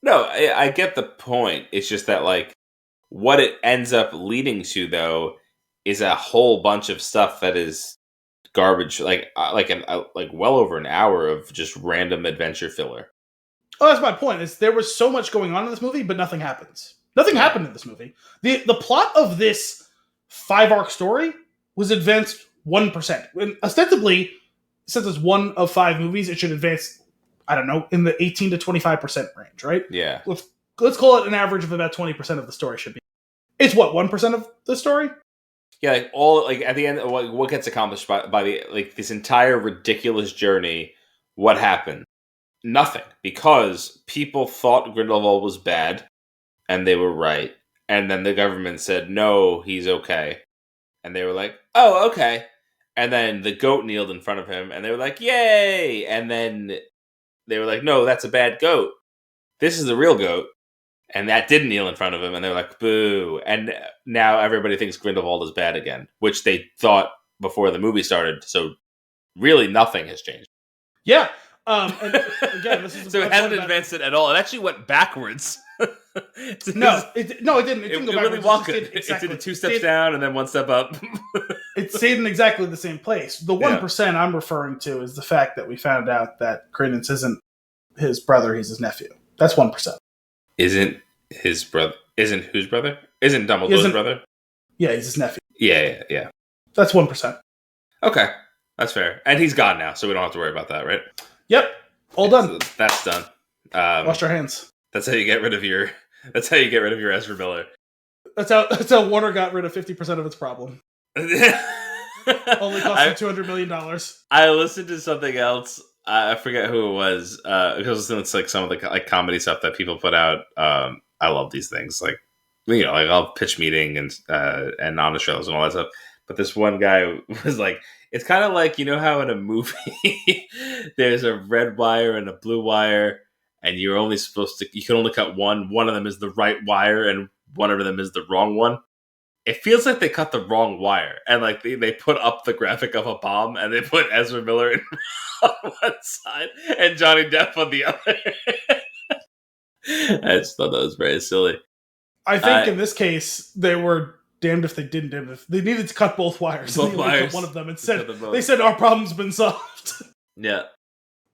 No, I get the point. It's just that, like, what it ends up leading to, though, is a whole bunch of stuff that is garbage. Like well over an hour of just random adventure filler. Oh, that's my point. Is there was so much going on in this movie, but nothing happens. Nothing happened in this movie. The plot of this 5-arc story was advanced 1%. And ostensibly, since it's 1 of 5 movies, it should advance, I don't know, in the 18 to 25% range, right? Yeah. Let's call it an average of about 20% of the story should be. It's what, 1% of the story? Yeah, like at the end, what gets accomplished by this entire ridiculous journey? What happened? Nothing, because people thought Grindelwald was bad, and they were right, and then the government said no, he's okay, and they were like, oh, okay, and then the goat kneeled in front of him, and they were like, yay, and then they were like, no, that's a bad goat. This is the real goat. And that didn't kneel in front of him, and they're like, boo. And now everybody thinks Grindelwald is bad again, which they thought before the movie started. So really nothing has changed. Yeah. And again, this is so it hasn't advanced it at all. It actually went backwards. No, it didn't. It didn't go really backwards. It did 2 steps down and then 1 step up. It stayed in exactly the same place. The 1% I'm referring to is the fact that we found out that Credence isn't his brother, he's his nephew. That's 1%. Isn't his brother? Isn't whose brother? Isn't Dumbledore's brother? Yeah, he's his nephew. Yeah. That's 1%. Okay, that's fair. And he's gone now, so we don't have to worry about that, right? Yep, all done. So that's done. Wash your hands. That's how you get rid of your. That's how you get rid of your Ezra Miller. That's how Warner got rid of 50% of its problem. Only cost them $200 million. I listened to something else. I forget who it was because it's like some of the like comedy stuff that people put out. I love these things, like I love pitch meeting and on the shows and all that stuff. But this one guy was like, it's kind of like how in a movie there's a red wire and a blue wire, and you're only you can only cut one. One of them is the right wire, and one of them is the wrong one. It feels like they cut the wrong wire, and like they put up the graphic of a bomb, and they put Ezra Miller on one side and Johnny Depp on the other. I just thought that was very silly. I think in this case they were damned if they didn't. Damned if they needed to cut both wires. Both they only wires. cut one of them and Cut them both. they said our problem's been solved. Yeah.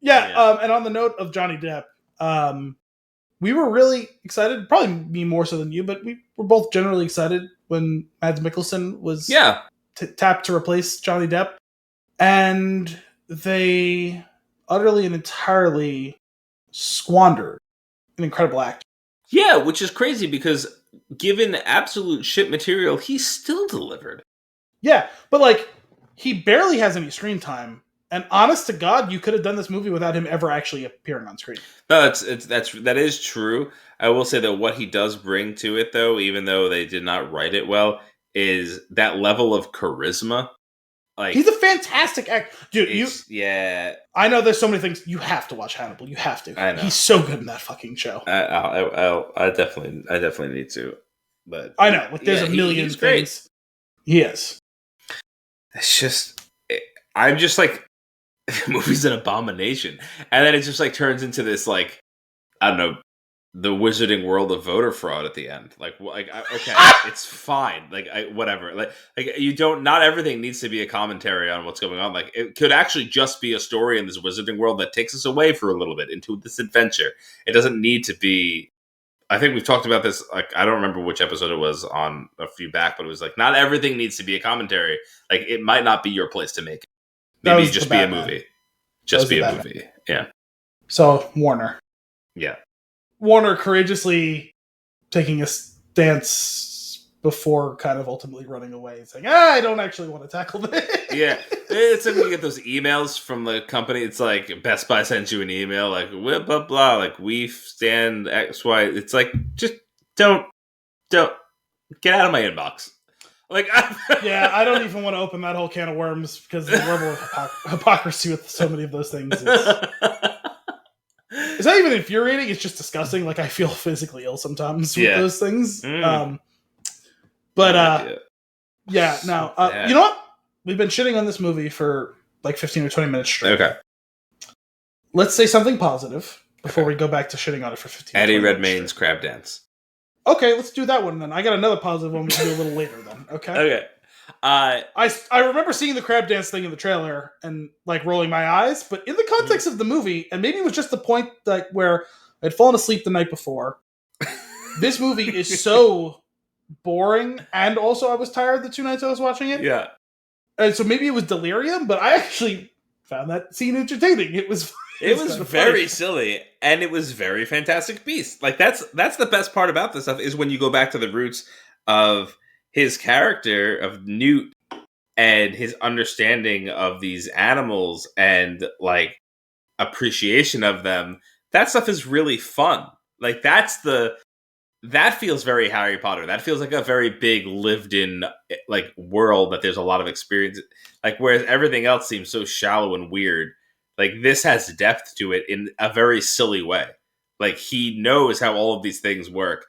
Yeah. And on the note of Johnny Depp, we were really excited. Probably me more so than you, but we were both generally excited when Mads Mikkelsen was tapped to replace Johnny Depp, and they utterly and entirely squandered an incredible actor. Yeah, which is crazy because given absolute shit material, he still delivered. Yeah, but like he barely has any screen time, and honest to God, you could have done this movie without him ever actually appearing on screen. No, that is true. I will say that what he does bring to it, though, even though they did not write it well, is that level of charisma. Like he's a fantastic actor, dude. Yeah. I know there's so many things. You have to watch Hannibal. You have to. I know. He's so good in that fucking show. I definitely need to. But I know. Like, there's a million things. Great. He is. It's just, I'm just like, the movie's an abomination, and then it just like turns into this like, I don't know, the wizarding world of voter fraud at the end. Okay, it's fine. Whatever. Like you don't. Not everything needs to be a commentary on what's going on. Like it could actually just be a story in this wizarding world that takes us away for a little bit into this adventure. It doesn't need to be. I think we've talked about this. Like I don't remember which episode it was on a few back, but it was like not everything needs to be a commentary. Like it might not be your place to make it. Maybe just be a movie. Just be a movie. Yeah. So Warner. Yeah. Warner courageously taking a stance before kind of ultimately running away and saying, I don't actually want to tackle this. Yeah. It's like you get those emails from the company. It's like Best Buy sends you an email like, blah, blah, blah. Like, we stand X, Y. It's like, just don't get out of my inbox. Like, yeah, I don't even want to open that whole can of worms because the level of hypocrisy with so many of those things it's not even infuriating. It's just disgusting. Like I feel physically ill sometimes with those things. Yeah. Now, you know what? We've been shitting on this movie for like 15 or 20 minutes straight. Okay. Let's say something positive before we go back to shitting on it for 15 Eddie Redmayne's crab dance. Okay, let's do that one then. I got another positive one we can do a little later then. Okay. Okay. I remember seeing the crab dance thing in the trailer and like rolling my eyes, but in the context of the movie, and maybe it was just the point like where I'd fallen asleep the night before. This movie is so boring, and also I was tired the 2 nights I was watching it. Yeah, and so maybe it was delirium, but I actually found that scene entertaining. It was very silly, and it was very Fantastic Beasts. Like that's the best part about this stuff is when you go back to the roots of his character of Newt and his understanding of these animals and like appreciation of them. That stuff is really fun. Like that feels very Harry Potter. That feels like a very big lived in like world that there's a lot of experience. Like whereas everything else seems so shallow and weird. Like this has depth to it in a very silly way. Like he knows how all of these things work.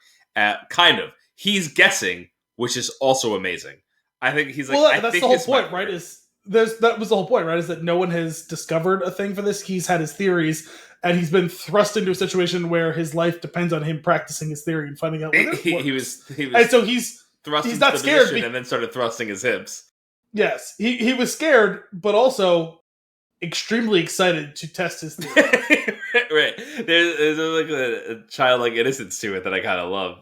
Kind of. He's guessing, which is also amazing. I think he's like. Well, that's the whole point, right? That was the whole point, right? Is that no one has discovered a thing for this. He's had his theories, and he's been thrust into a situation where his life depends on him practicing his theory and finding out. He was, and so he's not scared, and then started thrusting his hips. Yes, he was scared, but also extremely excited to test his theory. Right, there's like a childlike innocence to it that I kind of love.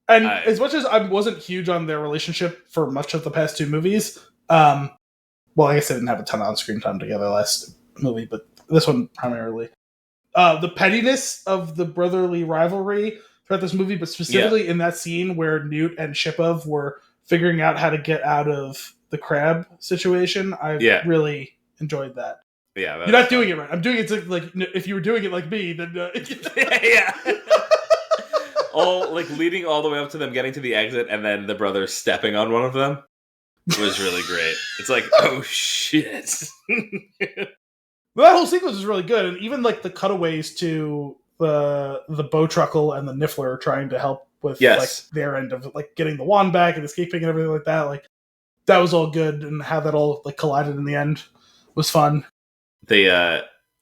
And as much as I wasn't huge on their relationship for much of the past 2 movies, well, I guess they didn't have a ton of on-screen time together last movie, but this one primarily. The pettiness of the brotherly rivalry throughout this movie, but specifically in that scene where Newt and Shipov were figuring out how to get out of the crab situation, I really enjoyed that. Yeah, you're not doing it right. I'm doing it to, like, if you were doing it like me, then yeah. All like leading all the way up to them getting to the exit, and then the brother stepping on one of them was really great. It's like, oh shit. That whole sequence is really good, and even like the cutaways to the Bowtruckle and the Niffler trying to help with like their end of like getting the wand back and escaping and everything like that. Like that was all good, and how that all like collided in the end was fun. I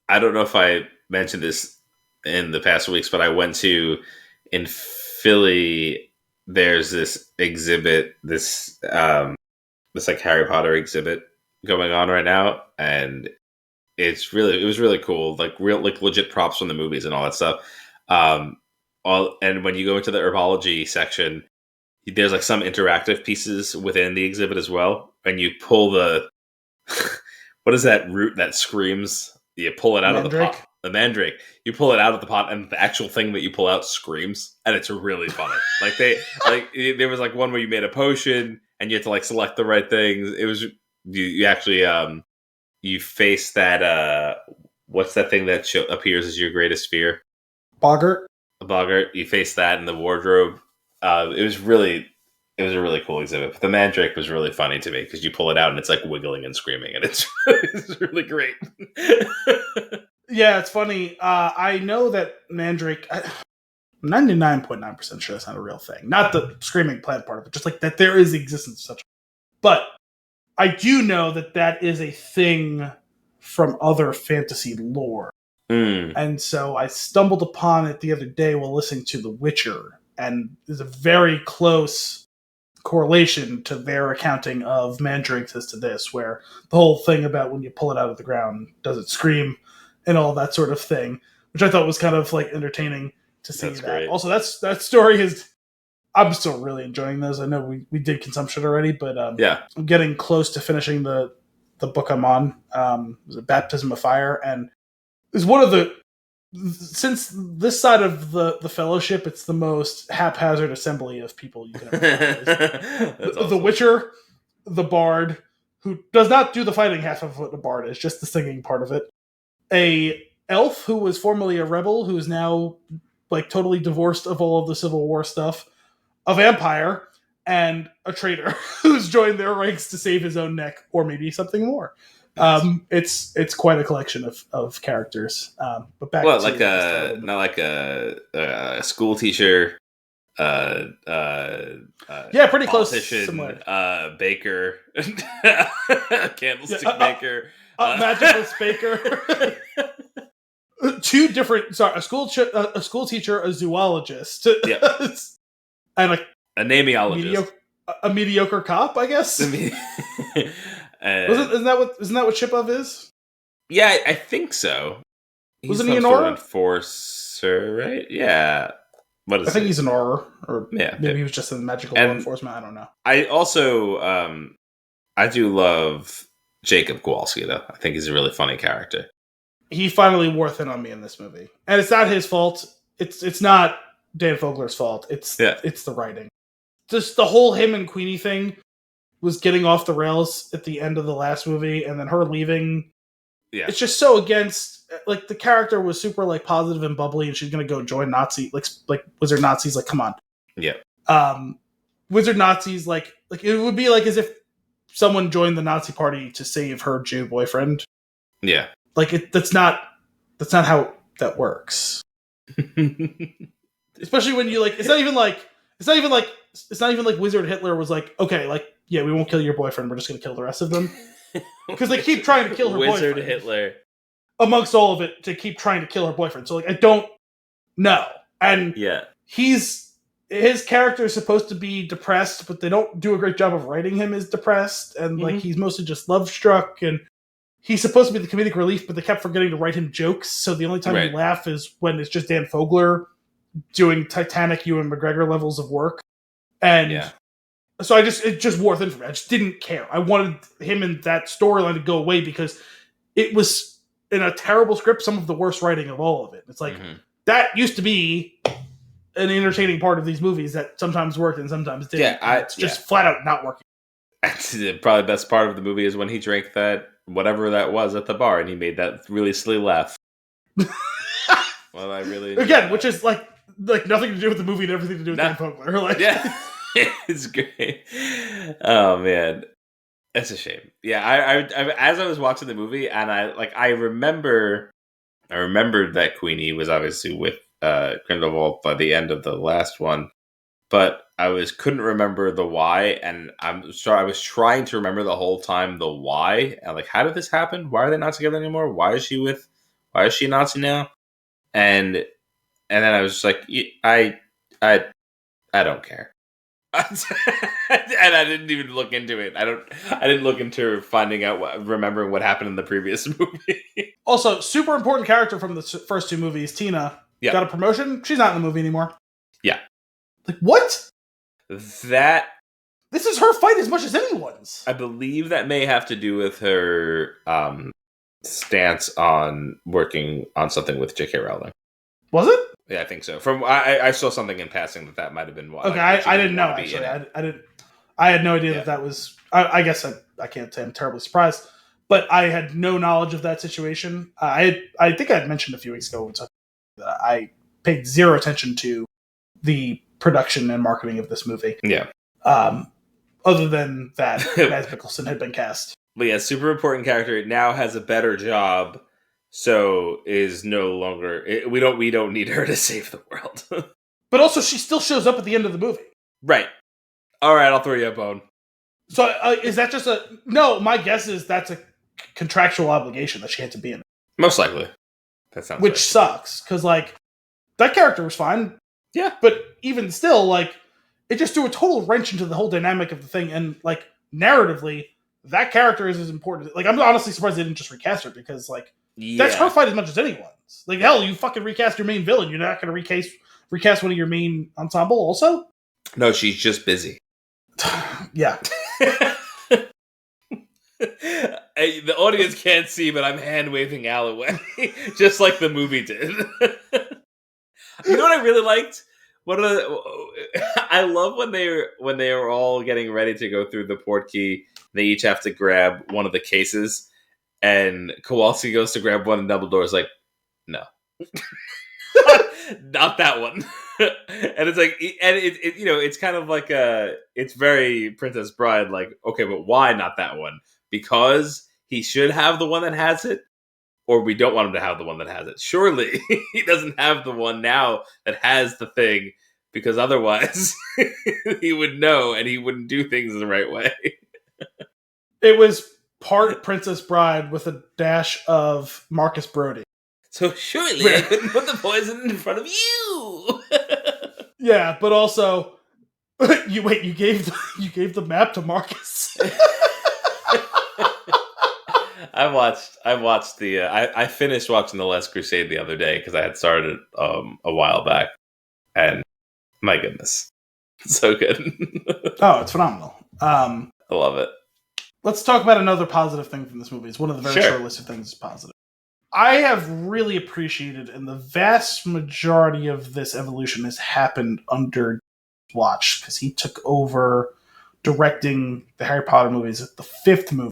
don't know if I mentioned this in the past weeks, but I went to in Philly there's this exhibit, this like Harry Potter exhibit going on right now, and it was really cool, like real like legit props from the movies and all that stuff. And when you go into the herbology section, there's like some interactive pieces within the exhibit as well, and you pull the what is that root that screams? You pull it out of the pot. The mandrake. You pull it out of the pot, and the actual thing that you pull out screams, and it's really funny. Like there was like one where you made a potion, and you had to like select the right things. It was you actually you face that what's that thing that appears as your greatest fear? Boggart. A boggart. You face that in the wardrobe. It was a really cool exhibit. But the mandrake was really funny to me because you pull it out and it's like wiggling and screaming, and it's really great. Yeah, it's funny. I know that mandrake. 99.9% sure that's not a real thing. Not the screaming plant part of it, just like that there is the existence of such. But I do know that that is a thing from other fantasy lore. And so I stumbled upon it the other day while listening to The Witcher, and there's a very close correlation to their accounting of mandrakes as to this, where the whole thing about when you pull it out of the ground, does it scream, and all that sort of thing, which I thought was kind of like entertaining to see. That's that. Great. Also, that story is. I'm still really enjoying those. I know we did consumption already, but I'm getting close to finishing the book I'm on. It was a Baptism of Fire, and it's one of the, since this side of the fellowship, it's the most haphazard assembly of people you can ever awesome. The Witcher, the Bard, who does not do the fighting half of what the Bard is, just the singing part of it. A elf who was formerly a rebel, who is now like totally divorced of all of the Civil War stuff. A vampire, and a traitor who's joined their ranks to save his own neck, or maybe something more. It's quite a collection of characters. But back to like not like a school teacher, yeah, pretty close. Similar. Baker, candlestick maker, magical baker. Two different. Sorry, a school teacher, a zoologist. Yeah. And a namiologist, a mediocre cop, I guess. Isn't that what Shipov is? Yeah, I think so. Wasn't he an Auror? Enforcer, right? Yeah. What is I think he's an Auror, or yeah, maybe he was just a magical law enforcement. I don't know. I also I do love Jacob Kowalski, though. I think he's a really funny character. He finally wore thin on me in this movie, and it's not his fault. It's not Dan Fogler's fault. It's the writing. Just the whole him and Queenie thing was getting off the rails at the end of the last movie, and then her leaving. Yeah, it's just so against. Like the character was super like positive and bubbly, and she's gonna go join Nazi like wizard Nazis. Like, come on. Yeah. Wizard Nazis like it would be like as if someone joined the Nazi party to save her Jew boyfriend. Yeah. Like that's not how that works. Especially when you like, it's not even like Wizard Hitler was like, okay, like, yeah, we won't kill your boyfriend. We're just going to kill the rest of them. Because they keep trying to kill her boyfriend. Wizard Hitler. Amongst all of it, to keep trying to kill her boyfriend. So, like, I don't know. And his character is supposed to be depressed, but they don't do a great job of writing him as depressed. And, like, he's mostly just love-struck. And he's supposed to be the comedic relief, but they kept forgetting to write him jokes. So the only time you laugh is when it's just Dan Fogler doing Titanic Ewan McGregor levels of work. And so it just wore thin for me. I just didn't care. I wanted him and that storyline to go away because it was, in a terrible script, some of the worst writing of all of it. It's like, that used to be an entertaining part of these movies that sometimes worked and sometimes didn't. Yeah, it's just flat out not working. Probably the best part of the movie is when he drank that, whatever that was at the bar, and he made that really silly laugh. Well, I really again, that. Which is like nothing to do with the movie and everything to do with Dan Fogler. Like, yeah, it's great. Oh man, that's a shame. Yeah, I as I was watching the movie, and I remembered that Queenie was obviously with Grindelwald by the end of the last one, but I couldn't remember the why, and I was trying to remember the whole time the why, and like, how did this happen? Why are they not together anymore? Why is she a Nazi now? And then I was just like, I don't care. And I didn't even look into it. I didn't look into finding out remembering what happened in the previous movie. Also, super important character from the first two movies, Tina, got a promotion. She's not in the movie anymore. Yeah. Like, what? That... This is her fight as much as anyone's. I believe that may have to do with her stance on working on something with J.K. Rowling. Was it? Yeah, I think so. From I saw something in passing that might have been why. Okay, I didn't know, actually. I didn't. I had no idea that was... I guess I can't say I'm terribly surprised, but I had no knowledge of that situation. I think I had mentioned a few weeks ago that I paid zero attention to the production and marketing of this movie. Yeah. Other than that, Mads Mikkelsen had been cast. But yeah, super important character. Now has a better job, so is no longer... We don't need her to save the world. But also, she still shows up at the end of the movie. Right. All right, I'll throw you a bone. So is that just a... No, my guess is that's a contractual obligation that she had to be in. Most likely. That sounds Which right. sucks, because, like, that character was fine. Yeah. But even still, like, it just threw a total wrench into the whole dynamic of the thing. And, like, narratively, that character is as important. Like, I'm honestly surprised they didn't just recast her, because, like, that's her fight as much as anyone's. Like, hell, you fucking recast your main villain. You're not going to recast one of your main ensemble also? No, she's just busy. Yeah. Hey, the audience can't see, but I'm hand waving Al away, just like the movie did. You know what I really liked? I love when they were all getting ready to go through the port key. They each have to grab one of the cases, and Kowalski goes to grab one, and Dumbledore's like, "No, not that one." And it's like, and it it's kind of like it's very Princess Bride. Like, okay, but why not that one? Because he should have the one that has it, or we don't want him to have the one that has it. Surely he doesn't have the one now that has the thing, because otherwise he would know and he wouldn't do things the right way. It was part Princess Bride with a dash of Marcus Brody. So surely I couldn't put the poison in front of you. Yeah, but also, you gave the map to Marcus. I finished watching The Last Crusade the other day because I had started a while back, and my goodness, it's so good. Oh, it's phenomenal. I love it. Let's talk about another positive thing from this movie. It's one of the very short list of things that's positive. I have really appreciated, and the vast majority of this evolution has happened under watch, because he took over directing the Harry Potter movies, the fifth movie.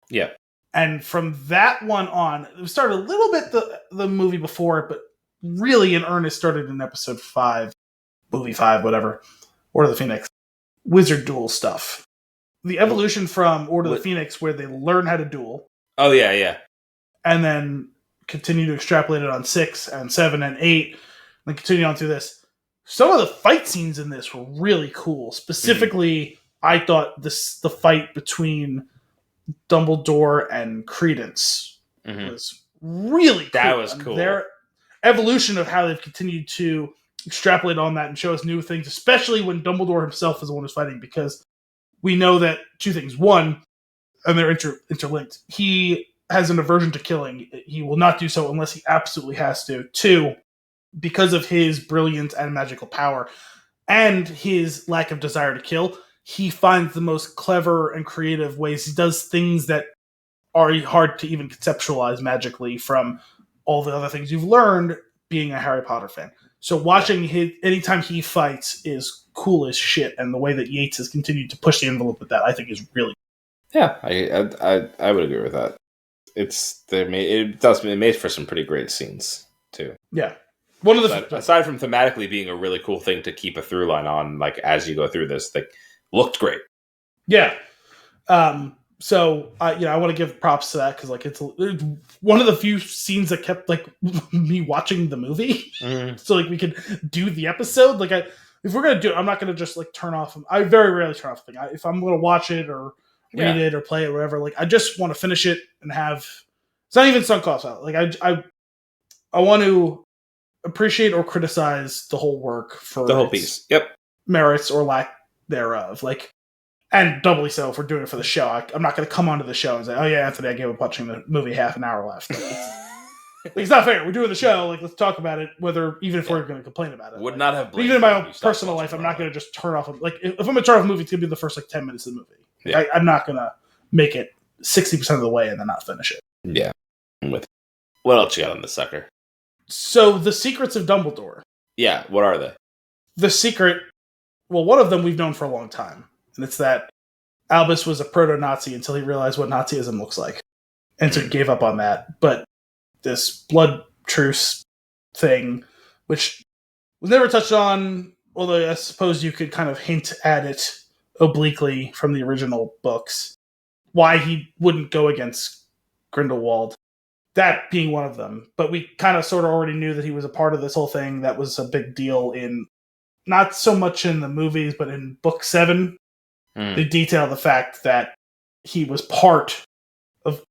Yeah. And from that one on, it started a little bit the movie before it, but really in earnest started in episode 5, movie 5, whatever, Order of the Phoenix, wizard duel stuff. The evolution from Order of the Phoenix, where they learn how to duel. Oh, yeah. And then continue to extrapolate it on 6 and 7 and 8, and continue on through this. Some of the fight scenes in this were really cool. Specifically, I thought the fight between Dumbledore and Credence was really cool. That was cool. Their evolution of how they've continued to extrapolate on that and show us new things, especially when Dumbledore himself is the one who's fighting, because we know that two things. One, and they're interlinked, he has an aversion to killing. He will not do so unless he absolutely has to. 2, because of his brilliance and magical power and his lack of desire to kill, he finds the most clever and creative ways. He does things that are hard to even conceptualize magically from all the other things you've learned being a Harry Potter fan. So watching him anytime he fights is cool as shit, and the way that Yates has continued to push the envelope with that, I think, is really cool. Yeah, I would agree with that. It made for some pretty great scenes too. Yeah, one of the aside from thematically being a really cool thing to keep a through line on, like as you go through this, like looked great. Yeah. So I want to give props to that, because like it's one of the few scenes that kept like me watching the movie, so like we could do the episode. Like if we're gonna do it, I'm not gonna just like turn off. I very rarely turn off the thing. If I'm gonna watch it or read it or play it or whatever, like I just want to finish it and have. It's not even sunk cost out. Like I want to appreciate or criticize the whole work for the whole piece. Yep. Merits or lack thereof. Like, and doubly so if we're doing it for the show. I'm not going to come onto the show and say, "Oh yeah, Anthony, I gave up watching the movie half an hour left." It's not fair. We're doing the show. Like, let's talk about it. Even if we're going to complain about it, would not have. Even in my own personal life, I'm not going to just turn off. Like, if I'm going to turn off a movie, it's going to be the first 10 minutes of the movie. Yeah. I'm not going to make it 60% of the way and then not finish it. Yeah. With what else you got on this sucker? So the secrets of Dumbledore. Yeah. What are they? The secret. Well, one of them we've known for a long time, and it's that Albus was a proto-Nazi until he realized what Nazism looks like. And so he gave up on that. But this blood truce thing, which was never touched on, although I suppose you could kind of hint at it obliquely from the original books, why he wouldn't go against Grindelwald. That being one of them. But we kind of sort of already knew that he was a part of this whole thing. That was a big deal in, not so much in the movies, but in Book 7. They detail the fact that he was part of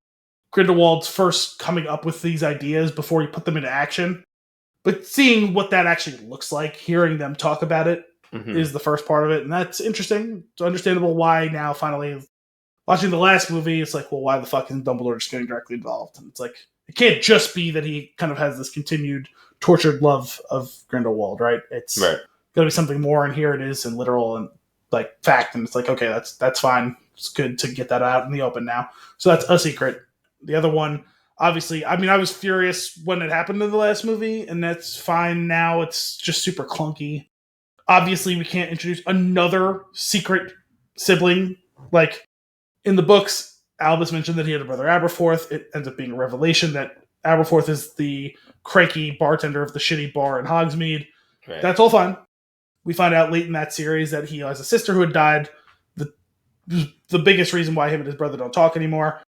Grindelwald's first coming up with these ideas before he put them into action. But seeing what that actually looks like, hearing them talk about it, is the first part of it. And that's interesting. It's understandable why now, finally, watching the last movie, it's like, well, why the fuck isn't Dumbledore just getting directly involved? And it's like, it can't just be that he kind of has this continued tortured love of Grindelwald, right? It's got to be something more, and here it is in literal and like fact, and it's like, okay, that's fine. It's good to get that out in the open now. So that's a secret. The other one, obviously, I mean, I was furious when it happened in the last movie, and that's fine now. It's just super clunky. Obviously, we can't introduce another secret sibling. Like, in the books, Albus mentioned that he had a brother Aberforth. It ends up being a revelation that Aberforth is the cranky bartender of the shitty bar in Hogsmeade. Right. That's all fine. We find out late in that series that he has a sister who had died. The biggest reason why him and his brother don't talk anymore.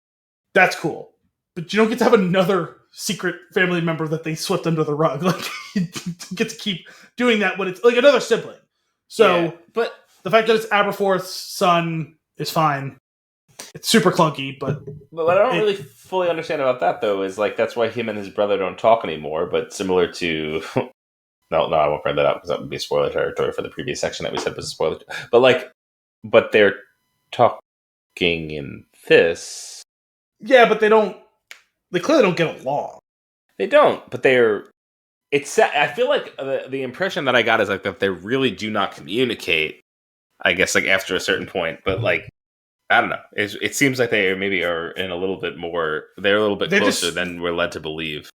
That's cool. But you don't get to have another secret family member that they swept under the rug. Like, you get to keep doing that when it's like another sibling. So, but the fact that it's Aberforth's son is fine. It's super clunky, but what I don't really fully understand about that, though, is like that's why him and his brother don't talk anymore. But similar to no, I won't bring that up because that would be spoiler territory for the previous section that we said was a spoiler. But they're talking in this. Yeah, but they clearly don't get along. They don't, but I feel like the impression that I got is like that they really do not communicate, I guess, like after a certain point, but like, I don't know. It seems like they maybe are in a little bit more, they're a little bit closer than we're led to believe.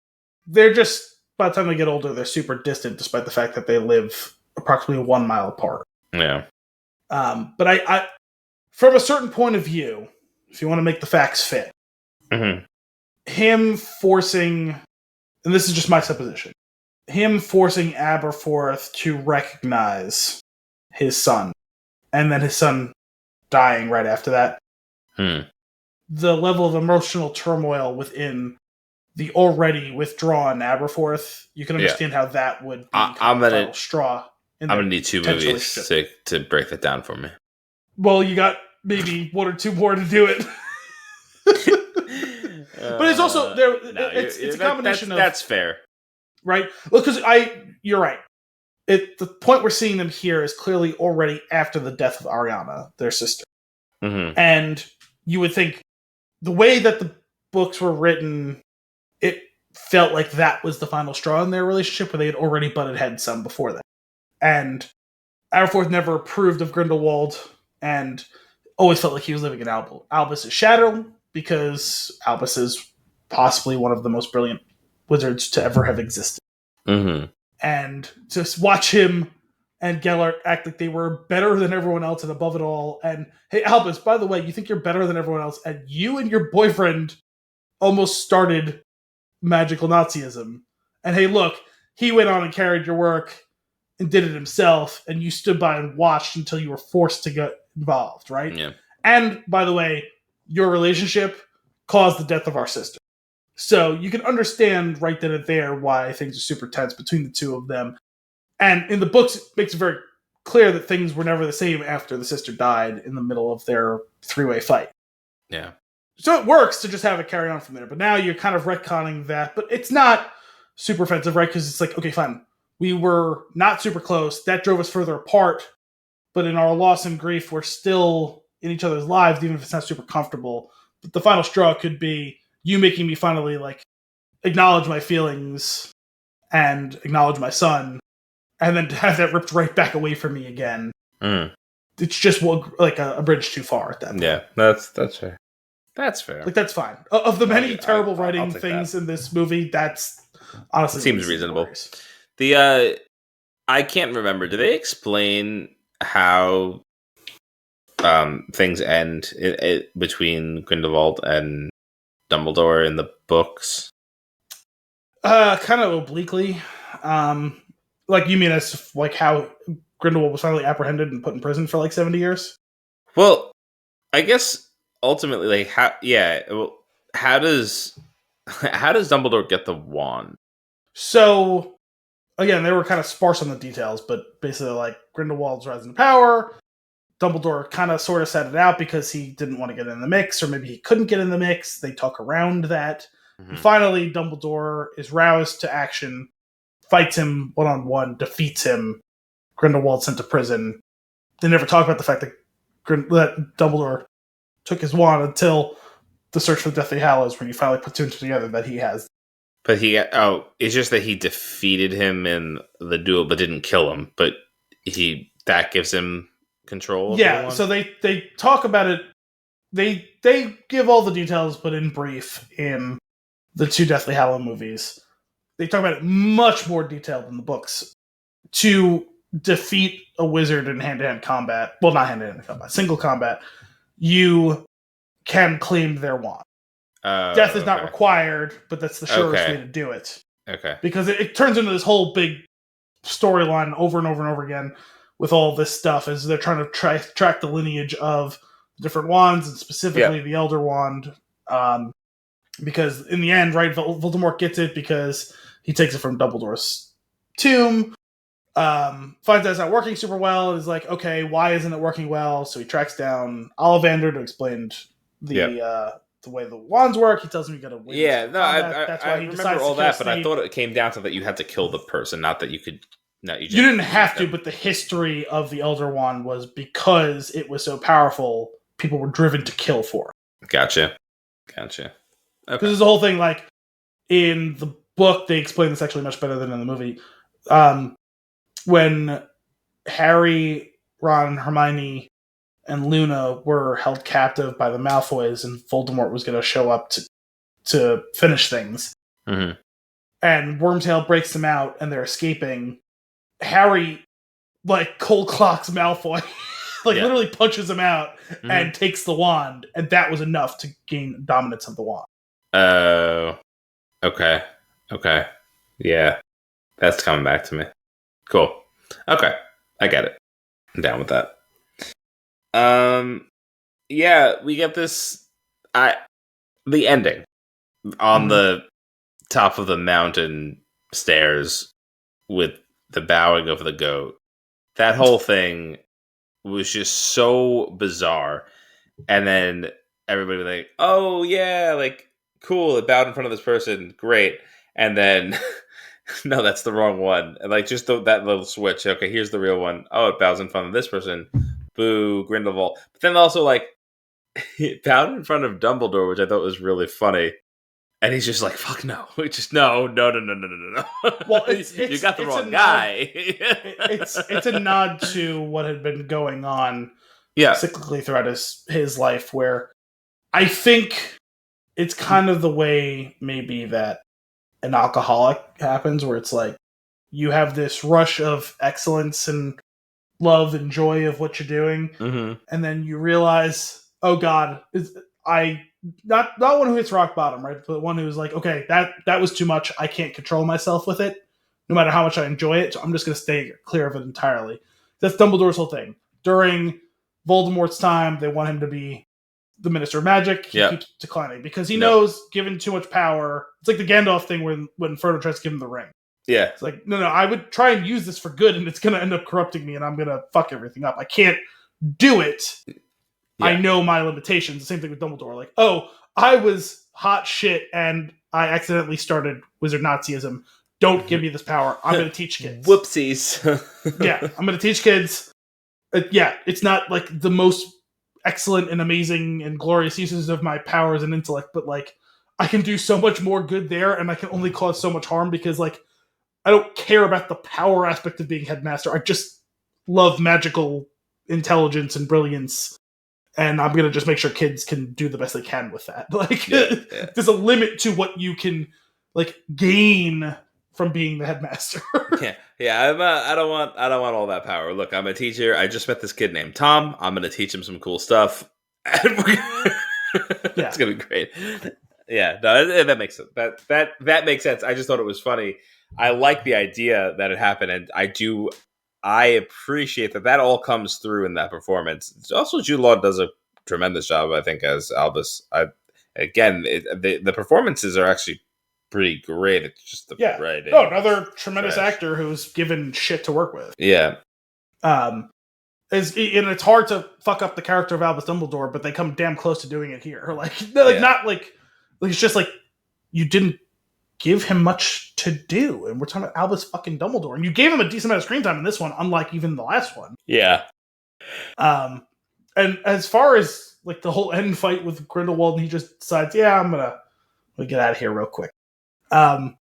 They're just, by the time they get older, they're super distant, despite the fact that they live approximately 1 mile apart. Yeah. But I from a certain point of view, if you want to make the facts fit, him forcing, and this is just my supposition, him forcing Aberforth to recognize his son, and then his son dying right after that. The level of emotional turmoil within the already withdrawn Aberforth, you can understand how that would be I'm gonna straw. I'm gonna need 2 movies to break that down for me. Well, you got maybe 1 or 2 more to do it. But it's also there. It's a combination of that's fair, right? Well, because you're right. The point we're seeing them here is clearly already after the death of Ariana, their sister, and you would think the way that the books were written, it felt like that was the final straw in their relationship, where they had already butted heads some before that, and Aberforth never approved of Grindelwald, and always felt like he was living in Albus's shadow, because Albus is possibly one of the most brilliant wizards to ever have existed. And just watch him and Gellert act like they were better than everyone else and above it all. And, hey, Albus, by the way, you think you're better than everyone else, and you and your boyfriend almost started magical Nazism. And, hey, look, he went on and carried your work and did it himself, and you stood by and watched until you were forced to get involved, right? Yeah. And, by the way, your relationship caused the death of our sister. So you can understand right then and there why things are super tense between the two of them. And in the books, it makes it very clear that things were never the same after the sister died in the middle of their 3-way fight. Yeah. So it works to just have it carry on from there. But now you're kind of retconning that. But it's not super offensive, right? Because it's like, okay, fine. We were not super close. That drove us further apart. but in our loss and grief, we're still in each other's lives, even if it's not super comfortable. But the final straw could be you making me finally like acknowledge my feelings and acknowledge my son, and then to have that ripped right back away from me again. It's just like a bridge too far at that point. Yeah, that's fair. That's fair. Like, that's fine. Of the many terrible writing things in this movie, that's honestly seems reasonable. The I can't remember. Do they explain how things end between Grindelwald and Dumbledore in the books? Kind of obliquely. Like, you mean as like how Grindelwald was finally apprehended and put in prison for like 70 years? Well, I guess ultimately, like, how does Dumbledore get the wand? So, again, they were kind of sparse on the details, but basically, like, Grindelwald's rising to power. Dumbledore kind of sort of set it out because he didn't want to get in the mix, or maybe he couldn't get in the mix. They talk around that. And finally, Dumbledore is roused to action, fights him one-on-one, defeats him. Grindelwald sent to prison. They never talk about the fact that Dumbledore took his wand until the search for the Deathly Hallows, when you finally put two and two together that he has. But it's just that he defeated him in the duel, but didn't kill him. But that gives him control. Yeah, so they talk about it. They give all the details, but in brief, in the two Deathly Hallow movies. They talk about it much more detailed than the books. To defeat a wizard in hand-to-hand combat, well, not hand-to-hand combat, single combat, you can claim their wand. Death is not required, but that's the surest way to do it. Okay. Because it turns into this whole big storyline over and over and over again with all this stuff, as they're trying to track the lineage of different wands, and specifically the Elder Wand. Because in the end, right, Voldemort gets it because he takes it from Dumbledore's tomb. Finds out it's not working super well, and is like, okay, why isn't it working well? So he tracks down Ollivander to explain the way the wands work. He tells him you gotta win. Yeah, no, that's why he remember all that, but I thought it came down to that you had to kill the person, not that you could. No, you didn't have to, but the history of the Elder Wand was because it was so powerful, people were driven to kill for it. Gotcha. Because there's the whole thing, like, in the book, they explain this actually much better than in the movie. When Harry, Ron, Hermione, and Luna were held captive by the Malfoys, and Voldemort was going to show up to finish things, and Wormtail breaks them out, and they're escaping, Harry, like, cold clocks Malfoy, literally punches him out, and takes the wand, and that was enough to gain dominance of the wand. Oh, okay. Yeah, that's coming back to me. Cool. Okay, I get it. I'm down with that. Yeah, we get this. The ending on the top of the mountain stairs with the bowing of the goat. That whole thing was just so bizarre. And then everybody was like, "Oh yeah, like cool, it bowed in front of this person, great." And then, no, that's the wrong one. And like just that little switch. Okay, here's the real one. Oh, it bows in front of this person. Boo, Grindelwald. But then also like it bowed in front of Dumbledore, which I thought was really funny. And he's just like, "Fuck no, just no." Well, you got the wrong guy. It's a nod to what had been going on, cyclically throughout his life, where I think it's kind of the way maybe that an alcoholic happens, where it's like you have this rush of excellence and love and joy of what you're doing, and then you realize, oh God, not one who hits rock bottom, right? But one who's like, okay, that was too much. I can't control myself with it, no matter how much I enjoy it. So I'm just going to stay clear of it entirely. That's Dumbledore's whole thing. During Voldemort's time, they want him to be the Minister of Magic. He keeps declining because he knows, given too much power, it's like the Gandalf thing when Frodo tries to give him the ring. Yeah, it's like no, I would try and use this for good, and it's going to end up corrupting me, and I'm going to fuck everything up. I can't do it. Yeah. I know my limitations. The same thing with Dumbledore. Like, oh, I was hot shit and I accidentally started wizard Nazism. Don't give me this power. I'm going to teach kids. Whoopsies. Yeah, I'm going to teach kids. it's not like the most excellent and amazing and glorious uses of my powers and intellect, but like I can do so much more good there, and I can only cause so much harm because like I don't care about the power aspect of being headmaster. I just love magical intelligence and brilliance, and I'm gonna just make sure kids can do the best they can with that. Like, there's a limit to what you can like gain from being the headmaster. I don't want all that power. Look, I'm a teacher. I just met this kid named Tom. I'm gonna teach him some cool stuff. It's gonna be great. Yeah, no, that makes sense. That makes sense. I just thought it was funny. I like the idea that it happened, and I appreciate that all comes through in that performance. Also, Jude Law does a tremendous job, I think, as Albus. The performances are actually pretty great. It's just the writing. Oh, another tremendous actor who's given shit to work with. Yeah. And it's hard to fuck up the character of Albus Dumbledore, but they come damn close to doing it here. Not like it's just like you didn't give him much to do, and we're talking about Albus fucking Dumbledore, and you gave him a decent amount of screen time in this one, unlike even the last one. Yeah. And as far as like the whole end fight with Grindelwald, and he just decides, I'm gonna get out of here real quick. So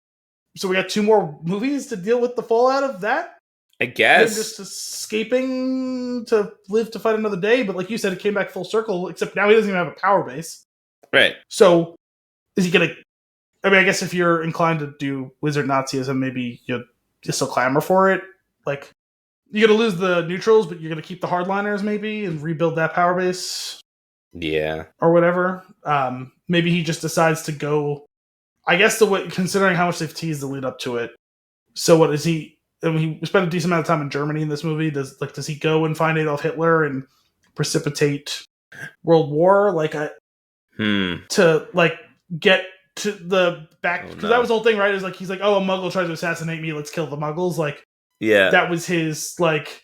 we got 2 more movies to deal with the fallout of that. I guess. Him just escaping to live to fight another day, but like you said, it came back full circle, except now he doesn't even have a power base. Right. So is he gonna... I mean, I guess if you're inclined to do wizard Nazism, maybe you still clamor for it. Like, you're going to lose the neutrals, but you're going to keep the hardliners, maybe, and rebuild that power base. Yeah. Or whatever. Maybe he just decides to go... I guess considering how much they've teased the lead up to it. So what is he... I mean, he spent a decent amount of time in Germany in this movie. Does he go and find Adolf Hitler and precipitate World War? To, like, get... to the back, because that was the whole thing, right? Is like he's like, a Muggle tries to assassinate me, let's kill the Muggles. Like, that was his like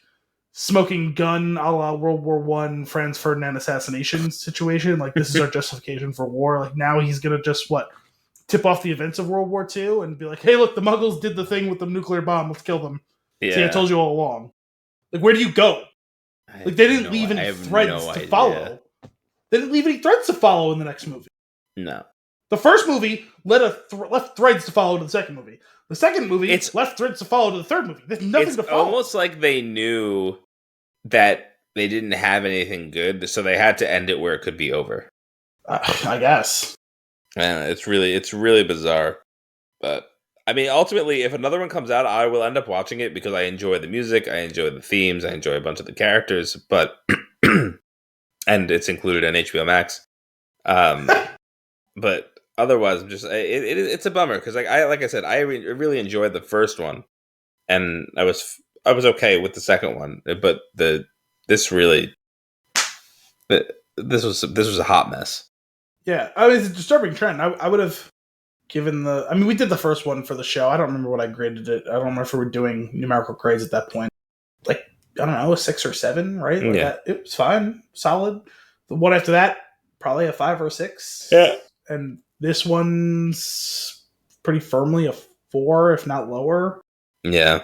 smoking gun a la World War I Franz Ferdinand assassination situation. Like, this is our justification for war. Like, now he's gonna just tip off the events of World War II and be like, hey, look, the Muggles did the thing with the nuclear bomb. Let's kill them. Yeah. See, I told you all along. Like, where do you go? Like, they didn't leave any threads to follow. They didn't leave any threads to follow in the next movie. No. The first movie left threads to follow to the second movie. The second movie left threads to follow to the third movie. There's nothing to follow. It's almost like they knew that they didn't have anything good, so they had to end it where it could be over. I guess. Man, it's really bizarre. But I mean, ultimately, if another one comes out, I will end up watching it because I enjoy the music, I enjoy the themes, I enjoy a bunch of the characters. But and it's included on HBO Max. But otherwise, I'm just it's a bummer because like I said, I really enjoyed the first one, and I was okay with the second one, but this was a hot mess. Yeah, I mean, it's a disturbing trend. I would have given we did the first one for the show. I don't remember what I graded it. I don't remember if we were doing numerical grades at that point. Like, I don't know, a 6 or 7, right? Like that, it was fine, solid. The one after that, probably a 5 or a 6. Yeah. And this one's pretty firmly a 4, if not lower. Yeah.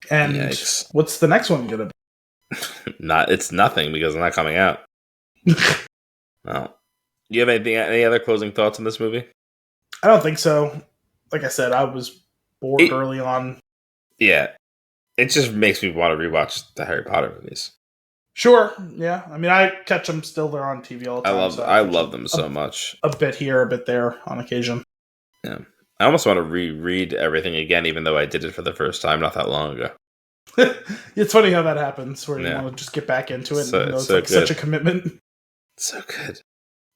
And what's the next one gonna be? It's nothing because it's not coming out. Well, do you have any other closing thoughts on this movie? I don't think so. Like I said, I was bored early on. Yeah. It just makes me want to rewatch the Harry Potter movies. Sure, yeah. I mean, I catch them still. They're on TV all the time. I love them so much. A bit here, a bit there on occasion. Yeah. I almost want to reread everything again, even though I did it for the first time not that long ago. It's funny how that happens, where you want to just get back into it. And it's like such a commitment. So good.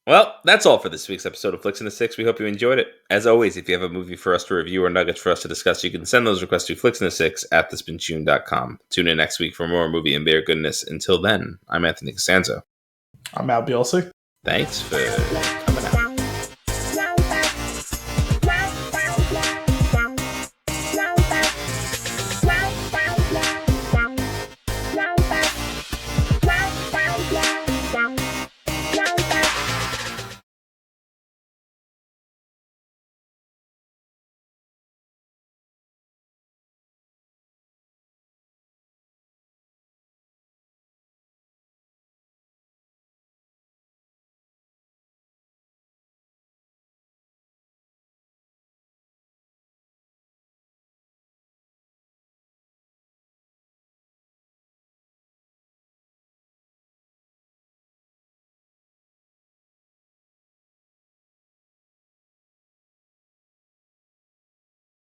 Well, that's all for this week's episode of Flix in the Six. We hope you enjoyed it. As always, if you have a movie for us to review or nuggets for us to discuss, you can send those requests to flixinthesix@thespintune.com. Tune in next week for more movie and beer goodness. Until then, I'm Anthony Costanzo. I'm Al Bielsi. Thanks for